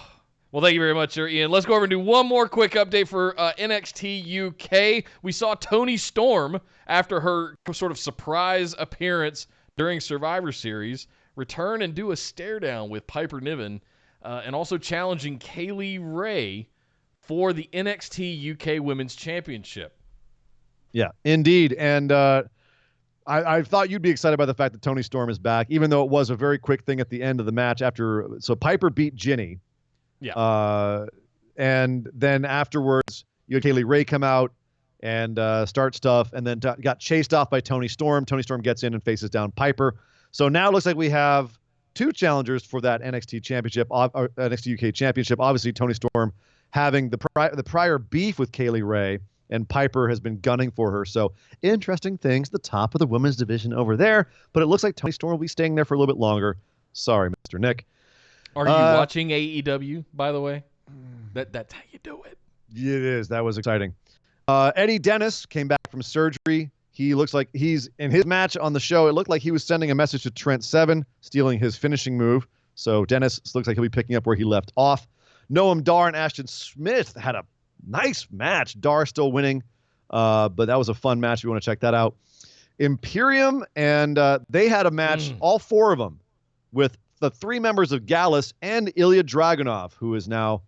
Well, thank you very much, sir, Ian. Let's go over and do one more quick update for NXT UK. We saw Toni Storm, after her sort of surprise appearance during Survivor Series, return and do a stare down with Piper Niven, and also challenging Kaylee Ray for the NXT UK Women's Championship. Yeah, indeed. And I thought you'd be excited by the fact that Toni Storm is back, even though it was a very quick thing at the end of the match so Piper beat Ginny. Yeah. And then afterwards, you had Kaylee Ray come out and start stuff, and then got chased off by Toni Storm. Toni Storm gets in and faces down Piper. So now it looks like we have 2 challengers for that NXT championship, NXT UK championship. Obviously, Toni Storm having the prior beef with Kaylee Ray, and Piper has been gunning for her. So interesting things, the top of the women's division over there. But it looks like Toni Storm will be staying there for a little bit longer. Sorry, Mr. Nick. Are you watching AEW, by the way? That's how you do it. It is. That was exciting. Eddie Dennis came back from surgery. He looks like he's in his match on the show. It looked like he was sending a message to Trent Seven, stealing his finishing move. So Dennis looks like he'll be picking up where he left off. Noam Dar and Ashton Smith had a nice match. Dar still winning, but that was a fun match. If you want to check that out. Imperium, and they had a match, all 4 of them, with the 3 members of Gallus and Ilya Dragunov, who is now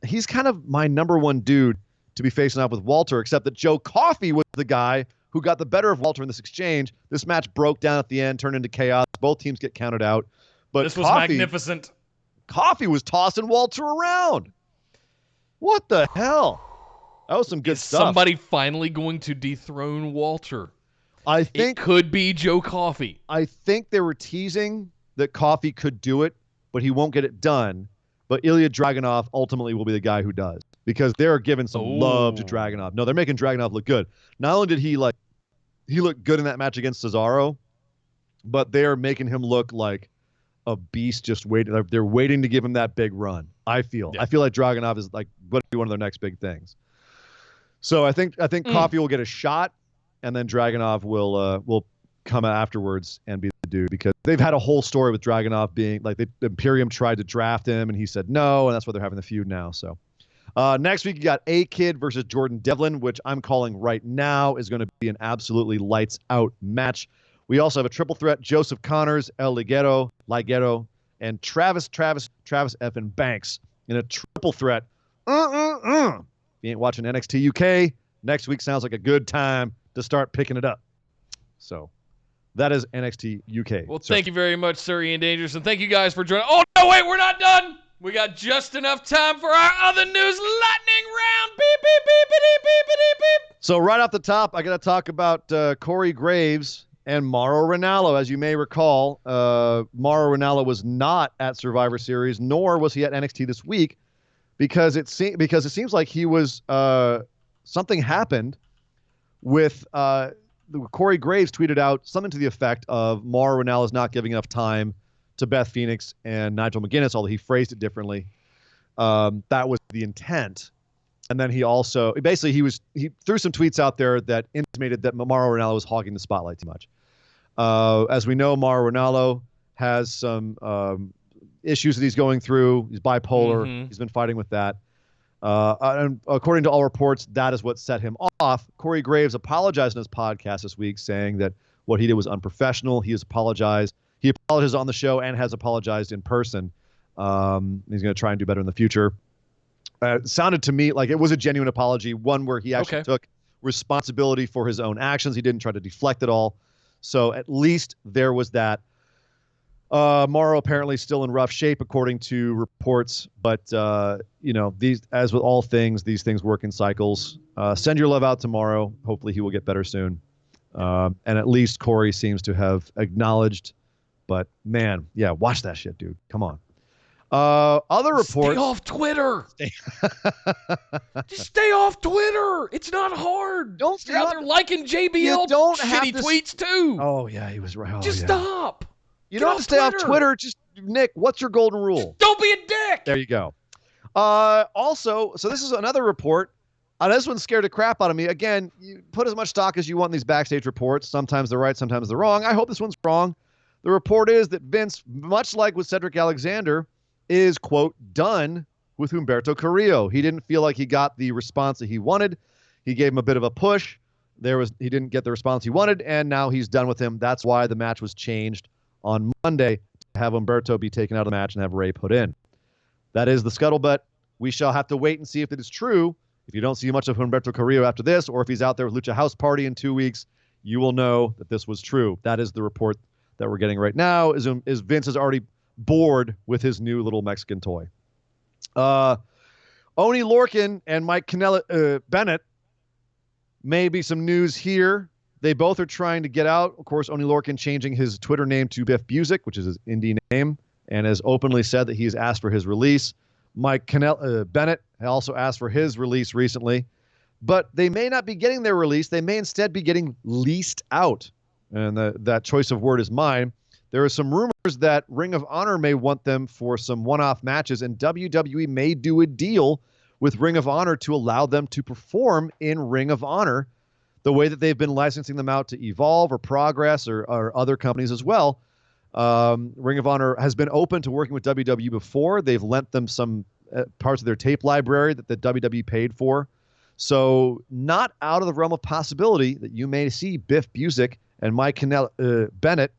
he's kind of my number 1 dude to be facing off with Walter, except that Joe Coffey was the guy who got the better of Walter in this exchange. This match broke down at the end, turned into chaos. Both teams get counted out. But this was magnificent. Coffey was tossing Walter around. What the hell? That was some good stuff. Somebody finally going to dethrone Walter? I think it could be Joe Coffey. I think they were teasing that Coffey could do it, but he won't get it done. But Ilya Dragunov ultimately will be the guy who does, because they're giving some love to Dragunov. No, they're making Dragunov look good. Not only did he looked good in that match against Cesaro, but they're making him look like a beast just waiting. They're waiting to give him that big run. I feel like Dragunov is like going to be one of their next big things. So I think Coffey will get a shot, and then Dragunov will come afterwards and be the dude, because they've had a whole story with Dragunov being like the Imperium tried to draft him and he said no, and that's why they're having the feud now. So next week you got A-Kid versus Jordan Devlin, which I'm calling right now is going to be an absolutely lights out match. We also have a triple threat: Joseph Connors, El Ligero, and Travis effing Banks in a triple threat. If you ain't watching NXT UK, next week sounds like a good time to start picking it up. So That is NXT UK. Well, thank you very much, Sir Ian Dangerous, and thank you guys for joining. Oh, no, wait, we're not done. We got just enough time for our other news lightning round. Beep, beep, beep, beep, beep, beep, beep. So right off the top, I got to talk about Corey Graves and Mauro Ranallo. As you may recall, Mauro Ranallo was not at Survivor Series, nor was he at NXT this week, because it seems like he was something happened with Corey Graves tweeted out something to the effect of Mauro Ranallo is not giving enough time to Beth Phoenix and Nigel McGuinness, although he phrased it differently. That was the intent. And then he threw some tweets out there that intimated that Mauro Ranallo was hogging the spotlight too much. As we know, Mauro Ranallo has some issues that he's going through. He's bipolar. Mm-hmm. He's been fighting with that. And according to all reports, that is what set him off. Corey Graves apologized in his podcast this week, saying that what he did was unprofessional. He apologized on the show and has apologized in person. He's going to try and do better in the future. It sounded to me like it was a genuine apology, one where he actually took responsibility for his own actions. He didn't try to deflect it all. So at least there was that. Mauro apparently still in rough shape, according to reports. But, as with all things, these things work in cycles. Send your love out to Mauro. Hopefully he will get better soon. And at least Corey seems to have acknowledged. But, man, yeah, watch that shit, dude. Come on. Other reports. Stay off Twitter. Just stay off Twitter. It's not hard. Don't stay You're out off- there liking JBL You don't have shitty to tweets too. Oh, yeah, he was right. Oh, Just yeah. stop. You Get don't have to stay off Twitter. Twitter. Just, Nick, what's your golden rule? Don't be a dick. There you go. Also, so this is another report. This one scared the crap out of me. Again, you put as much stock as you want in these backstage reports. Sometimes they're right, sometimes they're wrong. I hope this one's wrong. The report is that Vince, much like with Cedric Alexander, is, quote, done with Humberto Carrillo. He didn't feel like he got the response that he wanted. He gave him a bit of a push. He didn't get the response he wanted, and now he's done with him. That's why the match was changed on Monday to have Humberto be taken out of the match and have Ray put in. That is the scuttlebutt. We shall have to wait and see if it is true. If you don't see much of Humberto Carrillo after this, or if he's out there with Lucha House Party in 2 weeks, you will know that this was true. That is the report that we're getting right now, is Vince is already bored with his new little Mexican toy. Oni Lorcan and Mike Bennett, maybe some news here. They both are trying to get out. Of course, Oni Lorcan changing his Twitter name to Biff Busick, which is his indie name, and has openly said that he's asked for his release. Mike Bennett also asked for his release recently, but they may not be getting their release. They may instead be getting leased out, and that choice of word is mine. There are some rumors that Ring of Honor may want them for some one-off matches, and WWE may do a deal with Ring of Honor to allow them to perform in Ring of Honor the way that they've been licensing them out to Evolve or Progress or other companies as well. Ring of Honor has been open to working with WWE before. They've lent them some parts of their tape library that the WWE paid for. So not out of the realm of possibility that you may see Biff Busick and Mike Bennett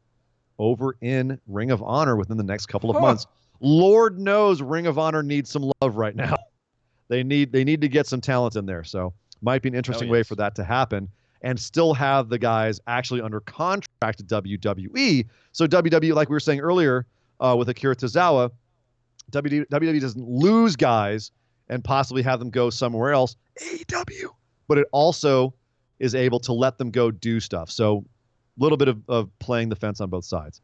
over in Ring of Honor within the next couple of months. Lord knows Ring of Honor needs some love right now. They need to get some talent in there. So might be an interesting way for that to happen, and still have the guys actually under contract to WWE. So WWE, like we were saying earlier with Akira Tozawa, WWE doesn't lose guys and possibly have them go somewhere else, AEW, but it also is able to let them go do stuff. So a little bit of playing the fence on both sides.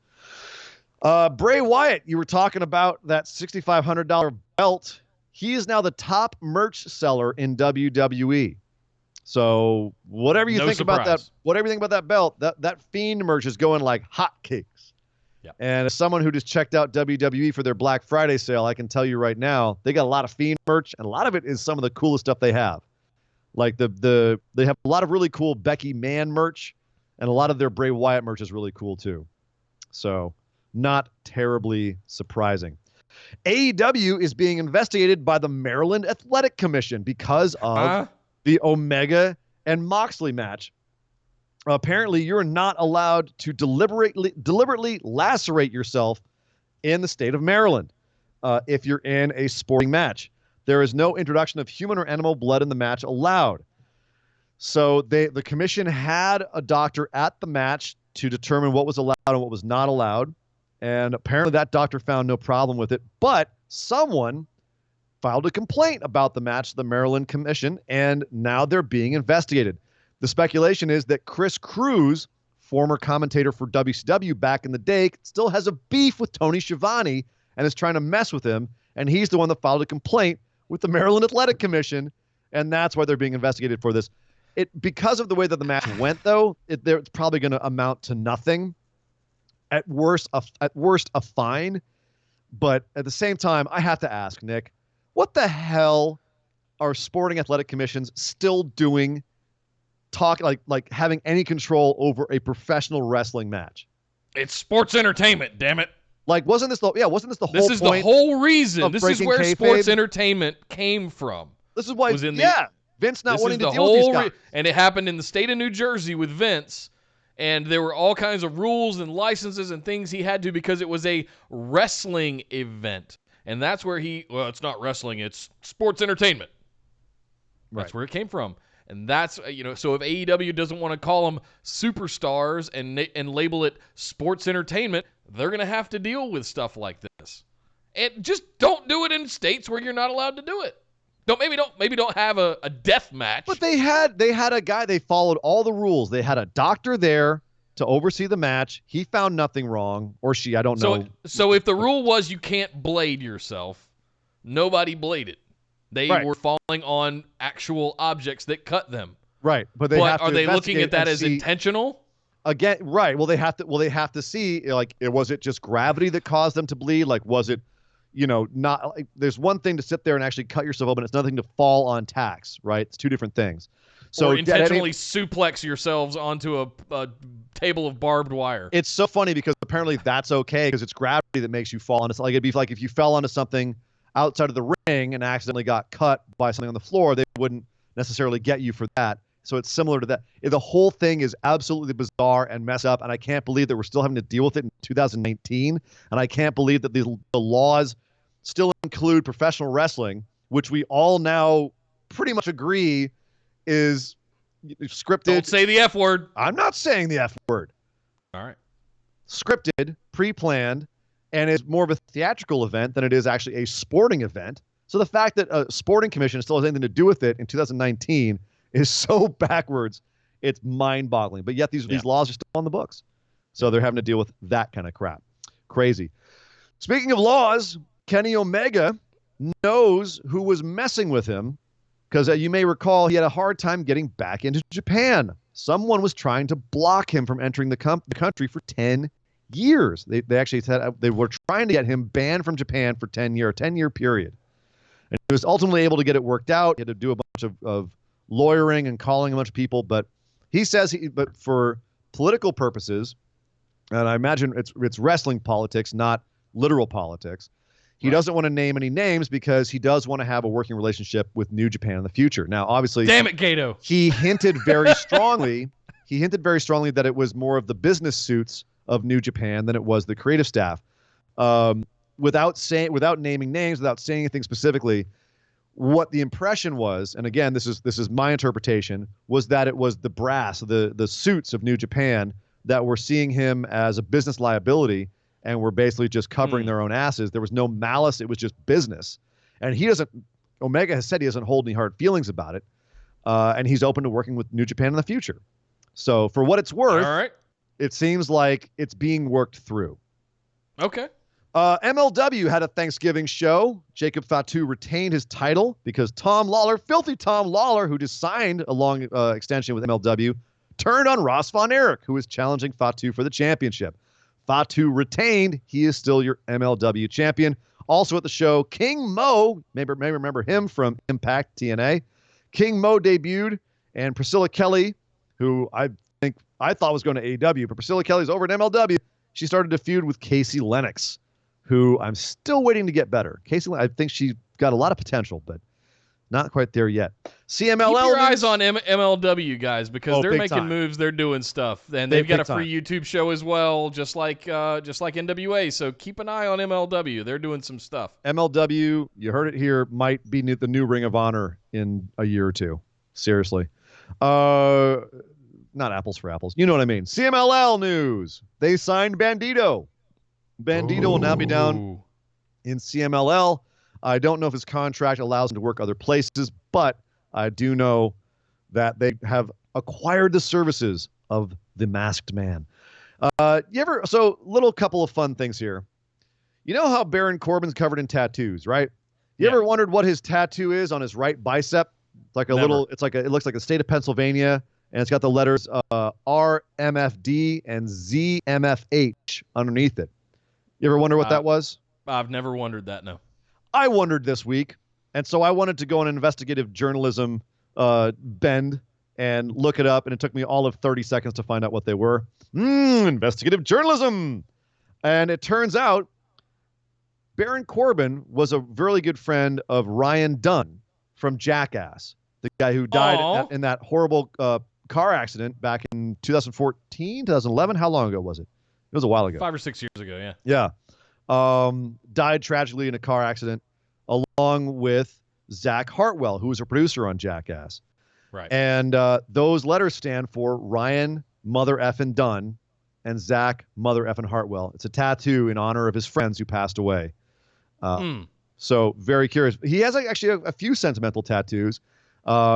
Bray Wyatt, you were talking about that $6,500 belt. He is now the top merch seller in WWE. So whatever you think about that belt, that Fiend merch is going like hotcakes. Yeah. And as someone who just checked out WWE for their Black Friday sale, I can tell you right now, they got a lot of Fiend merch, and a lot of it is some of the coolest stuff they have. Like they have a lot of really cool Becky Mann merch, and a lot of their Bray Wyatt merch is really cool too. So not terribly surprising. AEW is being investigated by the Maryland Athletic Commission because of the Omega and Moxley match. Apparently, you're not allowed to deliberately lacerate yourself in the state of Maryland if you're in a sporting match. There is no introduction of human or animal blood in the match allowed. So the commission had a doctor at the match to determine what was allowed and what was not allowed. And apparently that doctor found no problem with it. But someone filed a complaint about the match to the Maryland Commission, and now they're being investigated. The speculation is that Chris Cruz, former commentator for WCW back in the day, still has a beef with Tony Schiavone and is trying to mess with him. And he's the one that filed a complaint with the Maryland Athletic Commission, and that's why they're being investigated for this. Because of the way that the match went, though, it's probably going to amount to nothing. At worst, a fine. But at the same time, I have to ask, Nick, what the hell are sporting athletic commissions still doing, like having any control over a professional wrestling match? It's sports entertainment, damn it. Like, wasn't this the whole point? This is the whole reason. This is where kayfabe? Sports entertainment came from. This is why, Vince not wanting to deal with these guys. And it happened in the state of New Jersey with Vince, and there were all kinds of rules and licenses and things he had to because it was a wrestling event. And that's where it's not wrestling, it's sports entertainment. That's where it came from. And that's, so if AEW doesn't want to call them superstars and label it sports entertainment, they're going to have to deal with stuff like this. And just don't do it in states where you're not allowed to do it. Maybe don't have a death match. But they had a guy, they followed all the rules. They had a doctor there to oversee the match. He found nothing wrong, or she, I don't know. So if the rule was you can't blade yourself, nobody bladed. They were falling on actual objects that cut them. Right, but are they looking at that as intentional? Again, right. Well, they have to see, like, was it just gravity that caused them to bleed? Like, was it, not like, there's one thing to sit there and actually cut yourself open. It's nothing to fall on tacks, right? It's two different things. So or intentionally suplex yourselves onto a table of barbed wire. It's so funny because apparently that's okay because it's gravity that makes you fall. And it's like, it'd be like if you fell onto something outside of the ring and accidentally got cut by something on the floor, they wouldn't necessarily get you for that. So it's similar to that. The whole thing is absolutely bizarre and messed up, and I can't believe that we're still having to deal with it in 2019, and I can't believe that the laws still include professional wrestling, which we all now pretty much agree is scripted. Don't say the F word. I'm not saying the F word. All right. Scripted, pre-planned, and is more of a theatrical event than it is actually a sporting event. So the fact that a sporting commission still has anything to do with it in 2019 is so backwards, it's mind-boggling. But yet these laws are still on the books. So they're having to deal with that kind of crap. Crazy. Speaking of laws, Kenny Omega knows who was messing with him because you may recall he had a hard time getting back into Japan. Someone was trying to block him from entering the country for 10 years. They actually said they were trying to get him banned from Japan for 10-year period. And he was ultimately able to get it worked out. He had to do a bunch of lawyering and calling a bunch of people, but he says but for political purposes, and I imagine it's wrestling politics, not literal politics, he doesn't want to name any names because he does want to have a working relationship with New Japan in the future. Now, obviously, damn it, Gato. He hinted very strongly that it was more of the business suits of New Japan than it was the creative staff. Without naming names, without saying anything specifically, what the impression was, and again, this is my interpretation, was that it was the brass, the suits of New Japan that were seeing him as a business liability and were basically just covering their own asses. There was no malice. It was just business. And Omega has said he doesn't hold any hard feelings about it. And he's open to working with New Japan in the future. So for what it's worth, all right, it seems like it's being worked through. Okay. MLW had a Thanksgiving show. Jacob Fatu retained his title because Filthy Tom Lawler, who just signed a long extension with MLW, turned on Ross Von Erich, who is challenging Fatu for the championship. Fatu retained. He is still your MLW champion. Also at the show, King Mo, may remember him from Impact TNA. King Mo debuted, and Priscilla Kelly, who I thought was going to AEW, but Priscilla Kelly's over at MLW. She started to feud with Casey Lennox, who I'm still waiting to get better. I think she's got a lot of potential, but not quite there yet. CMLL. Keep your eyes on MLW, guys, because they're making time. moves. They're doing stuff, and they've got a free time. YouTube show as well, just like NWA. So keep an eye on MLW. They're doing some stuff. MLW, you heard it here, might be the new Ring of Honor in a year or two. Seriously. not apples for apples. You know what I mean. CMLL news. They signed Bandito. Bandito will now be down in CMLL. I don't know if his contract allows him to work other places, but I do know that they have acquired the services of the Masked Man. So little couple of fun things here. You know how Baron Corbin's covered in tattoos, right? You ever wondered what his tattoo is on his right bicep? It's like it looks like the state of Pennsylvania, and it's got the letters RMFD and ZMFH underneath it. You ever wonder what that was? I've never wondered that, no. I wondered this week, and so I wanted to go on an investigative journalism bend and look it up, and it took me all of 30 seconds to find out what they were. Investigative journalism! And it turns out Baron Corbin was a really good friend of Ryan Dunn from Jackass, the guy who died in that horrible car accident back in 2014, 2011. How long ago was it? It was a while ago. 5 or 6 years ago, yeah. Yeah. Died tragically in a car accident along with Zach Hartwell, who was a producer on Jackass. Right. And those letters stand for Ryan Mother Effin Dunn and Zach Mother Effin Hartwell. It's a tattoo in honor of his friends who passed away. So very curious. He has actually a few sentimental tattoos.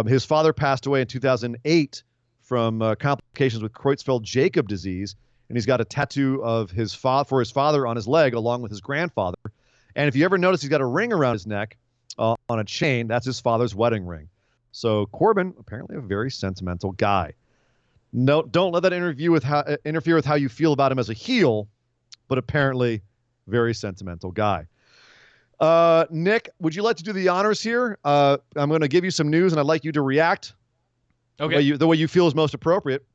His father passed away in 2008 from complications with Creutzfeldt-Jakob disease, and he's got a tattoo of his father on his leg along with his grandfather. And if you ever notice, he's got a ring around his neck on a chain. That's his father's wedding ring. So Corbin, apparently a very sentimental guy. No, don't let that interfere with how you feel about him as a heel, but apparently very sentimental guy. Nick, would you like to do the honors here? I'm going to give you some news, and I'd like you to react the way you feel is most appropriate.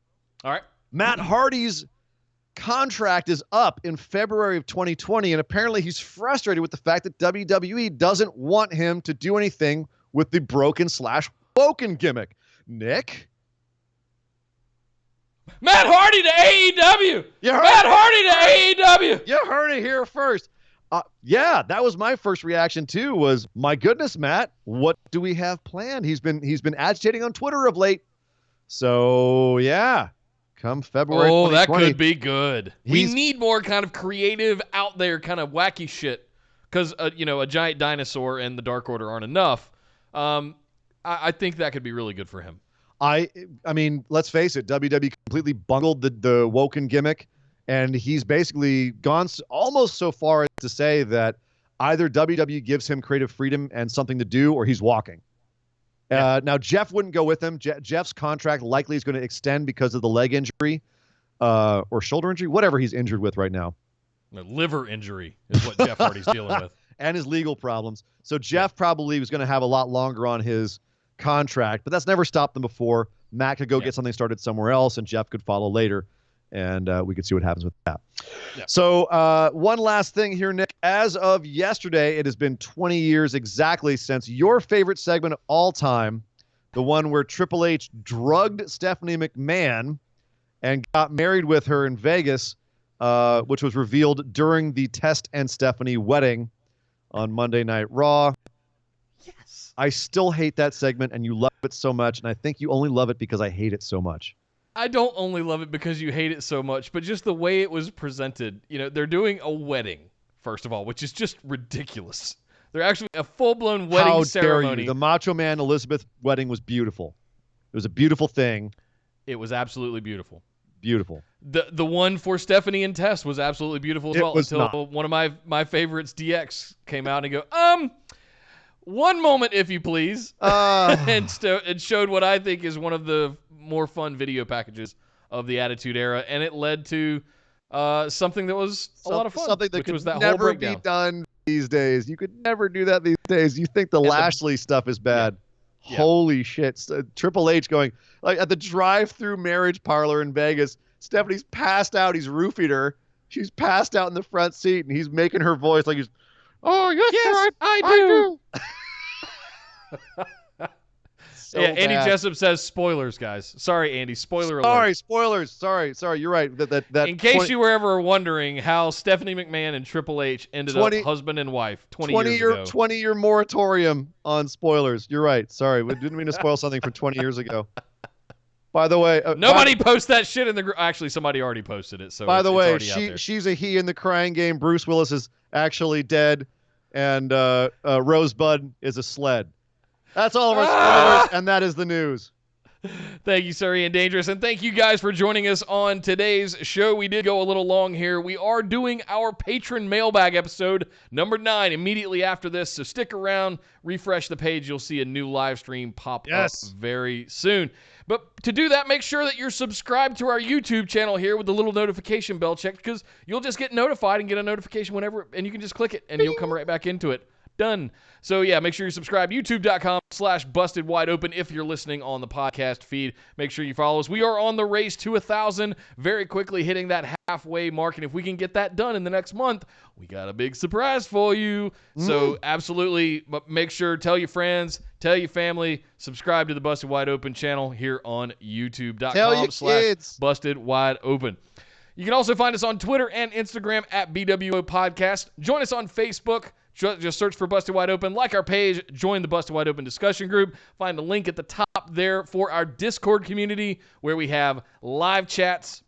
All right. Matt Hardy's contract is up in February of 2020, and apparently he's frustrated with the fact that WWE doesn't want him to do anything with the broken/woken gimmick. Nick? Matt Hardy to AEW! Matt Hardy to AEW! You heard it here first. Yeah, that was my first reaction too. Was my goodness, Matt, what do we have planned? He's been agitating on Twitter of late. So yeah, come February. Oh, that could be good. We need more kind of creative, out there, kind of wacky shit. Because a giant dinosaur and the Dark Order aren't enough. I think that could be really good for him. I mean, let's face it, WWE completely bungled the Woken gimmick. And he's basically gone almost so far as to say that either WWE gives him creative freedom and something to do, or he's walking. Now, Jeff wouldn't go with him. Jeff's contract likely is going to extend because of the leg injury or shoulder injury, whatever he's injured with right now. A liver injury is what Jeff Hardy's dealing with. And his legal problems. So Jeff probably was going to have a lot longer on his contract, but that's never stopped them before. Matt could go get something started somewhere else, and Jeff could follow later. And we could see what happens with that. Yeah. So one last thing here, Nick. As of yesterday, it has been 20 years exactly since your favorite segment of all time, the one where Triple H drugged Stephanie McMahon and got married with her in Vegas, which was revealed during the Test and Stephanie wedding on Monday Night Raw. Yes. I still hate that segment, and you love it so much, and I think you only love it because I hate it so much. I don't only love it because you hate it so much, but just the way it was presented. They're doing a wedding, first of all, which is just ridiculous. They're actually a full-blown wedding ceremony. How dare you? The Macho Man Elizabeth wedding was beautiful. It was a beautiful thing. It was absolutely beautiful. Beautiful. The one for Stephanie and Tess was absolutely beautiful as well, until one of my favorites, DX, came out and go, one moment, if you please, and showed what I think is one of the more fun video packages of the Attitude Era, and it led to something that was a lot of fun. Something that could never be done these days. You could never do that these days. You think the Lashley stuff is bad. Yeah. Holy shit. Triple H going, like at the drive-through marriage parlor in Vegas, Stephanie's passed out. He's roofied her. She's passed out in the front seat, and he's making her voice like he's, oh, yes, I do. So Andy Jessup says spoilers, guys. Sorry, Andy. Spoiler alert. Sorry, spoilers. Sorry. You're right. That in case you were ever wondering how Stephanie McMahon and Triple H ended up husband and wife 20 years ago. 20-year moratorium on spoilers. You're right. Sorry. We didn't mean to spoil something from 20 years ago. By the way, nobody post that shit in the group. Actually, somebody already posted it. So by the way, it's already out there. she's a he in the crying game. Bruce Willis is actually dead, and Rosebud is a sled. That's all of our spoilers, and that is the news. Thank you, Sir Ian Dangerous, and thank you guys for joining us on today's show. We did go a little long here. We are doing our patron mailbag episode, number 9, immediately after this, so stick around, refresh the page. You'll see a new live stream pop up very soon. But to do that, make sure that you're subscribed to our YouTube channel here with the little notification bell checked, because you'll just get notified and get a notification whenever, and you can just click it, and you'll come right back into it. Done. So yeah, make sure you subscribe. YouTube.com/BustedWideOpen if you're listening on the podcast feed. Make sure you follow us. We are on the race to 1,000, very quickly hitting that halfway mark. And if we can get that done in the next month, we got a big surprise for you. So absolutely, make sure, tell your friends, tell your family, subscribe to the Busted Wide Open channel here on YouTube.com/BustedWideOpen. You can also find us on Twitter and Instagram at BWO Podcast. Join us on Facebook. Just search for Busted Wide Open, like our page, join the Busted Wide Open discussion group. Find the link at the top there for our Discord community where we have live chats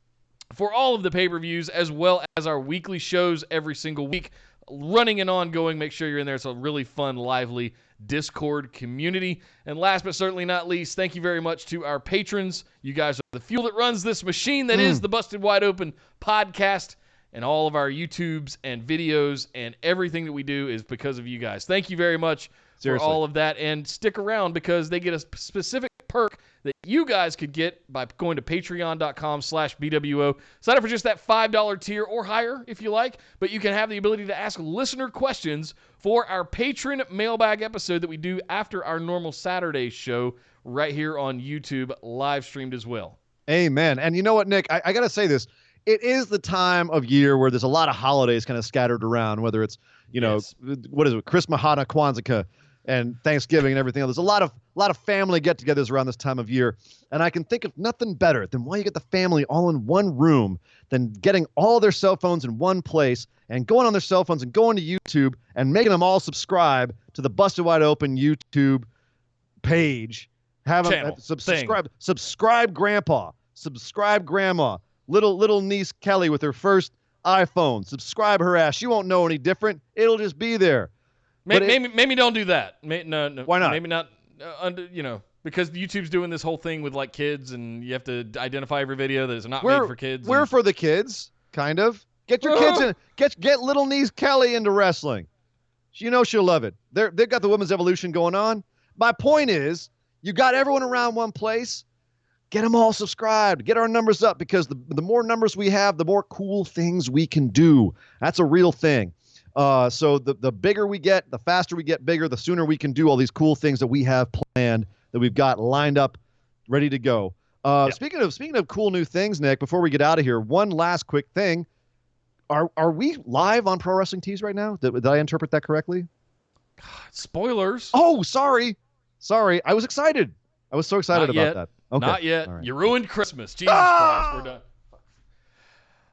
for all of the pay-per-views as well as our weekly shows every single week, running and ongoing. Make sure you're in there. It's a really fun, lively Discord community. And last but certainly not least, thank you very much to our patrons. You guys are the fuel that runs this machine that is the Busted Wide Open podcast. And all of our YouTubes and videos and everything that we do is because of you guys. Thank you very much for all of that. And stick around because they get a specific perk that you guys could get by going to patreon.com/BWO. Sign up for just that $5 tier or higher if you like. But you can have the ability to ask listener questions for our patron mailbag episode that we do after our normal Saturday show right here on YouTube, live streamed as well. Amen. And you know what, Nick? I got to say this. It is the time of year where there's a lot of holidays kind of scattered around, whether it's, what is it, Christmas, Hanukkah, Kwanzaa, and Thanksgiving and everything else. There's a lot of family get-togethers around this time of year, and I can think of nothing better than why you get the family all in one room than getting all their cell phones in one place and going on their cell phones and going to YouTube and making them all subscribe to the Busted Wide Open YouTube page. Have them subscribe grandpa, subscribe grandma. Little niece Kelly with her first iPhone. Subscribe her ass. She won't know any different. It'll just be there. Maybe don't do that. No. Why not? Maybe not. Because YouTube's doing this whole thing with like kids, and you have to identify every video that is not made for kids. We're for the kids, kind of. Get your kids in. Get little niece Kelly into wrestling. You know she'll love it. They've got the women's evolution going on. My point is, you got everyone around one place. Get them all subscribed. Get our numbers up, because the more numbers we have, the more cool things we can do. That's a real thing. So the bigger we get, the faster we get bigger, the sooner we can do all these cool things that we have planned, that we've got lined up, ready to go. Speaking of cool new things, Nick, before we get out of here, one last quick thing. Are we live on Pro Wrestling Tees right now? Did I interpret that correctly? God, spoilers. Oh, sorry. I was excited. I was so excited about that. Okay. Not yet. Right. You ruined Christmas. Jesus Christ. We're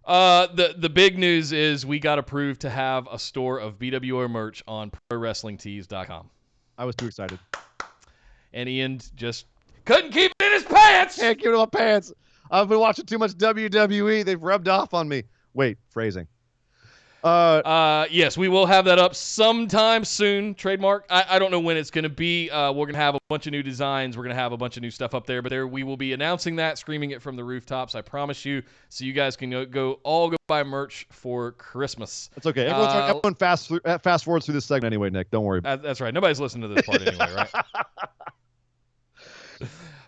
done. The big news is we got approved to have a store of BWO merch on ProWrestlingTees.com. I was too excited. And Ian just couldn't keep it in his pants. Can't keep it in my pants. I've been watching too much WWE. They've rubbed off on me. Wait, phrasing. Yes, we will have that up sometime soon. Trademark. I don't know when it's going to be. We're going to have a bunch of new designs. We're going to have a bunch of new stuff up there. But we will be announcing that, screaming it from the rooftops. I promise you. So you guys can go buy merch for Christmas. That's okay. Everyone fast forwards through this segment anyway, Nick. Don't worry. That's right. Nobody's listening to this part anyway, right?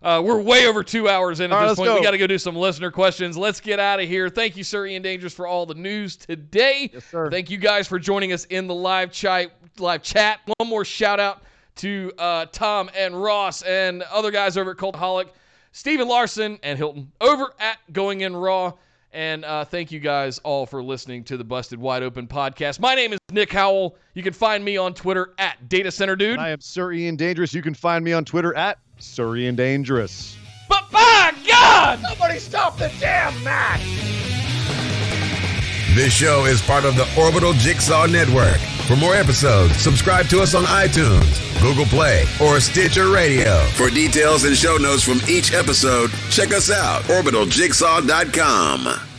We're way over 2 hours in at this point. Go. We got to go do some listener questions. Let's get out of here. Thank you, Sir Ian Dangerous, for all the news today. Yes, sir. Thank you guys for joining us in the live chat. One more shout out to Tom and Ross and other guys over at Cultaholic, Steven Larson and Hilton over at Going In Raw. And thank you guys all for listening to the Busted Wide Open podcast. My name is Nick Howell. You can find me on Twitter at DataCenterDude. I am Sir Ian Dangerous. You can find me on Twitter at Sir Ian Dangerous. But by God! Somebody stop the damn match! This show is part of the Orbital Jigsaw Network. For more episodes, subscribe to us on iTunes. Google Play, or Stitcher Radio. For details and show notes from each episode, check us out, orbitaljigsaw.com.